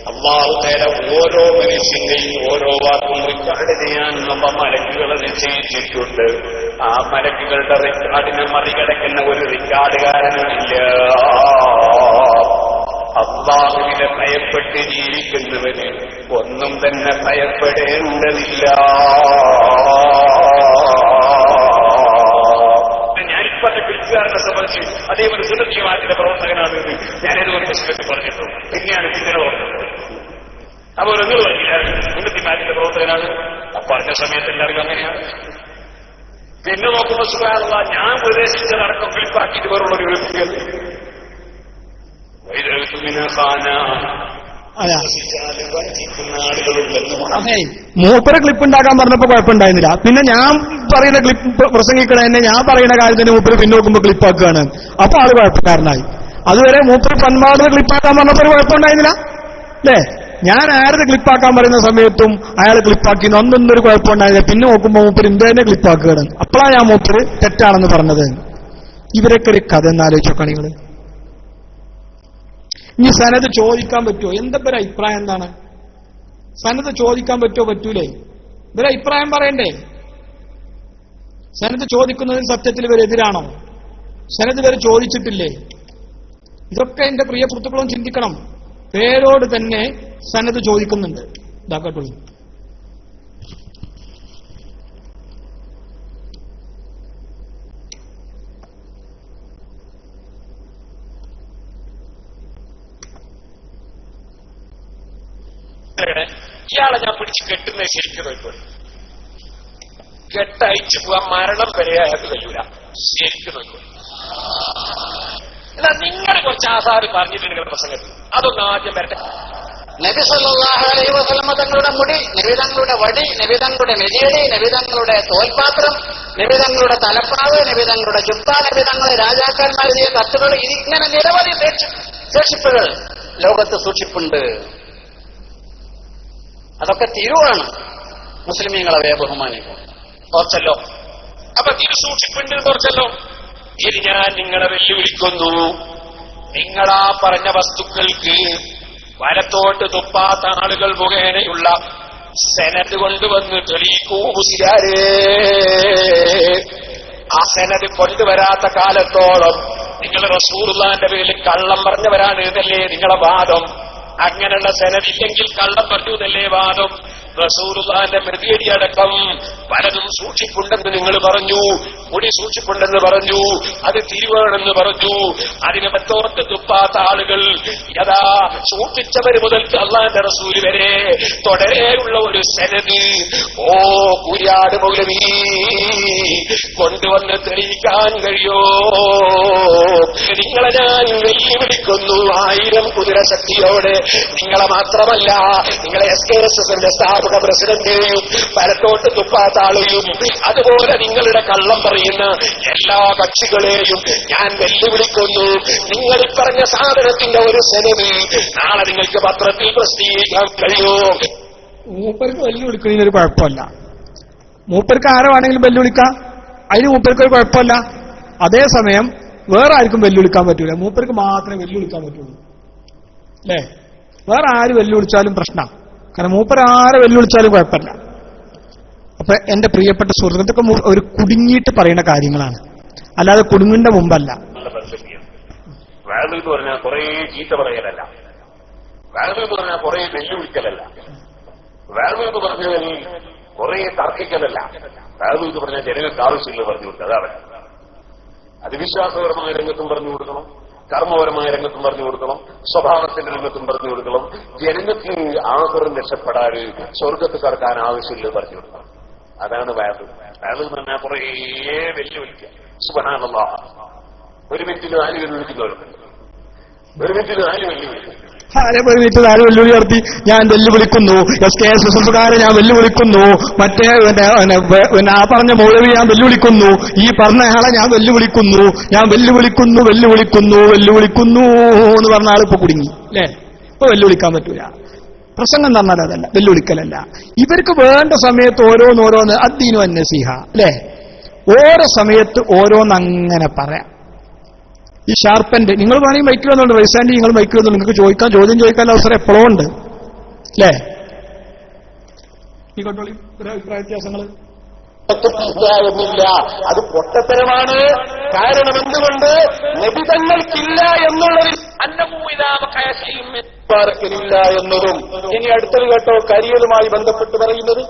അല്ലാഹു തആല ഓരോ മനുഷ്യന്റെയും ഓരോ വാക്കും റിക്കാർഡ് ചെയ്യാൻ നമ്മൾ മലക്കുകളെ നിശ്ചയിച്ചിട്ടുണ്ട്. ആ മലക്കുകളുടെ റിക്കാർഡിനെ മറികടക്കുന്ന ഒരു റിക്കാർഡുകാരനില്ല. അല്ലാഹുവിനെ ഭയപ്പെട്ട് ജീവിക്കുന്നവന് ഒന്നും തന്നെ ഭയപ്പെടേണ്ടതില്ല. ഞാനിപ്പത്തെ ക്രിസ്ത്യാനിനെ സംബന്ധിച്ച് അതേപോലെ സുന്നത്തിയമാറ്റിന്റെ പ്രവർത്തകനാണെന്ന് ഞാനേത് ഒരു പുസ്തകത്തിൽ പറഞ്ഞിട്ടുണ്ട്. പിന്നെയാണ് പിന്നീട് ഓർമ്മ. അപ്പോൾ നിങ്ങൾ സുന്നത്തിയമാറ്റിന്റെ പ്രവർത്തകനാണ് പറഞ്ഞ സമയത്ത് എല്ലാവർക്കും അങ്ങനെയാണ്. പിന്നെ നോക്കുമ്പോൾ സുബ്ഹാനല്ലാഹ്, ഞാൻ ഉപദേശിച്ചതടക്കം ക്ലിപ്പാക്കിയിട്ട് വേറുള്ളൊരു വിളിപ്പിക്കുന്നു. അതെ, മൂപ്പര് ക്ലിപ്പ് ഉണ്ടാക്കാൻ പറഞ്ഞപ്പോ കുഴപ്പമുണ്ടായിരുന്നില്ല. പിന്നെ ഞാൻ പറയുന്ന ക്ലിപ്പ് പ്രസംഗിക്കണ തന്നെ ഞാൻ പറയുന്ന കാര്യത്തിന് മൂപ്പര് പിന്നെ നോക്കുമ്പോ ക്ലിപ്പാക്കുകയാണ്. അപ്പൊ ആള് കുഴപ്പക്കാരനായി. അതുവരെ മൂപ്പര് പന്മാരുടെ ക്ലിപ്പാക്കാൻ പറഞ്ഞപ്പോ ഒരു കുഴപ്പമുണ്ടായിരുന്നില്ല അല്ലേ? ഞാൻ ആരുടെ ക്ലിപ്പാക്കാൻ പറയുന്ന സമയത്തും അയാൾ ക്ലിപ്പാക്കി, ഒന്നൊന്നൊരു കുഴപ്പമുണ്ടായില്ല. പിന്നെ നോക്കുമ്പോ മൂപ്പര് ഇന്ത്യ തന്നെ ക്ലിപ്പാക്കുകയാണ്. അപ്പോഴാണ് ഞാൻ മൂപ്പര് തെറ്റാണെന്ന് പറഞ്ഞത്. ഇവരൊക്കെ ഒരു കഥ എന്നാലോചിച്ചോ നിങ്ങള്. ഇനി സനത് ചോദിക്കാൻ പറ്റുമോ? എന്താ ഒരു അഭിപ്രായം എന്താണ്? സനത് ചോദിക്കാൻ പറ്റുമോ പറ്റൂലേ? ഇവരെ അഭിപ്രായം പറയണ്ടേ? സനത് ചോദിക്കുന്നതിന് സത്യത്തിൽ ഇവരെതിരാണോ? സനത് ഇവരെ ചോദിച്ചിട്ടില്ലേ? ഇതൊക്കെ എന്റെ പ്രിയ സുഹൃത്തുക്കളും ചിന്തിക്കണം. പേരോട് തന്നെ സനത് ചോദിക്കുന്നുണ്ട്. ഇതാക്കട്ടുള്ളൂ. ഇയാളെ ഞാൻ പിടിച്ച് കെട്ടുന്നത് ശരിക്കും നോക്കിക്കോളി. കെട്ടയച്ചു പോവാൻ മരണം വരെ അയാൾക്ക് കഴിയൂല. ശരിക്കും നോക്കിക്കോളി. എന്നാൽ നിങ്ങൾ കുറച്ച് ആധാറ് പറഞ്ഞിട്ട് നിങ്ങളുടെ പ്രസംഗത്തിൽ അതൊന്നും ആദ്യം വരട്ടെ. നബി സല്ലല്ലാഹു അലൈഹി വസല്ലം തങ്ങളുടെ മുടി, നബി തങ്ങളുടെ വടി, നബി തങ്ങളുടെ മെതിയടി, നബി തങ്ങളുടെ തോൽപാത്രം, നബി തങ്ങളുടെ തലപ്പാവ്, നബി തങ്ങളുടെ ജുബ്ബ, നബി തങ്ങളുടെ രാജാക്കന്മാർ എഴുതിയ കത്തുകൾ, ഇങ്ങനെ നിരവധി ശേഷിപ്പുകൾ ലോകത്ത് സൂക്ഷിപ്പുണ്ട്. അതൊക്കെ തിരുവാണ്. മുസ്ലിമീങ്ങളെ ബഹുമാനിക്കും. ഓർച്ചല്ലോ. അപ്പൊ തിരുസൂക്ഷിപ്പുണ്ട് ഓർച്ചല്ലോ. ഇനി ഞാൻ നിങ്ങളെ വെല്ലുവിളിക്കുന്നു. നിങ്ങളാ പറഞ്ഞ വസ്തുക്കൾക്ക് വലത്തോട്ട് തുപ്പാത്ത ആളുകൾ മുഖേനയുള്ള സെനത് കൊണ്ടുവന്ന് തെളിയിക്കൂ മുസ്ലിയാരേ. ആ സെനത് കൊണ്ടുവരാത്ത കാലത്തോളം നിങ്ങൾ റസൂലുള്ളാഹിന്റെ പേരിൽ കള്ളം പറഞ്ഞവരാണ് എന്നല്ലേ നിങ്ങളെ വാദം? അങ്ങനെയുള്ള സെനതില്ലെങ്കിൽ കള്ളം പറഞ്ഞു എന്നല്ലേ വാദം? റസൂലുള്ളാഹിന്റെ മൃതിയടി അടക്കം പലതും സൂക്ഷിപ്പുണ്ടെന്ന് നിങ്ങൾ പറഞ്ഞു. മുടി സൂക്ഷിപ്പുണ്ടെന്ന് പറഞ്ഞു. അത് തിരുവാണെന്ന് പറഞ്ഞു. അതിന് മറ്റോർത്ത് തുപ്പാത്ത ആളുകൾ യഥാ സൂക്ഷിച്ചവര് മുതൽക്ക് അള്ളാഹിന്റെ റസൂല് വരെ തുടരെയുള്ള ഒരു സെനത് ഓ കുര്യാട് മൗലവി കൊണ്ടുവന്ന് തെളിയിക്കാൻ കഴിയോ? നിങ്ങളെ ഞാൻ വെല്ലുവിളിക്കുന്നു 1000 കുതിരശക്തിയോടെ. നിങ്ങളെ മാത്രമല്ല, നിങ്ങളെ SKSSന്റെ സ്ഥാപനം പ്രസിഡന്റിനെയും വലത്തോട്ട് തുപ്പാത്ത ആളെയും അതുപോലെ നിങ്ങളുടെ കള്ളം പറയുന്ന എല്ലാ കക്ഷികളെയും ഞാൻ വെല്ലുവിളിക്കുന്നു. നിങ്ങൾ ഈ പറഞ്ഞ സാധനത്തിന്റെ ഒരു സെനവ് നാളെ നിങ്ങൾക്ക് പത്രത്തിൽ പ്രസിദ്ധീകരിക്കാൻ കഴിയുമോ? മൂപ്പർക്ക് വെല്ലുവിളിക്കുന്നതിനൊരു കുഴപ്പമില്ല. മൂപ്പർക്ക് ആരെ വേണമെങ്കിലും വെല്ലുവിളിക്കാം, അതിന് മൂപ്പർക്ക് ഒരു കുഴപ്പമില്ല. അതേസമയം വേറെ ആർക്കും വെല്ലുവിളിക്കാൻ പറ്റൂല, മൂപ്പർക്ക് മാത്രമേ വെല്ലുവിളിക്കാൻ പറ്റുള്ളൂ. അല്ലേ? വേറെ ആര് വെല്ലുവിളിച്ചാലും പ്രശ്നമാണ്. കാരണം മൂപ്പർ ആരെ വെല്ലുവിളിച്ചാലും കുഴപ്പമില്ല. അപ്പൊ എന്റെ പ്രിയപ്പെട്ട സുഹൃത്തുക്കളൊക്കെ ഒരു കുടുങ്ങിയിട്ട് പറയുന്ന കാര്യങ്ങളാണ്, അല്ലാതെ കുടുങ്ങിന്റെ മുമ്പല്ല. വാഴ് എന്ന് പറഞ്ഞാൽ കുറെ ചീത്ത പറയലല്ല, വാഴ് എന്ന് പറഞ്ഞാൽ കുറെ വെല്ലുവിളിക്കലല്ല, വാഴ് എന്ന് പറഞ്ഞാൽ കുറെ തർക്കിക്കലല്ല, വാഴ് എന്ന് പറഞ്ഞാൽ ജനങ്ങൾക്ക് ആവശ്യമില്ല പറഞ്ഞു കൊടുക്കുക. അതാണ് അത്. വിശ്വാസപരമായ രംഗത്തും പറഞ്ഞു കൊടുക്കണം, കർമ്മപരമായ രംഗത്തും പറഞ്ഞു കൊടുക്കണം, സ്വഭാവത്തിന്റെ രംഗത്തും പറഞ്ഞു കൊടുക്കണം. ജനങ്ങൾക്ക് ആഹ്റം രക്ഷപ്പെടാൻ സ്വർഗത്ത് കടക്കാൻ ആവശ്യമില്ല പറഞ്ഞു കൊടുക്കണം. അതാണ് വാഴ്. വാഴ് എന്ന് പറഞ്ഞാൽ കുറേ വെല്ലുവിളിക്കുക. സുബ്ഹാനല്ലാഹ്. ഒരു മിനിറ്റിൽ 4 വെല്ലുവിളിക്കുന്നവരുണ്ട്, ഒരു മിനിറ്റിൽ 4 വെല്ലുവിളിക്കും. ആരെ പോയിട്ട് ആര് വെല്ലുവിളി നടത്തി? ഞാൻ വെല്ലുവിളിക്കുന്നു, SKSSFകാരെ ഞാൻ വെല്ലുവിളിക്കുന്നു, മറ്റേ ആ പറഞ്ഞ മൗലവി ഞാൻ വെല്ലുവിളിക്കുന്നു, ഈ പറഞ്ഞയാളെ ഞാൻ വെല്ലുവിളിക്കുന്നു, ഞാൻ വെല്ലുവിളിക്കുന്നു വെല്ലുവിളിക്കുന്നു വെല്ലുവിളിക്കുന്നു എന്ന് പറഞ്ഞ ആളിപ്പോ കുടുങ്ങി. അല്ലേ? ഇപ്പൊ വെല്ലുവിളിക്കാൻ പറ്റൂല. പ്രസംഗം തന്നാൽ അതല്ല, വെല്ലുവിളിക്കലല്ല. ഇവർക്ക് വേണ്ട സമയത്ത് ഓരോന്നോരോന്ന് അദ്ദീനു അന്നസീഹ. അല്ലേ? ഓരോ സമയത്ത് ഓരോന്നങ്ങനെ പറയാം. ഈ ഷാർപ്പന്റെ നിങ്ങൾ വേണമെങ്കിൽ മൈക്കിൽ വന്നുണ്ട്, വൈസാൻഡി നിങ്ങൾ മൈക്കിൽ വന്നുണ്ട്, നിങ്ങൾക്ക് ചോദ്യം ചോദിക്കാൻ അവസരം എപ്പോഴും ഉണ്ട്. അല്ലേ? ഈ കണ്ടോളി അഭിപ്രായ വ്യത്യാസങ്ങൾ എന്നില്ല. അത് പൊട്ടത്തരമാണ്. കാരണം എന്തുകൊണ്ട്? നബിതങ്ങൾക്കില്ല എന്നുള്ളത് അന്നമൂയില്ല എന്നതും. ഇനി അടുത്തത് കേട്ടോ, കരിയലുമായി ബന്ധപ്പെട്ട് പറയുന്നത്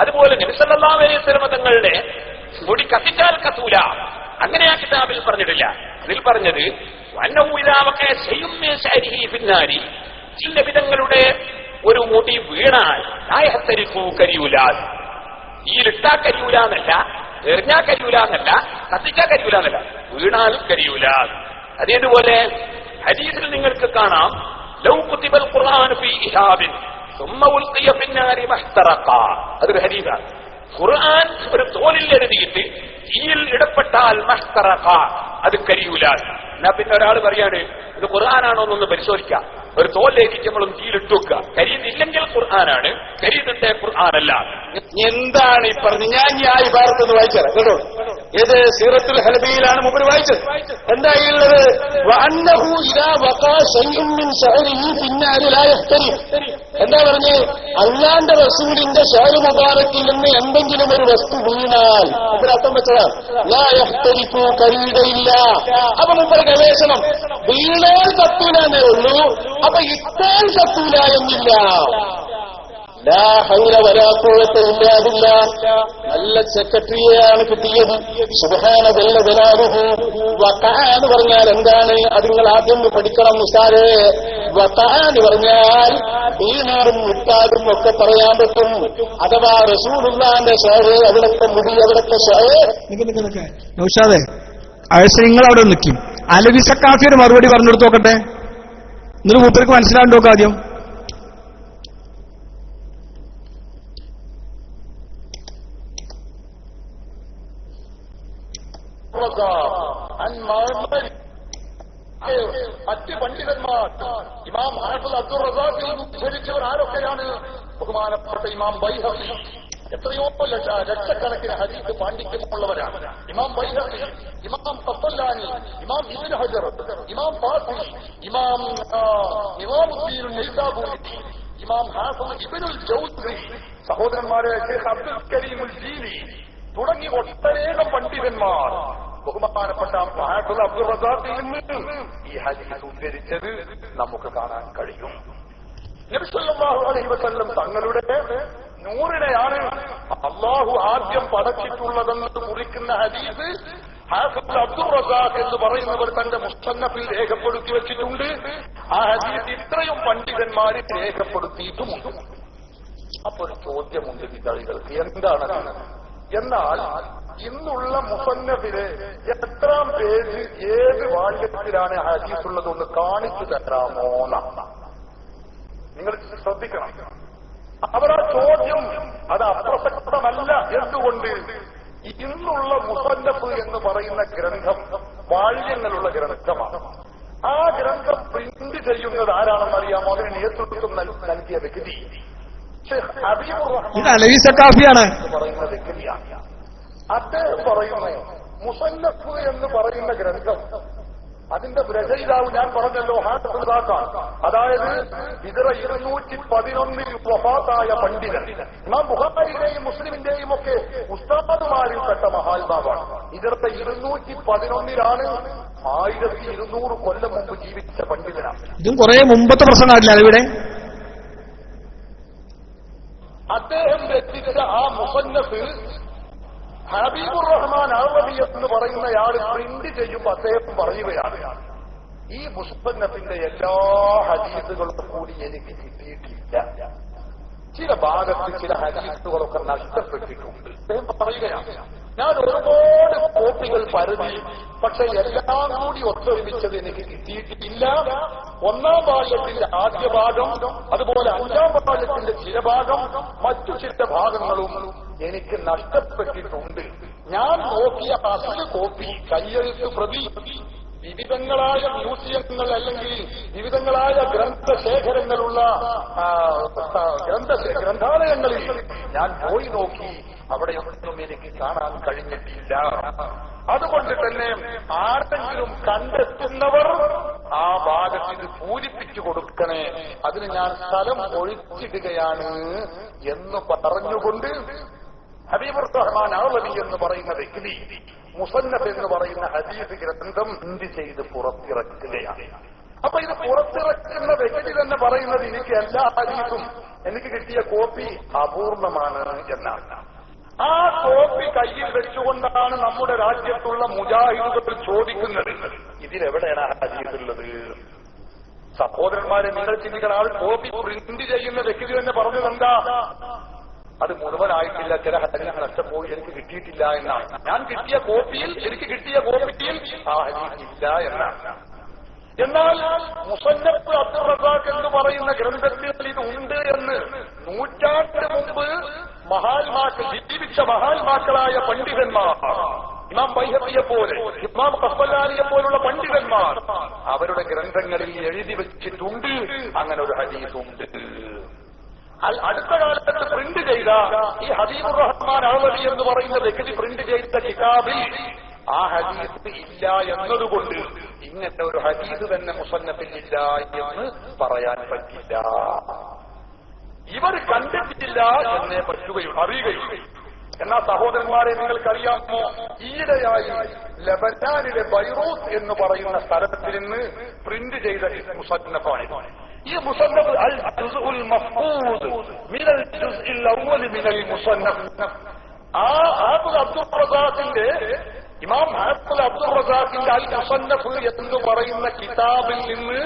അതുപോലെ നബി സല്ലല്ലാഹു അലൈഹി വസല്ലം തങ്ങളുടെ മുടി കത്തിച്ചാൽ കത്തൂല, അങ്ങനെ ആ കിതാബിൽ പറഞ്ഞിട്ടില്ല. അതിൽ പറഞ്ഞത് നബിതങ്ങളുടെ ഒരു മുടി വീണാൽ ലായഹ്തരിഖു കരിയൂല. തീയിലിട്ടാ കരിയൂല എന്നല്ല, എറിഞ്ഞാ കരിയൂല എന്നല്ല, കത്തിച്ചാ കരിയൂല എന്നല്ല, വീണാലും കരിയൂല. അതേതുപോലെ ഹദീസിൽ നിങ്ങൾക്ക് കാണാം, ലൗ കുതിബൽ ഖുർആൻ ഫീ ഇഹാബിൻ സുമ്മ ഉൽഖിയ ഫിന്നാരി മഹ്തറഖ. അതൊരു ഹദീസാണ്. ഖുർആൻ ഒരു തോലിൽ എഴുതിയിട്ട് തീയിൽ ഇടപെട്ടാൽ മഹ്തറഖ, അത് കരിയൂല. എന്നാ പിന്നെ ഒരാൾ പറയാണ് ഇത് ഖുർആനാണോ എന്നൊന്ന് പരിശോധിക്കാം. ഒരു തോലിലേക്ക് നമ്മളും തീയിലിട്ട് വെക്കുക. കരിയുന്നില്ലെങ്കിൽ ഖുർആനാണ്, കരിയുന്നുണ്ടേ ഖുർആനല്ല. എന്താണ് ഈ പറഞ്ഞത്? ഞാൻ ഈ ഭാരത്തൊന്ന് വായിച്ചത് കേട്ടോ. ഏത് സീറത്തുൽ ഹലബിയിലാണ് മുമ്പ് വായിച്ചത്. എന്തായുള്ളത്? എന്താ പറഞ്ഞ്? അല്ലാന്റെ റസൂലിന്റെ ഷാരു മുബാറക്കിൽ നിന്ന് എന്തെങ്കിലും ഒരു വസ്തു വീണാൽ അർത്ഥം വെച്ചതാണ് ലാ യഹ്തരിഖു, കരിയുകയില്ല. അപ്പൊ മുമ്പ് ഗവേഷണം വീണാൽ കത്തൂലേ ഉള്ളൂ, അപ്പൊ ഇത്താൽ കത്തൂല എന്നില്ല. ലാ ഹൗല വലാ ഖുവത ഇല്ലാ ബില്ലാഹ്. നല്ല സെക്രട്ടറിയെയാണ് കിട്ടിയത്. സുബ്ഹാന ജല്ല ജലാലുഹു. വഖഅ എന്ന് പറഞ്ഞാൽ എന്താണ്? അത് നിങ്ങൾ ആദ്യം പഠിക്കണം ഉസ്താദേ. വഖഅ എന്ന് പറഞ്ഞാൽ വീണാറും മുട്ടാറും ഒക്കെ പറയാൻ പറ്റും. അഥവാ റസൂലുള്ളാഹിന്റെ ഷാറ്, അവിടുത്തെ മുടി, അവിടുത്തെ ഷാറ്. നൗഷാദേ, നിങ്ങൾ അവിടെ നിൽക്കും. അലവി സക്കാഫിയുടെ മറുപടി പറഞ്ഞു കൊടുത്ത് നോക്കട്ടെ, എന്നിട്ട് മൂപ്പർക്ക് മനസ്സിലാണ്ടോക്കെ ആദ്യം. മറ്റ് പണ്ഡിതന്മാർ ഇമാം ഹാഫിൾ അബ്ദുർ റസാഖിൽ ഉദ്ധരിച്ചവർ ആരൊക്കെയാണ്? ബഹുമാനപ്പെട്ട ഇമാം ബൈഹഖി. എത്രയോ ലക്ഷക്കണക്കിന് ഹദീസ് പാണ്ഡിത്യമുള്ളവരാണ്. ഇമാം ബൈഹഖി, ഇമാം ഖത്തലാനി, ഇമാം ഇബ്നു ഹജർ, ഇമാം ഫാത്തി, ഇമാം ഇമാമുദ്ദീൻ നൈസാബൂരി, ഇമാം ഹാഫിൾ ഇബ്നുൽ ജൗസി, സഹോദരന്മാരെ ഷെയ്ഖ് അബ്ദുൽ കരീമുൽ ജീലി തുടങ്ങി ഒട്ടനേകം പണ്ഡിതന്മാർ ബഹുമാനപ്പെട്ട ഹാഫിൾ അബ്ദുർ റസാഖിൽ നിന്ന് ഈ ഹദീസ് ഉദ്ധരിച്ചത് നമുക്ക് കാണാൻ കഴിയും. നബി സല്ലല്ലാഹു അലൈഹി വസല്ലം തങ്ങളുടെ നൂറിനെയാണ് അള്ളാഹു ആദ്യം പടച്ചിട്ടുള്ളതെന്ന് കുറിക്കുന്ന ഹദീസ് ഹാഫിൾ അബ്ദുർ റസാഖ് എന്ന് പറയുന്നവർ തന്റെ മുസ്തന്നഫിൽ രേഖപ്പെടുത്തി വെച്ചിട്ടുണ്ട്. ആ ഹദീസ് ഇത്രയും പണ്ഡിതന്മാര് രേഖപ്പെടുത്തിയിട്ടുമുണ്ട്. അപ്പൊ ഒരു ചോദ്യമുണ്ട് വിതളികൾക്ക്, എന്താണ്? എന്നാൽ ഇന്നുള്ള മുസന്നഫിലെ എത്രാം പേജ് ഏത് വാള്യത്തിലാണ് ഹദീസുള്ളതൊന്ന് കാണിച്ചു തരാമോന്നാണ്. നിങ്ങൾ ശ്രദ്ധിക്കണം. അവരാ ചോദ്യം അത് അപ്രസക്തമല്ല. എന്തുകൊണ്ട്? ഇന്നുള്ള മുസന്നഫ് എന്ന് പറയുന്ന ഗ്രന്ഥം വാള്യങ്ങളുള്ള ഗ്രന്ഥമാണ്. ആ ഗ്രന്ഥം പ്രിന്റ് ചെയ്യുന്നത് ആരാണെന്നറിയാമോ? അതിന് നേതൃത്വം നൽകിയ വ്യക്തി ഷെയ്ഖ് ഹബീബുർ റഹ്മാൻ പറയുന്ന വ്യക്തിയാണ്. അദ്ദേഹം പറയുന്നു മുസന്നഫ് എന്ന് പറയുന്ന ഗ്രന്ഥം അതിന്റെ രചയിതാവ് ഞാൻ പറഞ്ഞല്ലോ ഹാഫിദാക്കാണ്. അതായത് ഹിജ്റ 211 വഫാത്തായ പണ്ഡിതൻ. ഇമാം ബുഖാരിയുടെയും മുസ്ലിമിന്റെയും ഒക്കെ ഉസ്താദുമാരിൽപ്പെട്ട മഹാത്മാവാണ്. ഹിജ്റ 211 1200 കൊല്ലം മുമ്പ് ജീവിച്ച പണ്ഡിതനാണ്. ഇതും കുറെ മുമ്പത്തെ പ്രശ്നമായിട്ടില്ല ഇവിടെ. അദ്ദേഹം രചിച്ച ആ മുസന്നഫ് ഹബീബുർ റഹ്മാൻ അഅ്വബി എന്ന് പറയുന്നയാൾ പ്രിന്റ് ചെയ്യുമ്പോൾ അദ്ദേഹം പറയുകയാണ്, ഈ മുസന്നഫിന്റെ എല്ലാ ഹദീസുകളും കൂടി എനിക്ക് കിട്ടിയിട്ടില്ല. ചില ഭാഗത്ത് ചില ഹദീസുകളൊക്കെ നഷ്ടപ്പെട്ടിട്ടുണ്ട്. അദ്ദേഹം പറയുകയാണ്, ഞാൻ ഒരുപാട് കോപ്പികൾ പരതി, പക്ഷെ എല്ലാം കൂടി ഒത്തൊരുമിച്ചത് എനിക്ക് കിട്ടിയിട്ടില്ല. ഒന്നാം ഭാഗത്തിന്റെ ആദ്യ ഭാഗം, അതുപോലെ അഞ്ചാം ഭാഗത്തിന്റെ ചില ഭാഗം, മറ്റു ചില ഭാഗങ്ങളും എനിക്ക് നഷ്ടപ്പെട്ടിട്ടുണ്ട്. ഞാൻ നോക്കിയ അസല് കോപ്പി, കയ്യെഴുത്ത് പ്രതി വിവിധങ്ങളായ മ്യൂസിയങ്ങൾ അല്ലെങ്കിൽ വിവിധങ്ങളായ ഗ്രന്ഥശേഖരങ്ങളുള്ള ഗ്രന്ഥാലയങ്ങളിൽ ഞാൻ പോയി നോക്കി, അവിടെയൊന്നും എനിക്ക് കാണാൻ കഴിഞ്ഞിട്ടില്ല. അതുകൊണ്ട് തന്നെ ആരെങ്കിലും കണ്ടെത്തുന്നവർ ആ ഭാഗത്തിന് പൂരിപ്പിച്ചു കൊടുക്കണേ, അതിന് ഞാൻ സ്ഥലം ഒഴിച്ചിടുകയാണ് എന്ന് പറഞ്ഞുകൊണ്ട് ഹബീബുർ റഹ്മാൻ അഅ്വബി എന്ന് പറയുന്ന വ്യക്തി മുസന്നഫ് എന്ന് പറയുന്ന ഹദീസ് ഗ്രന്ഥം പ്രിന്റ് ചെയ്ത് പുറത്തിറക്കുകയാണ്. അപ്പൊ ഇത് പുറത്തിറക്കുന്ന വ്യക്തി തന്നെ പറയുന്നത് എനിക്ക് എല്ലാ ഹദീസും എനിക്ക് കിട്ടിയ കോപ്പി അപൂർണമാണ് എന്നാണ്. ആ കോപ്പി കയ്യിൽ വെച്ചുകൊണ്ടാണ് നമ്മുടെ രാജ്യത്തുള്ള മുജാഹിദുകൾ ചോദിക്കുന്നത്, ഇതിലെവിടെയാണ് ഹദീസുള്ളത്? സഹോദരന്മാരെ, നിങ്ങൾ ചിന്തിക്കണം. ആൾ കോപ്പി പ്രിന്റ് ചെയ്യുന്ന വ്യക്തി തന്നെ പറഞ്ഞതെന്താ? അത് മുഴുവനായിട്ടില്ല, ചില ഹദീസ് നഷ്ടപ്പോയി, എനിക്ക് കിട്ടിയിട്ടില്ല എന്നാണ്. ഞാൻ കിട്ടിയ കോപ്പിയിൽ, എനിക്ക് കിട്ടിയ കോപ്പിയിൽ ആ ഹദീസ് ഇല്ല എന്നാണ്. എന്നാൽ മുസന്നഫ് അബ്ദുർ റസാഖ് എന്ന് പറയുന്ന ഗ്രന്ഥത്തിൽ ഇത് ഉണ്ട് എന്ന് നൂറ്റാണ്ടിന് മുമ്പ് ജീവിച്ച മഹാത്മാക്കളായ പണ്ഡിതന്മാർ, ഇമാം ബൈഹഖിയെ പോലെ, ഇമാം ഖസ്ബലാനിയെ പോലുള്ള പണ്ഡിതന്മാർ അവരുടെ ഗ്രന്ഥങ്ങളിൽ എഴുതി വെച്ചിട്ടുണ്ട് അങ്ങനെ ഒരു ഹദീസ് ഉണ്ട്. അടുത്ത കാലത്ത് പ്രിന്റ് ചെയ്ത ഈ ഹബീബുർ റഹ്മാൻ അഅ്വബി എന്ന് പറയുന്ന വ്യക്തി പ്രിന്റ് ചെയ്ത കിതാബിൽ ആ ഹദീസ് ഇല്ല എന്നതുകൊണ്ട് ഇങ്ങനത്തെ ഒരു ഹദീസ് തന്നെ മുസന്നഫിൽ ഇല്ല എന്ന് പറയാൻ പറ്റില്ല. ഇവർ കണ്ടിട്ടില്ല എന്നേ പറ്റുകയുള്ളൂ, അറിയുകയുള്ളൂ. എന്നാ സഹോദരന്മാരെ, നിങ്ങൾക്കറിയാമോ, ഈയിടെയായി ലബനാനിലെ ബൈറൂത്ത് എന്ന് പറയുന്ന സ്ഥലത്തിൽ നിന്ന് പ്രിന്റ് ചെയ്ത മുസന്നഫാണ് ഈ മുസന്നഫ്. അൽ ജുസ്ഉൽ മഫ്ഖൂദ് മിനൽ ജുസ്ഇൽ അവ്വൽ മിനൽ മുസന്നഫ്. ആ ഹാഫിദ് അബ്ദുർ റസാഖിന്റെ, ഇമാം ഹാഫിദ് അബ്ദുർ റസാഖിന്റെ അൽ മുസന്നഫ് എന്ന് പറയുന്ന കിതാബിൽ നിന്ന്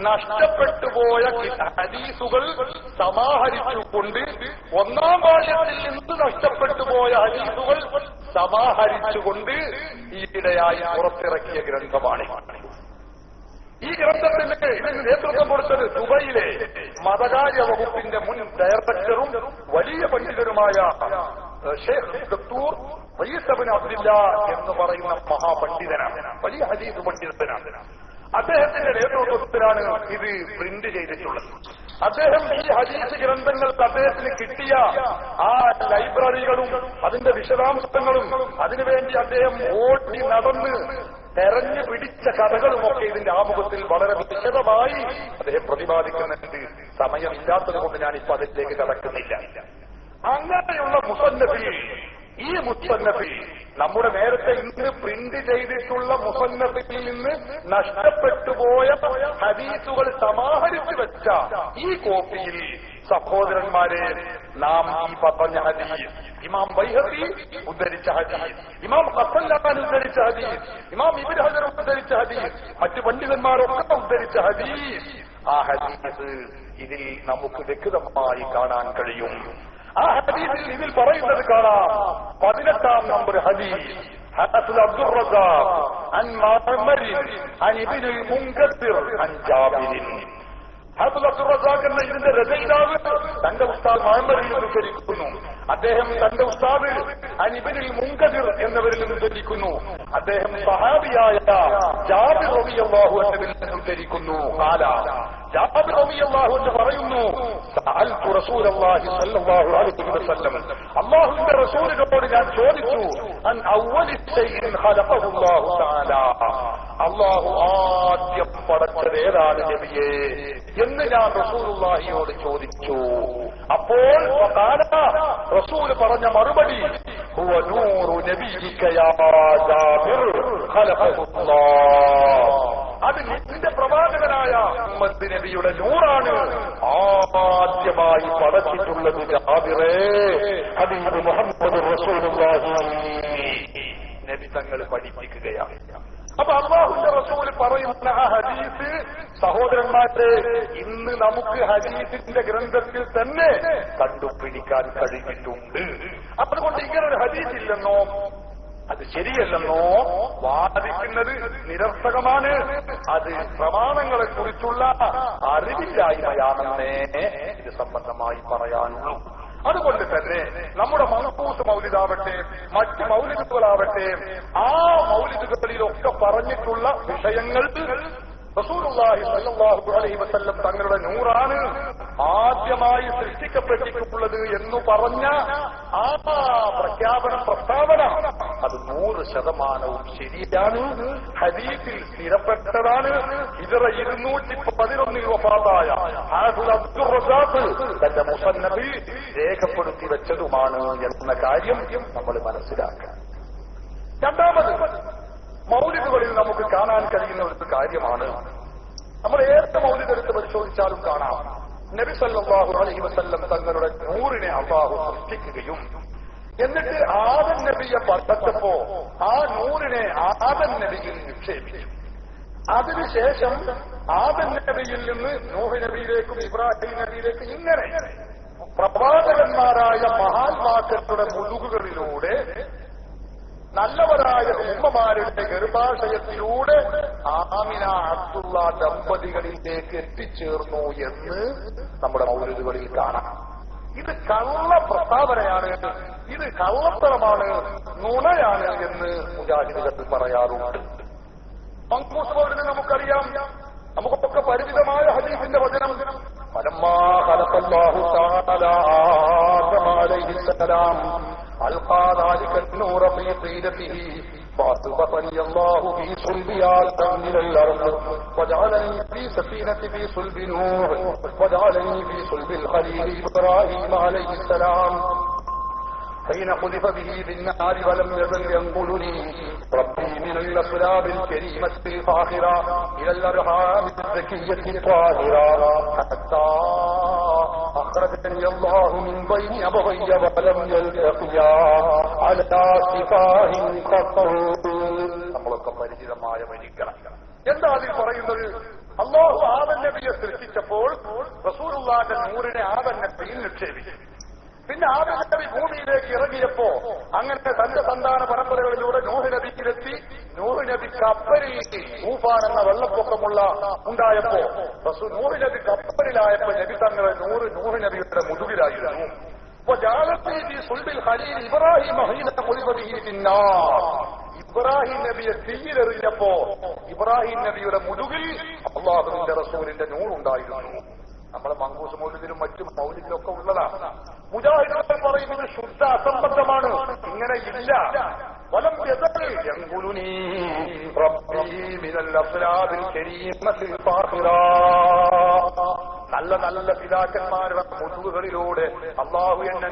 നഷ്ടപ്പെട്ടു പോയ ഹദീസുകൾ സമാഹരിച്ചുകൊണ്ട്, ഒന്നാം ഭാഗത്തിൽ നിന്ന് നഷ്ടപ്പെട്ടു പോയ ഹദീസുകൾ സമാഹരിച്ചുകൊണ്ട് ഈയിടെയായി പുറത്തിറക്കിയ ഗ്രന്ഥമാണ്. ഈ ഗ്രന്ഥത്തിന് ഇതിന് നേതൃത്വം കൊടുത്തത് ദുബൈയിലെ മതകാര്യ വകുപ്പിന്റെ മുൻ ഡയറക്ടറും വലിയ പണ്ഡിതരുമായ ഷെയ്ഖ് ഡോക്ടർ റയീസ് ഇബ്നു അബ്ദില്ല എന്ന് പറയുന്ന മഹാപണ്ഡിതനാണ്, വലിയ ഹദീസ് പണ്ഡിതനാണ്. അദ്ദേഹത്തിന്റെ നേതൃത്വത്തിലാണ് ഇത് പ്രിന്റ് ചെയ്തിട്ടുള്ളത്. അദ്ദേഹം ഈ ഹദീസ് ഗ്രന്ഥങ്ങൾ അദ്ദേഹത്തിന് കിട്ടിയ ആ ലൈബ്രറികളും അതിന്റെ വിശദാംശങ്ങളും അതിനുവേണ്ടി അദ്ദേഹം ഓടി നടന്ന് തെരഞ്ഞു പിടിച്ച കഥകളുമൊക്കെ ഇതിന്റെ ആമുഖത്തിൽ വളരെ വിശദമായി അദ്ദേഹം പ്രതിപാദിക്കുന്നുണ്ട്. സമയമില്ലാത്തത് കൊണ്ട് ഞാനിപ്പോ അതിലേക്ക് കടക്കുന്നില്ല. അങ്ങനെയുള്ള മുസന്നഫിൽ, ഈ മുസന്നഫിൽ നമ്മുടെ നേരത്തെ ഇന്ന് പ്രിന്റ് ചെയ്തിട്ടുള്ള മുസന്നഫിൽ നിന്ന് നഷ്ടപ്പെട്ടുപോയ ഹദീസുകൾ സമാഹരിച്ചു വെച്ച ഈ കോപ്പിയിൽ സഹോദരന്മാരെ, നാം ഈ പറഞ്ഞ ഹദീസ്, ഇമാം ബൈഹഖി ഉദ്ധരിച്ച ഹദീസ്, ഇമാം ഖസ്സലാനി ഉദ്ധരിച്ച ഹദീസ്, ഇമാം ഇബ്നു ഹജർ ഉദ്ധരിച്ച ഹദീസ്, മറ്റു പണ്ഡിതന്മാരൊക്കെ ഉദ്ധരിച്ച ഹദീസ്, ആ ഹദീസ് ഇതിൽ നമുക്ക് വ്യക്തമായി കാണാൻ കഴിയും. ആ ഹദീസിൽ ഇതിൽ പറയുന്നത് കാണാം. 18-ാം നമ്പർ ഹദീസ്, ഹാഫിദ് അബ്ദുർ റസാഖ് അൻ മഅ്മർ അൻ ഇബ്നുൽ മുൻകദിർ അൻ ജാബിർ. ഹാഫിദ് അബ്ദുർ റസാഖ് എന്ന ഇതിന്റെ രചയിതാവ് തന്റെ ഉസ്താദ് മുഹമ്മദിൽ നിന്ന് ഉദ്ധരിക്കുന്നു. അദ്ദേഹം തന്റെ ഉസ്താദ് അനിബിനിൽ മുൻകദിർ എന്നവരിൽ നിന്ന് ഉദ്ധരിക്കുന്നു. അദ്ദേഹം സഹാബിയായ ജാബിർ റളിയല്ലാഹു അൻഹുവിൽ നിന്ന് ഉദ്ധരിക്കുന്നു. ജാബിർ റളിയല്ലാഹു അൻഹു പറയുന്നു, സഅൽതു റസൂലല്ലാഹി സ്വല്ലല്ലാഹു അലൈഹി വസല്ലം, അല്ലാഹുവിന്റെ റസൂലിനോട് ഞാൻ ചോദിച്ചു, അൻ അവ്വലി ശൈഇൻ ഖലഖഹു അല്ലാഹു തആല, അല്ലാഹു ആദ്യം പടച്ചത് ഏതാണ് നബിയേ എന്ന് ഞാൻ റസൂലുള്ളാഹിയോട് ചോദിച്ചു. അപ്പോൾ റസൂൽ പറഞ്ഞ മറുപടി, ഹുവ നൂറു നബിയിക യാ ജാബിർ ഖലഖഹു അല്ലാഹ്, അത് നിന്റെ പ്രവാചകനായ മുഹമ്മദ് നബിയുടെ നൂറാണ് ആദ്യമായി പടച്ചിട്ടുള്ളത് ജാബിറേ. ഹബീബ് മുഹമ്മദ് റസൂലുള്ളാഹി നബി തങ്ങൾ പഠിപ്പിക്കുകയാണ്. അപ്പൊ അല്ലാഹുവിന്റെ റസൂൽ പറയുന്ന ആ ഹദീസ് സഹോദരന്മാരെ ഇന്ന് നമുക്ക് ഹദീസിന്റെ ഗ്രന്ഥത്തിൽ തന്നെ കണ്ടുപിടിക്കാൻ കഴിഞ്ഞിട്ടുണ്ട്. അതുകൊണ്ട് ഇങ്ങനൊരു ഹദീസ് ഇല്ലെന്നോ അത് ശരിയല്ലെന്നോ വാദിക്കുന്നത് നിരർത്ഥകമാണ്. അത് പ്രമാണങ്ങളെ കുറിച്ചുള്ള അറിവില്ലായ്മയാണെന്നേ ഇത് സംബന്ധമായി പറയാനുള്ളൂ. അതുകൊണ്ട് തന്നെ നമ്മുടെ മൻഖൂസ് മൗലിദാവട്ടെ മറ്റ് മൗലിദുകളാവട്ടെ ആ മൗലിദുകളിലൊക്കെ പറഞ്ഞിട്ടുള്ള വിഷയങ്ങൾ റസൂലുള്ളാഹി സ്വല്ലല്ലാഹു അലൈഹി വസല്ലം തങ്ങളുടെ നൂറാണ് ആദ്യമായി സൃഷ്ടിക്കപ്പെട്ടിട്ടുള്ളത് എന്ന് പറഞ്ഞ ആ പ്രസ്താവന അത് 100% ശരിയാണ്. ഹദീസിൽ സ്ഥിരപ്പെട്ടതാണ്. ഹിജ്റ 211 വഫാത്തായ ഹാഫിദ് അബ്ദുർ റസാഖ് തന്റെ മുസന്നഫിൽ രേഖപ്പെടുത്തി വെച്ചതുമാണ് എന്ന കാര്യം നമ്മൾ മനസ്സിലാക്കുക. രണ്ടാമത് മൗലിദുകളിൽ നമുക്ക് കാണാൻ കഴിയുന്ന ഒരു കാര്യമാണ്, നമ്മൾ ഏത് മൗലിദെടുത്ത് പരിശോധിച്ചാലും കാണാം, നബി സല്ലല്ലാഹു അലൈഹി വസല്ലം തങ്ങളുടെ നൂറിനെ അല്ലാഹു സൃഷ്ടിക്കുകയും എന്നിട്ട് ആദം നബിയെ പടച്ചപ്പോ ആ നൂറിനെ ആദം നബിയിൽ നിക്ഷേപിച്ചു. അതിനുശേഷം ആദം നബിയിൽ നിന്ന് നൂഹ് നബിയിലേക്കും ഇബ്രാഹിം നബിയിലേക്കും ഇങ്ങനെ പ്രവാചകന്മാരായ മഹാത്മാക്കളുടെ മുതുകുകളിലൂടെ നല്ലവരായ ഉമ്മമാരുടെ ഗർഭാശയത്തിലൂടെ ആമിന അബ്ദുള്ള ദമ്പതികളിലേക്ക് എത്തിച്ചേർന്നു എന്ന് നമ്മുടെ മൗലിദുകളിൽ കാണാം. ഇത് കള്ള പ്രസ്താവനയാണ്, ഇത് കള്ളത്തരമാണ്, നുണയാണ് എന്ന് മുജാഹിദുകൾ പറയാറുണ്ട്. മൻഖൂസ് മൗലിദ് നമുക്കറിയാം, നമുക്കൊക്കെ പരിചിതമായ ഹദീസിന്റെ വചനം, ഫലമ്മാ ഖലഖല്ലാഹു തആല ആദമ അലൈഹിസ്സലാം ألقى ذلك النور في طينته فأثبتني الله في صلب آدم من الأرض وجعلني في سفينة في صلب نوح وجعلني في صلب الخليل إبراهيم عليه السلام حين قذف به بالنار ولم يزل ينقلني ربي من الأصلاب الكريمة الفاخرة إلى الأرحام الزكية الطاهرة حتى أخرجني الله من بين أبوي ولم يلتقيا على سفاه قط. നമ്മളൊക്കെ പരിചിതമായ വരികൾ. എന്താ അതിൽ പറയുന്നത്? അല്ലാഹു ആദം നബിയെ സൃഷ്ടിച്ചപ്പോൾ റസൂലുള്ളാഹിന്റെ നൂറിനെ ആദം നബിയിൽ നിക്ഷേപിച്ചു. പിന്നെ ആദം നബി ഭൂമിയിലേക്ക് ഇറങ്ങിയപ്പോ അങ്ങനെ തന്റെ സന്താന പരമ്പരകളിലൂടെ നൂഹ് നബിയിലെത്തി. നൂഹ് നബി കപ്പലിൽ തൂഫാൻ എന്ന വെള്ളപ്പൊക്കമുള്ള ഉണ്ടായപ്പോ നൂഹ് നബി കപ്പലിലായപ്പോ നബി തങ്ങളെ നൂഹ് നബിയുടെ മുതുകിലായിരുന്നു. ഇബ്രാഹിം നബിയെ തീയിലെറിഞ്ഞപ്പോ ഇബ്രാഹിം നബിയുടെ മുതുകിൽ അല്ലാഹുവിന്റെ റസൂലിന്റെ നൂറുണ്ടായിരുന്നു. നമ്മളെ മൻഖൂസ് മൗലിദിലും മറ്റും മൗലിദിലൊക്കെ ഉള്ളതാണ്. മുജാഹിദുകൾ പറയുന്നത് ശുദ്ധ അസംബന്ധമാണ്, ഇങ്ങനെ ഇല്ല. വലം യസൽ യൻഖുലുനി റബ്ബി മിനൽ അസ്ലാബിൽ കരീമത്തിൽ ഫാഖിറ. നല്ല നല്ല പിതാക്കന്മാരുടെ മുതുകുകളിലൂടെ അല്ലാഹു എന്നെ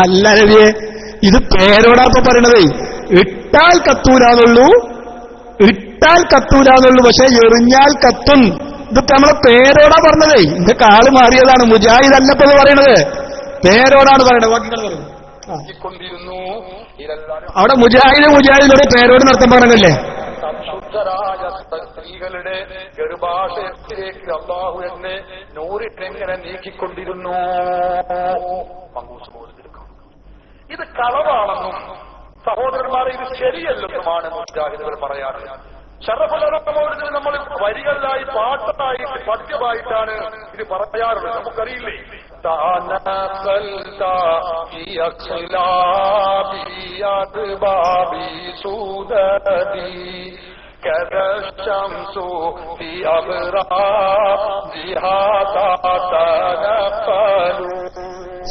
അല്ല നബിയെ, ഇത് പേരോടാപ്പ പറയണതേ. ഇട്ടാൽ കത്തൂലാന്നുള്ളൂ, ഇട്ടാൽ കത്തൂലാന്നുള്ളൂ, പക്ഷെ എറിഞ്ഞാൽ കത്തും. ഇതൊക്കെ നമ്മളെ പേരോടാ പറഞ്ഞതേ. ഇതൊക്കെ ആള് മാറിയതാണ്. മുജാഹിദ് അല്ലപ്പത് പറയണത്, പേരോടാണ് പറയണത്. വാക്കുകൾ പറയും. അവിടെ മുജാഹിദിലൂടെ പേരോട് നടത്താൻ പറഞ്ഞല്ലേ. ശുദ്ധരായ സ്ത്രീകളുടെ ഗർഭാശയത്തിലേക്ക് അല്ലാഹു എന്നെ നൂറിട്ടെങ്ങനെ നീക്കിക്കൊണ്ടിരുന്നു. ഇത് കളവാണെന്നും സഹോദരന്മാരെ ഇത് ശരിയല്ലെന്നുമാണ് മുജാഹിദുകൾ പറയാറ്. ഷറഫുൽ നമ്മൾ വരികളിലായി പാട്ടായിട്ട് പദ്യമായിട്ടാണ് ഇത് പറയാറുള്ളത്. നമുക്കറിയില്ലേ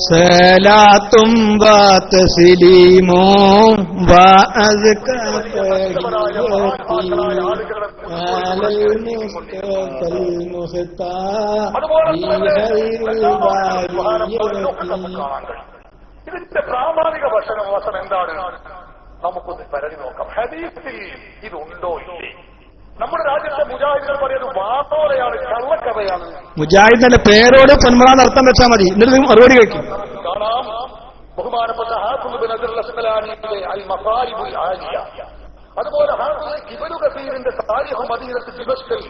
സലാത്തും വതസ്ലീമും വഅസ്കാ ഇതിന്റെ പ്രാമാണിക വശം എന്താണ്? നമുക്കൊന്ന് പരതി നോക്കാം. ഹദീസിൽ ഇതുണ്ടോ ഇല്ലേ? നമ്മുടെ രാജ്യത്തെ മുജാഹിദുകൾ പറയുന്നത് വാതോലയാണ്, കള്ളക്കഥയാണ്. മുജാഹിദിന്റെ പേരോട് പൊന്മളാന്ന് അർത്ഥം വെച്ചാൽ മതി, എന്നിട്ട് മറുപടി കഴിക്കും. കാണാം ബഹുമാനപ്പെട്ട ഹാഫിദ് ഇബ്നു ഹജർ അൽ-അസ്ഖലാനിയുടെ അൽ മസാലിബുൽ ആലിയ, അതുപോലെ ഹാഫിദ് ഇബ്നു കസീറിന്റെ താരിഖ് മദീനത്ത് ദിമശ്കിൽ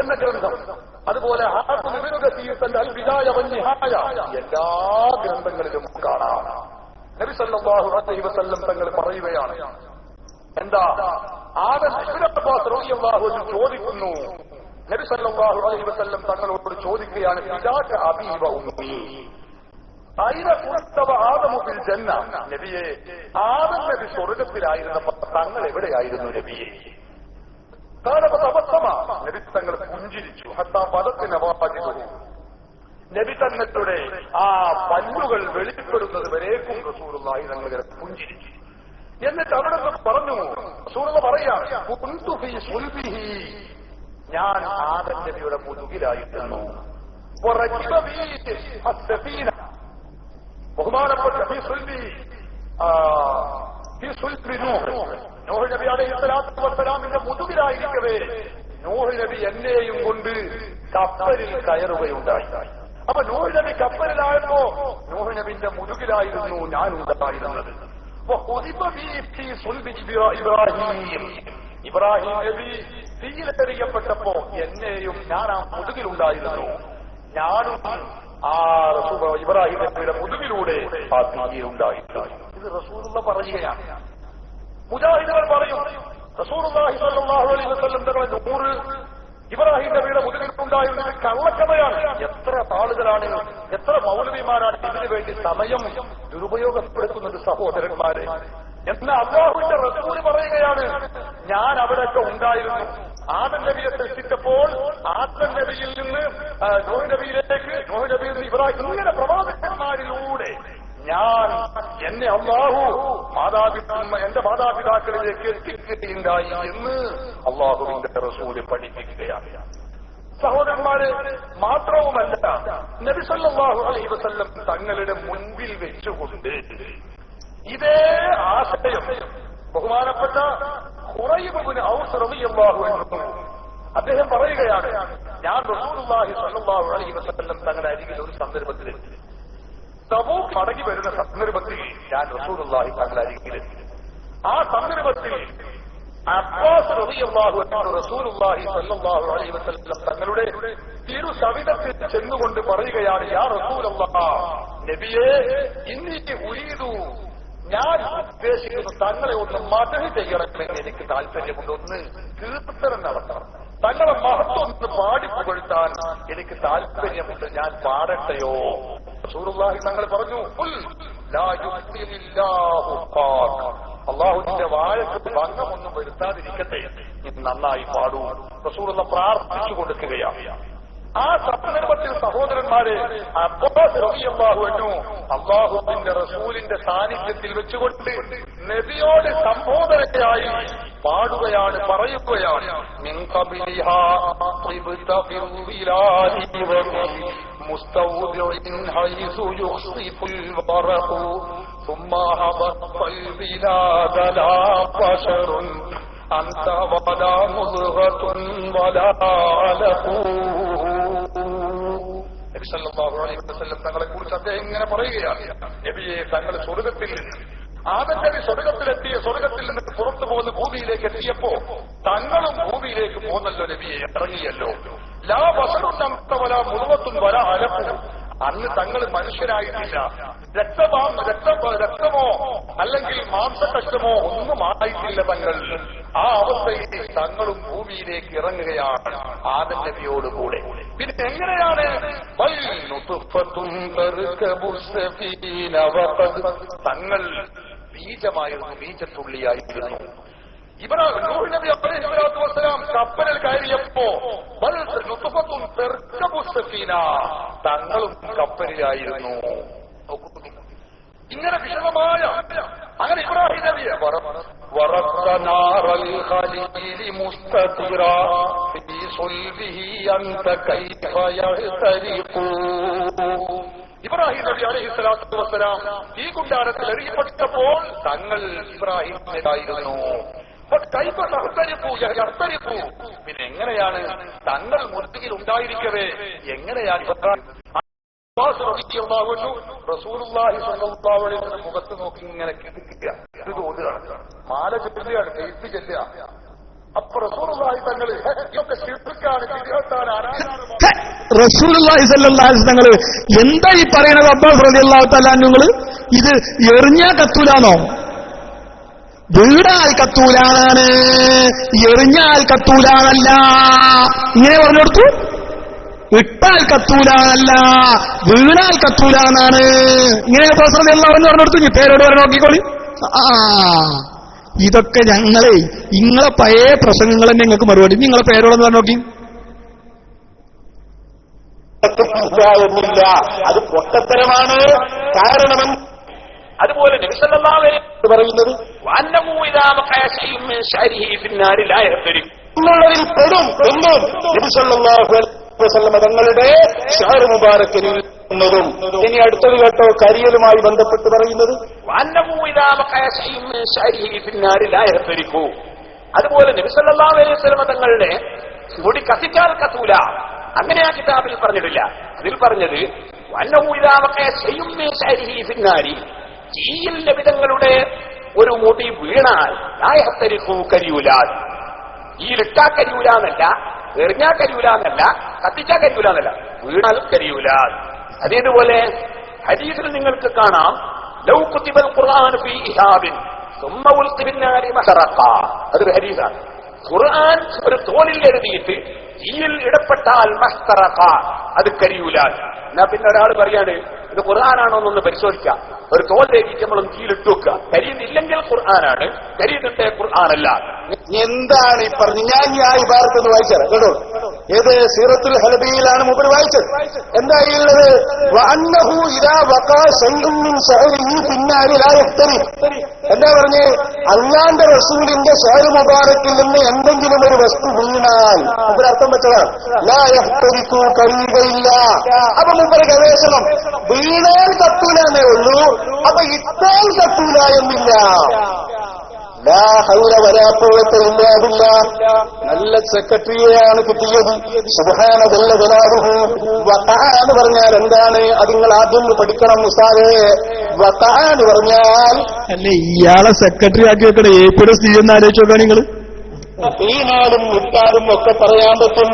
എന്ന ഗ്രന്ഥം, അതുപോലെ ഹാഫിദ് ഇബ്നു കസീർ തന്റെ അൽ ബിദായ വൻ നിഹായ, എല്ലാ ഗ്രന്ഥങ്ങളിലും കാണാം നബി സല്ലല്ലാഹു അലൈഹി വസല്ലം തങ്ങൾ പറയുകയാണ്. എന്താ? ആദം ഇബ്നു അബ്ബാസ് റളിയല്ലാഹു അൻഹു ചോദിക്കുന്നു, നബി സല്ലല്ലാഹു അലൈഹി വസല്ലം തങ്ങളോട് ചോദിക്കുകയാണ്, ഫിദാക അബീ വ ഉമ്മീ അയിന കുർത്തവ ആദമു ഫിൽ ജന്ന. നബിയെ, ആദം നബി സ്വർഗ്ഗത്തിലായിരുന്നപ്പോൾ തങ്ങൾ എവിടെയായിരുന്നു നബിയെ? നബി തങ്ങൾ പുഞ്ചിരിച്ചു. ഹത്താ പദത്തിന് വാജിബു, നബി തങ്ങളുടെ ആ പല്ലുകൾ വെളിപ്പെടുന്നത് വരേക്കും റസൂലുള്ളാഹി തങ്ങൾ പുഞ്ചിരിച്ചു. എന്നിട്ട് അവിടെ നിന്ന് പറഞ്ഞു, റസൂലുള്ള പറയാണ്, കുന്തു ഫീ സുൽബിഹി, ഞാൻ ആദം നബിയുടെ മുതുകിലായിരുന്നു. വറകിബ ബീ അസ്സഫീന, ബഹുമാനപ്പെട്ട നൂഹ് നബി അലൈഹിസ്സലാത്തു വസ്സലാമിന്റെ മുതുകിലായിരിക്കവേ നൂഹ് നബി എന്നെയും കൊണ്ട് കപ്പലിൽ കയറുകയുണ്ടായി. അപ്പൊ നൂഹ് നബി കപ്പലിലായപ്പോ നൂഹ് നബിന്റെ മുതുകിലായിരുന്നു ഞാൻ ഉണ്ടായിരുന്നത്. ഇബ്രാഹിം നബി തീയിലെറിയപ്പെട്ടപ്പോ എന്നെയും ഞാൻ ആ മുതുകിലുണ്ടായിരുന്നു. ഞാനും ആ ഇബ്രാഹിം നബിയുടെ മുതുകിലൂടെ ആ തീയിലുണ്ടായിരുന്നു. ഇത് റസൂലുള്ള പറയുകയാണ്. മുജാഹിദുകൾ പറയും, റസൂലുള്ളാഹി സ്വല്ലല്ലാഹു അലൈഹി വസല്ലം തങ്ങളുടെ നൂറ് ഇബ്രാഹിം നബിയുടെ മുതുകിലുണ്ടായിരുന്നത് കള്ളക്കഥയാണ്. എത്ര ആളുകളാണ്, എത്ര മൗലവിമാരാണ് ഇതിനു വേണ്ടി സമയം ദുരുപയോഗപ്പെടുത്തുന്നത് സഹോദരന്മാരെ. എന്നാൽ അല്ലാഹുവിന്റെ റസൂൽ പറയുകയാണ്, ഞാൻ അവിടെയൊക്കെ ഉണ്ടായിരുന്നു. ആദം നബിയെ സൃഷ്ടിച്ചപ്പോൾ ആദം നബിയിൽ നിന്ന് നൂഹ് നബിയിലേക്ക്, നൂഹ് നബിയിൽ നിന്ന് ഇബ്രാഹിം, ഇങ്ങനെ പ്രവാചകന്മാരിലൂടെ ഞാൻ എന്നെ അല്ലാഹു എന്റെ മാതാപിതാക്കളിലേക്ക് എത്തിക്കുകയുണ്ടായി എന്ന് അല്ലാഹുവിന്റെ റസൂൽ പഠിപ്പിക്കുകയാണ്. സഹോദരന്മാര്, മാത്രവുമല്ല, നബി സല്ലല്ലാഹു അലൈഹി വസല്ലം തങ്ങളുടെ മുൻപിൽ വെച്ചുകൊണ്ട് ഇതേ ആശയം ബഹുമാനപ്പെട്ട ഖുറൈബ് ഇബ്നു ഔസ് റളിയല്ലാഹു അൻഹു അദ്ദേഹം പറയുകയാണ്, ഞാൻ റസൂലുള്ളാഹി സ്വല്ലല്ലാഹു അലൈഹി വസല്ലം തങ്ങളുടെ അരികിൽ ഒരു സന്ദർഭത്തിലെത്തി. തബൂക്ക് മടങ്ങി വരുന്ന സന്ദർഭത്തിൽ ഞാൻ റസൂലുള്ളാഹി തങ്ങളുടെ അരികിലെത്തി. ആ സന്ദർഭത്തിൽ അബ്ബാസ് റളിയല്ലാഹു അൻഹു റസൂലുള്ളാഹി സ്വല്ലല്ലാഹു അലൈഹി വസല്ലം തങ്ങളുടെ തിരു സവിധത്തിൽ ചെന്നുകൊണ്ട് പറയുകയാണ്, യാ റസൂലല്ലാഹ്, നബിയേ, ഇന്നി ഉരീദു, ഞാൻ ഉദ്ദേശിക്കുന്നു തങ്ങളെ ഒന്ന് മദഹ് ചെയ്യണമെന്ന് എനിക്ക് താല്പര്യമുണ്ട്. ഒന്ന് കീർത്തനം നടത്തണം, തങ്ങളെ മഹത്വം ഒന്ന് പാടിപ്പുകഴ്ത്താൻ എനിക്ക് താല്പര്യമുണ്ട്. ഞാൻ പാടട്ടെയോ? റസൂലുള്ളാഹി തങ്ങൾ പറഞ്ഞു, അള്ളാഹുവിന്റെ വാഴക്ക് ഭംഗമൊന്നും വരുത്താതിരിക്കട്ടെ, ഇത് നന്നായി പാടൂ. റസൂലുള്ള പ്രാർത്ഥിച്ചു കൊടുക്കുകയാണ്. ആ സന്ദർഭത്തിൽ സഹോദരന്മാരെ, അബ്ബാസ് റളിയല്ലാഹു അൻഹു അല്ലാഹുവിന്റെ റസൂലിന്റെ സാന്നിധ്യത്തിൽ വെച്ചുകൊണ്ട് നബിയോട് സംബോധനയായി പാടുകയാണ്, പറയുകയാണ്, മിൻ ഖബലിഹാ ഖിബ്ത ഫിൽ വിലാദി വ മുസ്തൗദിഉൻ ഹൈസു യുഖ്സിഫുൽ വറഖു ثم هبط البلاد لا بشر أنت ولا مضغة ولا علق. നബി സല്ലല്ലാഹു അലൈഹി വസല്ലം തങ്ങളെ കുറിച്ച് അദ്ദേഹം ഇങ്ങനെ പറയുകയാണ്, നബിയെ, തങ്ങൾ സ്വർഗത്തിൽ ആദം നബി സ്വർഗത്തിൽ നിന്ന് പുറത്തു പോകുന്ന ഭൂമിയിലേക്ക് എത്തിയപ്പോ തങ്ങളും ഭൂമിയിലേക്ക് പോന്നല്ലോ നബിയെ, ഇറങ്ങിയല്ലോ. ലാ ബശറുൻ അൻത വലാ മുദ്ഗത്തുൻ വലാ അലഖു, അന്ന് തങ്ങൾ മനുഷ്യരായിട്ടില്ല, രക്തമോ അല്ലെങ്കിൽ മാംസകഷ്ടമോ ഒന്നും ആയിട്ടില്ല തങ്ങൾ. ആ അവസ്ഥയിൽ തങ്ങളും ഭൂമിയിലേക്ക് ഇറങ്ങുകയാണ് ആദം നബിയോടുകൂടെ. പിന്നെ എങ്ങനെയാണ് തങ്ങൾ ബീജമായിരുന്നു, ബീജത്തുള്ളിയായിരുന്നു. ഇബ്രാഹിം നൂഹ് നബി അലൈഹിസ്സലാത്തു വസ്സലാം കപ്പലിൽ കയറിയപ്പോ തങ്ങളും കപ്പലിലായിരുന്നു. ഇങ്ങനെ വിശദമായ അങ്ങനെ ഇബ്രാഹിം നബിയെ ഇബ്രാഹിം നബി അലൈഹിസ്സലാത്തു വസ്സലാം ഈ കുണ്ടാരത്തിൽ എറിയപ്പെട്ടപ്പോൾ തങ്ങൾ ഇബ്രാഹിമിനായിരുന്നു. പിന്നെ എങ്ങനെയാണ് തങ്ങൾ മുൻപിൽ ഉണ്ടായിരിക്കവേ എങ്ങനെയാണ് റസൂലുള്ളാഹി സ്വല്ലല്ലാഹു അലൈഹി വസല്ലം മുഖത്ത് നോക്കി ഇങ്ങനെ കിടക്കുക, ഇത് തോന്നുകയാണ്, മാല ചെല്ലുകയാണ്, കെയ്ത്ത് ചെല്ലുക. അപ്പൊ റസൂലുള്ളാഹി തങ്ങൾ ഇതൊക്കെ ശിർക്കാണ്, വിദേഹത്താണ്. റസൂലുള്ളാഹി സ്വല്ലല്ലാഹു അലൈഹി വസല്ലം എന്താ ഈ പറയണത്? അബ്ബാസ് റളിയല്ലാഹു തആല അൻഹു ഇത് എറിഞ്ഞാ കത്തൂലാണോ? വീടാൽ കത്തൂലാണ്, എറിഞ്ഞാൽ കത്തൂലാണല്ല. ഇങ്ങനെ പറഞ്ഞു കൊടുത്തു. ഇട്ടാൽ കത്തൂലാണല്ല, വീണാൽ കത്തൂലാന്നാണ്. ഇങ്ങനെ പ്രൊഫസർ എല്ലാവരും പറഞ്ഞു കൊടുത്തു. പേരോട് പറഞ്ഞു നോക്കിക്കോളി. ഇതൊക്കെ ഞങ്ങളെ നിങ്ങളെ പഴയ പ്രസംഗങ്ങൾ തന്നെ നിങ്ങൾക്ക് മറുപടി. നിങ്ങളെ പേരോടെന്ന് പറഞ്ഞു നോക്കി. എന്നില്ല, അത് പൊട്ടത്തരമാണ്. കാരണം അതുപോലെ നബി സല്ലല്ലാഹു അലൈഹി വസല്ലം പറയുന്നത് എന്നുള്ളതിൽ പെടും എന്നും നബി സല്ലല്ലാഹു അലൈഹി വസല്ലം തങ്ങളുടെ ഷഅർ മുബാറക്കിൽ എന്നതും. ഇനി അടുത്തത് കേട്ടോ, കരിയലുമായി ബന്ധപ്പെട്ട് പറയുന്നത് അതുപോലെ നബി സല്ലല്ലാഹു അലൈഹി വസല്ലം തങ്ങളുടെ മുടി കത്തിച്ചാൽ കത്തൂല, അങ്ങനെ ആ കിതാബിൽ പറഞ്ഞിട്ടില്ല. അതിൽ പറഞ്ഞത് തീയിൽ നബിതങ്ങളുടെ ഒരു മുടി വീണാൽ കരിയൂല. തീയിലിട്ടാ കരിയൂല എന്നല്ല, എറിഞ്ഞാ കരിയൂല എന്നല്ല, കത്തിച്ചാ കരിയൂല എന്നല്ല, വീണാൽ കരിയൂല. അതേതുപോലെ ഹദീസിൽ നിങ്ങൾക്ക് കാണാം ലൗ കുതിബൽ ഖുർആൻ ഫീ ഇഹാബിൻ സുമ്മ ഉൽഖി ബിന്നാരി മഹറഖ. അതൊരു ഹദീസാണ്. ഖുർആൻ ഒരു തോലിൽ എഴുതിയിട്ട് തീയിൽ ഇടപെട്ടാൽ മഹ്തറഖ, അത് കരിയൂല. എന്നാ പിന്നെ ഒരാൾ പറയാണ് ഇത് ഖുർആനാണോ എന്നൊന്ന് പരിശോധിക്കാം. ഒരു തോൽ രേഖിച്ച് നമ്മളൊന്ന് തീയിലിട്ട് വെക്കുക. കരിയുന്നില്ലെങ്കിൽ ഖുർആനാണ്, കരിയുന്നുണ്ടേ ഖുർആനല്ല. എന്താണ് ഈ പറഞ്ഞു? ഞാൻ ഈ ഭാരത്തൊന്ന് വായിച്ചത് കേട്ടോ. ഏത് സീറത്തുൽ ഹലബിയിലാണ് മൂപ്പർ വായിച്ചത്. എന്തായുള്ളത്? എന്താ പറഞ്ഞ്? അല്ലാന്റെ റസൂലിന്റെ ഷഅർ മുബാറക്കിൽ നിന്ന് എന്തെങ്കിലും ഒരു വസ്തു വീണാൽ അർത്ഥം വെച്ചതാണ് ലാ യഹ്തരിക്കു, കരിയുകയില്ല. അപ്പൊ മൂപ്പര് ഗവേഷണം വീണാൽ കത്തൂല എന്നേ ഉള്ളൂ, അപ്പൊ ഇട്ടാൽ കത്തൂല എന്നില്ല. ലാ ഹൗല വലാ ഖുവത ഇല്ലാ ബില്ലാഹ്. നല്ല സെക്രട്ടറിയെയാണ് കിട്ടിയത്. സുബ്ഹാന ജല്ല ജലാലുഹു. വഖഅ എന്ന് പറഞ്ഞാൽ എന്താണ്? അത് നിങ്ങൾ ആദ്യം പഠിക്കണം ഉസ്താദേ. വഖഅ എന്ന് പറഞ്ഞാൽ അല്ലേ ഇയാളെ സെക്രട്ടറി ആക്കി വെക്കണേ. ഏപ്പിടെ സ്ഥിതി എന്ന് ആലോചിച്ച് നോക്കാം നിങ്ങൾ. തീനാലും മുട്ടാലും ഒക്കെ പറയാൻ പറ്റും.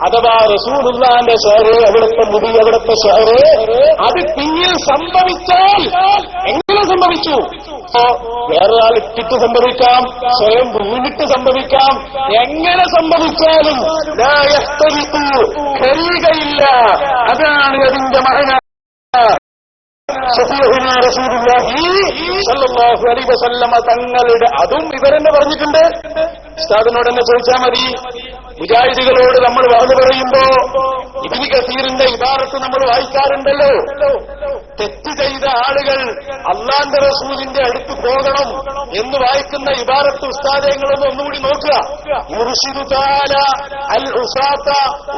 അഥവാ റസൂലുള്ളാഹിന്റെ ഷഅർ, അവിടുത്തെ മുടി, അവിടുത്തെ ഷഅർ അത് തീയിൽ സംഭവിച്ചാൽ എങ്ങനെ സംഭവിച്ചു? വേറെ ആൾ ഇട്ടിട്ട് സംഭവിക്കാം, സ്വയം വീണിട്ട് സംഭവിക്കാം. എങ്ങനെ സംഭവിച്ചാലും ലാ യഹ്തരിഖു, കരിയുകയില്ല. അതാണ് അതിന്റെ മഅന. തങ്ങളുടെ അതും ഇവരെന്നെ പറഞ്ഞിട്ടുണ്ട്. ഉസ്താദിനോട് തന്നെ ചോദിച്ചാൽ മതി. മുജാഹിദുകളോട് നമ്മൾ വാദം പറയുമ്പോ ഇബ്നു കസീറിന്റെ ഇബാറത്ത് നമ്മൾ വായിക്കാറുണ്ടല്ലോ. തെറ്റ് ചെയ്ത ആളുകൾ അല്ലാഹുവിന്റെ റസൂലിന്റെ അടുത്ത് പോകണം എന്ന് വായിക്കുന്ന ഇബാറത്ത് ഉസ്താദങ്ങളൊന്നും ഒന്നുകൂടി നോക്കുക. മുർശിദു തആല അൽ ഉസാത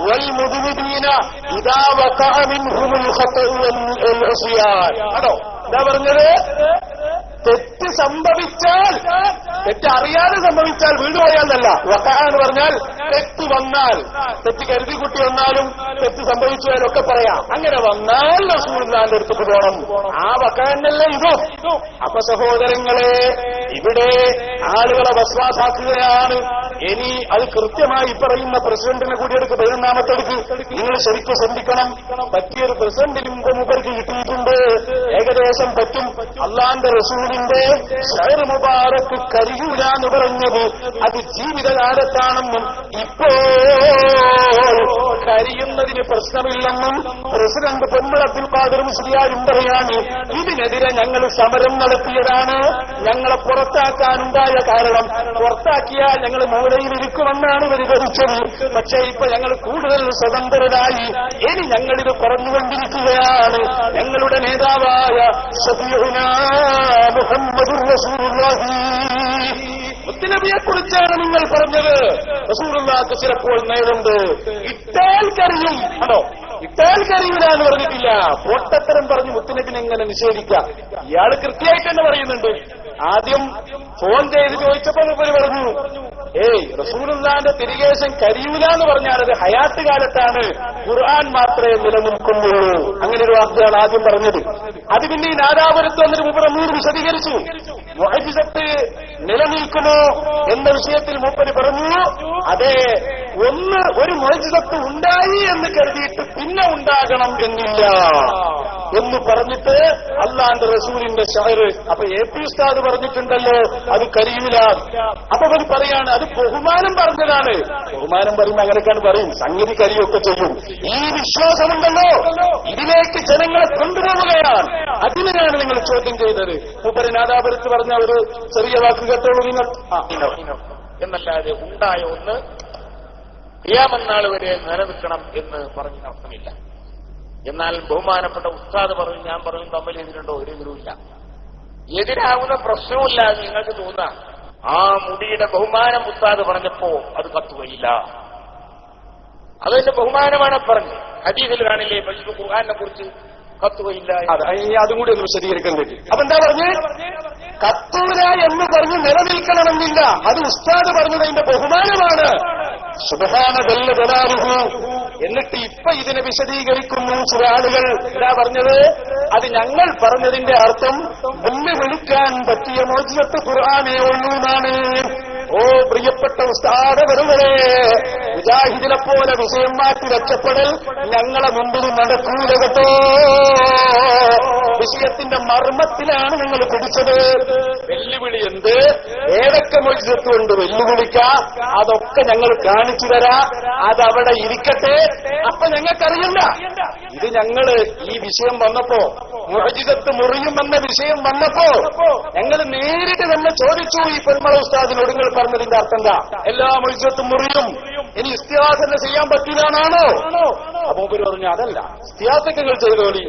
വൽ മുദ്നിബീന ഇദാ വഖഅ മിൻഹുൽ ഖതഉ വൽ ഉസ്യാൻ. ആണോ എന്താ പറഞ്ഞത്? തെറ്റ് സംഭവിച്ചാൽ, തെറ്റ് അറിയാതെ സംഭവിച്ചാൽ വീട് പോയാന്നല്ല. വഖഅ എന്ന് പറഞ്ഞാൽ തെറ്റ് വന്നാൽ, തെറ്റ് കരുതി കുട്ടി വന്നാലും തെറ്റ് സംഭവിച്ചു എന്നൊക്കെ പറയാം. അങ്ങനെ വന്നാൽ റസൂലുള്ളാഹിന്റെ അടുത്ത് പോകണം. ആ വഖഅന്നല്ലേ ഇതും. അപ്പൊ സഹോദരങ്ങളെ, ഇവിടെ ആളുകളെ വസ്വാസാക്കുകയാണ്. ഇനി അത് കൃത്യമായി പറയുന്ന പ്രസിഡന്റിനെ കൂടി എടുക്ക്, 11-ാമത്തെടുക്ക്. നിങ്ങൾ ശരിക്കും ശ്രദ്ധിക്കണം. പറ്റിയൊരു പ്രസിഡന്റിന് മുമ്പ് മൂപ്പർക്ക് കിട്ടിയിട്ടുണ്ട്, ഏകദേശം പറ്റും. അള്ളാന്റെ റസൂലിന്റെ ഷഹർ മുബാറക്ക് കരിയൂല എന്ന് പറഞ്ഞത് അത് ജീവിതകാലത്താണെന്നും ഇപ്പോൾ കരിയുന്നതിന് പ്രശ്നമില്ലെന്നും പ്രസിഡന്റ് പൊന്മള അബ്ദുൽ ഖാദർ മുസ്ലിയാരും പറയാണ്. ഇതിനെതിരെ ഞങ്ങൾ സമരം നടത്തിയതാണ്. ഞങ്ങളെ പുറത്താക്കാനുണ്ടായ കാരണം, പുറത്താക്കിയാൽ ഞങ്ങൾ മൂലയിലിരിക്കുമെന്നാണ് ഇവർ ധരിച്ചത്. പക്ഷേ ഇപ്പൊ ഞങ്ങൾ കൂടുതൽ സ്വതന്ത്രരായി. ഇനി ഞങ്ങളിത് പറഞ്ഞുകൊണ്ടിരിക്കുകയാണ്. ഞങ്ങളുടെ നേതാവായ സഫീഉനാ മുഹമ്മദുർ റസൂലുള്ളാഹി മുത്തുനബിയെ കുറിച്ചാണ് നിങ്ങൾ പറഞ്ഞത്. റസൂലുള്ളാഹിക്ക് ചിലപ്പോൾ നേരുണ്ട്, ഇട്ടാൽ കറിയും. ആണോ? ഇട്ടാൽ കറിയില്ല എന്ന് പറഞ്ഞിട്ടില്ല. പൊട്ടത്തരം പറഞ്ഞ് മുത്തുനബിനെ എങ്ങനെ നിഷേധിക്കാം? ഇയാൾ കൃത്യമായിട്ട് തന്നെ പറയുന്നുണ്ട്. ആദ്യം ഫോൺ ചെയ്ത് ചോദിച്ചപ്പോൾ ഇവര് പറഞ്ഞു, റസൂലുള്ളാഹിന്റെ തിരികേശം കരിയൂല എന്ന് പറഞ്ഞാൽ അത് ഹയാത്ത് കാലത്താണ്, ഖുർആൻ മാത്രമേ നിലനിൽക്കുന്നുള്ളൂ. അങ്ങനെ ഒരു വാർത്തയാണ് ആദ്യം പറഞ്ഞത്. അത് പിന്നെ ഈ നാദാപുരത്ത് വന്നൊരു മൂപ്പർ മൂന്ന് വിശദീകരിച്ചു. മുഅ്ജിസത്ത് നിലനിൽക്കുമോ എന്ന വിഷയത്തിൽ മൂപ്പര് പറഞ്ഞു, അതെ, ഒരു മുഅ്ജിസത്ത് ഉണ്ടായി എന്ന് കരുതിയിട്ട് പിന്നെ ഉണ്ടാകണം എന്നില്ല എന്ന് പറഞ്ഞിട്ട് അള്ളാന്റെ റസൂലിന്റെ ഷഹർ. അപ്പൊ AP ഉസ്താദ് പറഞ്ഞിട്ടുണ്ടല്ലോ അത് കരിയൂല. അപ്പൊ അവർ പറയാണ് അത് ബഹുമാനം പറഞ്ഞതാണ്. ബഹുമാനം പറയുമ്പോൾ അങ്ങനെയൊക്കെയാണ് പറയും, സംഗതി കരിയൊക്കെ ചെയ്യും. ഈ വിശ്വാസമുണ്ടല്ലോ, ഇതിലേക്ക് ജനങ്ങളെ കൊണ്ടുപോവുകയാണ്. അതിനെയാണ് നിങ്ങൾ ചോദ്യം ചെയ്തത്. മൂപ്പര് നാദാപുരത്ത് പറഞ്ഞ ഒരു ചെറിയ വാക്ക് കേട്ടോളൂ നിങ്ങൾ. എന്നല്ലാതെ ഉണ്ടായ ഒന്ന് ഖിയാമത്ത് വരെ നിലനിൽക്കണം എന്ന് പറഞ്ഞ അർത്ഥമില്ല. എന്നാൽ ബഹുമാനപ്പെട്ട ഉസ്താദ് പറഞ്ഞു, ഞാൻ പറഞ്ഞു, തമ്മിൽ എതിരുണ്ടോ? ഒരു എതിരുമില്ല. എതിരാവുന്ന പ്രശ്നവുമില്ല എന്ന് നിങ്ങൾക്ക് തോന്നാം. ആ മുടിയുടെ ബഹുമാനം ഉസ്താദ് പറഞ്ഞപ്പോ അത് കത്തുകയില്ല. അതിന്റെ ബഹുമാനമാണ് പറഞ്ഞത്. ഹദീസിൽ കാണില്ലേ പരിശുദ്ധ ഖുർആനെ കുറിച്ച് കത്തുകയില്ല. അതും കൂടി ഒന്ന് വിശദീകരിക്കാൻ പറ്റും. അപ്പൊ എന്താ പറഞ്ഞ്? കത്തൂല എന്ന് പറഞ്ഞ് നിലനിൽക്കണമെന്നില്ല. അത് ഉസ്താദ് പറഞ്ഞതിന്റെ ബഹുമാനമാണ്. സുബ്ഹാനഹു വതആല. എന്നിട്ട് ഇപ്പൊ ഇതിനെ വിശദീകരിക്കുന്നു ചില ആളുകൾ. എന്താ പറഞ്ഞത്? അത് ഞങ്ങൾ പറഞ്ഞതിന്റെ അർത്ഥം മുന്നെ വിളിക്കാൻ പറ്റിയ മുഅ്ജിസത്ത് ഖുർആനേ ഉള്ളൂ എന്നാണ്. ഓ പ്രിയപ്പെട്ട ഉസ്താദ് വെറുതെ മുജാഹിദിനെ പോലെ വിഷയം മാറ്റി രക്ഷപ്പെടൽ ഞങ്ങളെ മുമ്പിൽ നടക്കൂല കേട്ടോ. വിഷയത്തിന്റെ മർമ്മത്തിലാണ് നിങ്ങൾ പിടിച്ചത്. വെല്ലുവിളി എന്ത്? ഏതൊക്കെ മുഅ്ജിസത്ത് കൊണ്ട് വെല്ലുവിളിക്കാം അതൊക്കെ ഞങ്ങൾ കാണിച്ചു തരാം. അതവിടെ ഇരിക്കട്ടെ. അപ്പൊ ഞങ്ങൾക്കറിയില്ല. ഇത് ഞങ്ങള് ഈ വിഷയം വന്നപ്പോ, മുഅ്ജിസത്ത് മുറിയുമെന്ന വിഷയം വന്നപ്പോ ഞങ്ങൾ നേരിട്ട് തന്നെ ചോദിച്ചു ഈ പെരുമള ഉസ്താദിനോട്, നിങ്ങൾ പറഞ്ഞതിന്റെ അർത്ഥം എന്താ? എല്ലാ മുഅ്ജിസത്തും മുറിയും, ഇനി ഇസ്തിഹാസ ചെയ്യാൻ പറ്റില്ലാന്നാണോ? അപ്പൊ മൂപ്പര് പറഞ്ഞു, അതല്ല, ഇസ്തിഹാസൊക്കെ നിങ്ങൾ ചെയ്തോളി,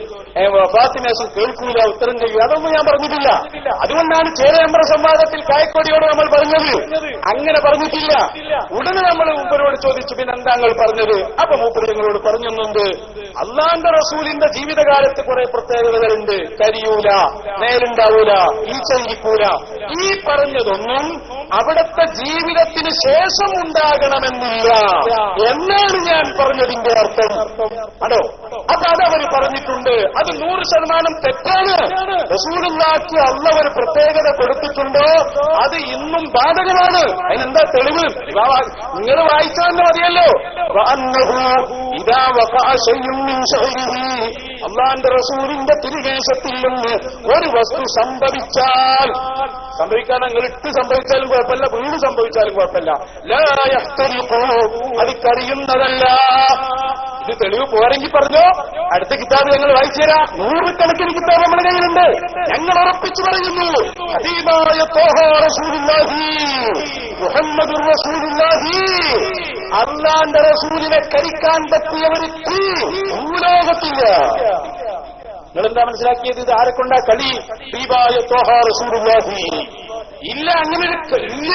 ഫാത്തിമേശം കേൾക്കൂല, ഉത്തരം ചെയ്യൂ, അതൊന്നും ഞാൻ പറഞ്ഞിട്ടില്ല. അതുകൊണ്ടാണ് ചേരയമ്പറ സംവാദത്തിൽ കായക്കൊടിയോട് നമ്മൾ പറഞ്ഞത്. അങ്ങനെ പറഞ്ഞിട്ടില്ല. ഉടനെ നമ്മൾ മൂപ്പരോട് ചോദിച്ചു, പിന്നെ എന്താ നിങ്ങൾ പറഞ്ഞത്? അപ്പൊ മൂപ്പര് ഞങ്ങളോട് പറഞ്ഞുണ്ട്, അള്ളാന്റെ റസൂലിന്റെ ജീവിതകാലത്ത് കുറെ പ്രത്യേകതകളുണ്ട്. കരിയൂല, നേരുണ്ടാവൂല, ഈച്ചയിരിക്കൂല. ഈ പറഞ്ഞതൊന്നും അവിടുത്തെ ജീവിതത്തിന് ശേഷം ഉണ്ടാകണമെന്നില്ല എന്നാണ് ഞാൻ പറഞ്ഞതിന്റെ അർത്ഥം. ആണോ? അപ്പൊ അതവർ പറഞ്ഞിട്ടുണ്ട്. അത് 100% തെറ്റാണ്. റസൂലുള്ളാഹിക്ക് അല്ലാഹു ഒരു പ്രത്യേകത കൊടുത്തിട്ടുണ്ടോ അത് ഇന്നും ബാധകമാണ്. അതിനെന്താ തെളിവ്? നിങ്ങൾ വായിച്ചാൽ മതിയല്ലോ. അള്ളാന്റെ റസൂലിന്റെ തിരുകേശത്തിൽ നിന്ന് ഒരു വസ്തു സംഭവിച്ചാൽ, സംഭവിക്കാൻ നിങ്ങൾ ഇട്ട് സംഭവിച്ചാലും കുഴപ്പമില്ല, വീട് സംഭവിച്ചാലും കുഴപ്പമില്ല, അത് കരിയുന്നതല്ല. ഇത് തെളിവ് പോരെങ്കിൽ പറഞ്ഞോ. അടുത്ത കിതാബ് ഞങ്ങൾ വായിച്ചു തരാം. 100 കിതാബ് നമ്മുടെ കയ്യിലുണ്ട്. ഞങ്ങൾ ഉറപ്പിച്ചു പറയുന്നു, ഹബീബായ ത്വാഹ റസൂലുള്ളാഹി മുഹമ്മദുർ റസൂലുള്ളാഹി, അല്ലാഹുവിന്റെ റസൂലിനെ കരിക്കാൻ പറ്റിയ ഒരു തീ ഭൂലോകത്തില്ല. നിങ്ങളെന്താ മനസ്സിലാക്കിയത്? ഇത് ആരെക്കൊണ്ടാ കളി? ഹബീബായ ത്വാഹ റസൂലുള്ളാഹി. ഇല്ല, അങ്ങനെ ഇല്ല,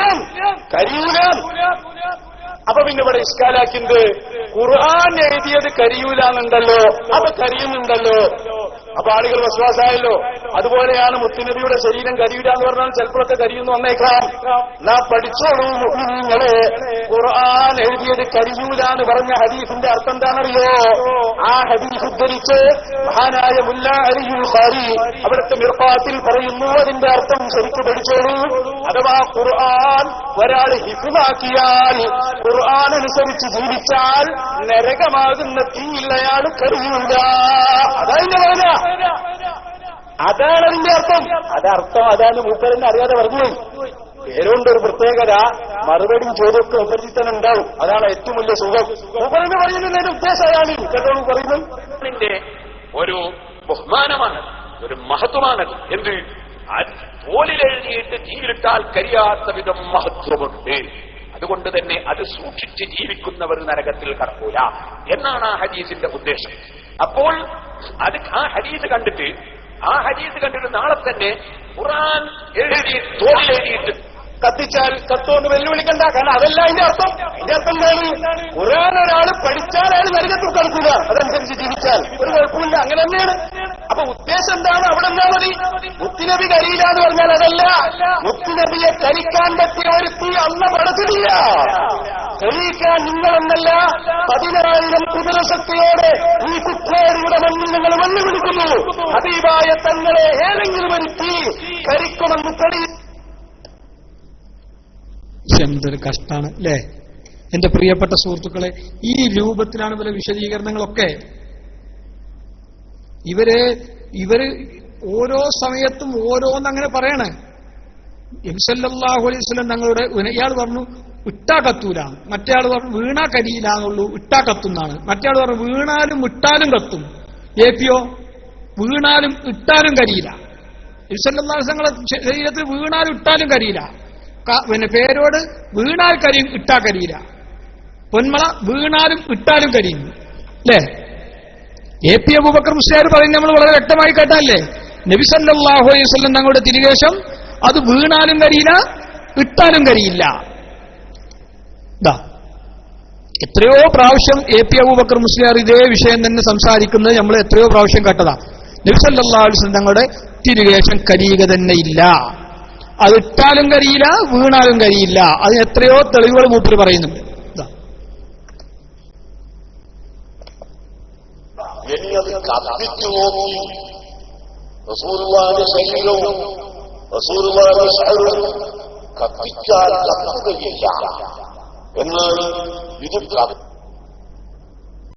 കരിയൂല. അപ്പൊ പിന്നെ ഇവിടെ ഇഷ്കാലാക്കിയത് ഖുർആൻ എഴുതിയത് കരിയൂലാന്നുണ്ടല്ലോ, അപ്പൊ കരിയുന്നുണ്ടല്ലോ. അപ്പൊ ആളുകൾ വിശ്വാസമായല്ലോ. അതുപോലെയാണ് മുത്തുനബിയുടെ ശരീരം കരിയൂല എന്ന് പറഞ്ഞാൽ ചിലപ്പോഴൊക്കെ കരിയുന്നു വന്നേക്കാം. നാ പഠിച്ചോളൂ നിങ്ങളെ, ഖുർആൻ എഴുതിയത് കരിയൂല എന്ന് പറഞ്ഞ ഹദീസിന്റെ അർത്ഥം എന്താണെന്നറിയോ? ആ ഹദീസ് ഉദ്ധരിച്ച് മഹാനായ മുല്ല അലിയുൽ ഖാരി അവിടുത്തെ മിർഖാത്തിൽ പറയുന്നു, അതിന്റെ അർത്ഥം ശരിക്കും പഠിച്ചോളൂ. അഥവാ ഖുർആൻ ഒരാൾ ഹിഫ്ളാക്കിയാൽ, ഖുർആൻ അനുസരിച്ച് ജീവിച്ചാൽ നരകമാകുന്ന തീയിൽ അയാൾ കരിയൂല. അതതിന്റെ പറഞ്ഞ, അതാണ് അതിന്റെ അർത്ഥം. അതാണ് മൂപ്പരെന്നെ അറിയാതെ പറഞ്ഞുപോയി. പേരുണ്ടൊരു പ്രത്യേകത, മറുപടിയും ചോദ്യമൊക്കെ ഉപരിച്ച് തന്നെ ഉണ്ടാവും. അതാണ് ഏറ്റവും വലിയ സുഖം. മൂപ്പരെന്ന് പറയുന്നതിന്റെ ഉദ്ദേശമാണ് കേട്ടോളൂ പറയുന്നത്. ഒരു ബഹുമാനമാണ്, ഒരു മഹത്വമാണത്. എന്ത് തോലിലെഴുതിയിട്ട് തീയിലിട്ടാൽ കരിയാത്ത വിധം മഹത്വമുണ്ട്. അതുകൊണ്ട് തന്നെ അത് സൂക്ഷിച്ച് ജീവിക്കുന്നവർ നരകത്തിൽ കടക്കൂല എന്നാണ് ആ ഹദീസിന്റെ ഉദ്ദേശം. അപ്പോൾ അത് ആ ഹദീസ് കണ്ടിട്ട് നാളെ തന്നെ ഖുർആൻ എഴുതി തോലിലെഴുതിയിട്ട് കത്തിച്ചാൽ കത്തോന്ന് വെല്ലുവിളിക്കണ്ട. കാരണം അതല്ല അതിന്റെ അർത്ഥം. അതിന്റെ അർത്ഥം എന്താണ്? ഖുർആൻ ഒരാൾ പഠിച്ചാൽ അയാൾ നരകത്തിൽ കടക്കുക, അതനുസരിച്ച് ജീവിച്ചാൽ ഒരു കുഴപ്പമില്ല. അങ്ങനെ തന്നെയാണ്. അപ്പൊ ഉദ്ദേശം എന്താണ്? അവിടെ എന്താ മതി? മുത്തുനബി കരിയില്ല എന്ന് പറഞ്ഞാൽ അതല്ല. മുത്തുനബിയെ കരിക്കാൻ പറ്റിയ ഒരു തീ അന്ന് പടത്തില്ല. തെളിയിക്കാൻ നിങ്ങളെന്നല്ല 10,000 കുതിരശക്തിയോടെ ഈ കുറ്റേരിയുടെ മണ്ണിൽ നിങ്ങൾ വെല്ലുവിളിക്കുന്നു. ഹബീബായ തങ്ങളെ ഏതെങ്കിലും ഒരു തീ കരിക്കുമെന്ന് തെളിയിക്കും. എന്തൊരു കഷ്ടാണ് അല്ലേ എന്റെ പ്രിയപ്പെട്ട സുഹൃത്തുക്കളെ. ഈ രൂപത്തിലാണ് ഇവരെ വിശദീകരണങ്ങളൊക്കെ. ഇവര് ഓരോ സമയത്തും ഓരോന്നങ്ങനെ പറയണേ. നബി സല്ലല്ലാഹു അലൈഹി വസല്ലം തങ്ങളുടെ ഇയാൾ പറഞ്ഞു ഇട്ടാ കത്തൂല, മറ്റേ ആൾ പറഞ്ഞു വീണാ കരിയില്ല എന്നുള്ളൂ, ഇട്ടാ കത്തുന്നാണ്. മറ്റേ ആൾ പറഞ്ഞു വീണാലും ഇട്ടാലും കത്തും. ഏപിയോ വീണാലും ഇട്ടാലും കരിയില്ല. നബി സല്ലല്ലാഹു അലൈഹി വസല്ലം തങ്ങളുടെ ശരീരത്തിൽ വീണാലും ഇട്ടാലും കരിയില്ല. പിന്നെ പേരോട് വീണാൽ കരിയും ഇട്ടാ കരിയില്ല. പൊന്മള വീണാലും ഇട്ടാലും കരിയും അല്ലേ? AP അബൂബക്കർ മുസ്ലിയാർ പറയുന്നത് നമ്മൾ വളരെ വ്യക്തമായി കേട്ടല്ലേ. നബി സല്ലല്ലാഹു അലൈഹി വസല്ലം തങ്ങളുടെ തിരുവേഷം അത് വീണാലും കരിയില്ല, ഇട്ടാലും കരിയില്ല. എത്രയോ പ്രാവശ്യം AP അബൂബക്കർ മുസ്ലിയാർ ഇതേ വിഷയം തന്നെ സംസാരിക്കുന്നത് നമ്മൾ എത്രയോ പ്രാവശ്യം കേട്ടതാ. നബി സല്ലല്ലാഹു അലൈഹി വസല്ലം തങ്ങളുടെ തിരുവേഷം കരിയുക തന്നെ ഇല്ല. അത് ഇട്ടാലും കരിയില്ല, വീണാലും കരിയില്ല. അതിന് എത്രയോ തെളിവുകൾ മൂപ്പര് പറയുന്നുണ്ട്. ഇനി അത് കത്തിച്ചു നോക്കി റസൂലുള്ളാഹിന്റെ ശരീരവും റസൂലുള്ളാഹിന്റെ ശരീരവും കത്തിച്ചാൽ കത്തുകയില്ല. എന്നാൽ ഇത്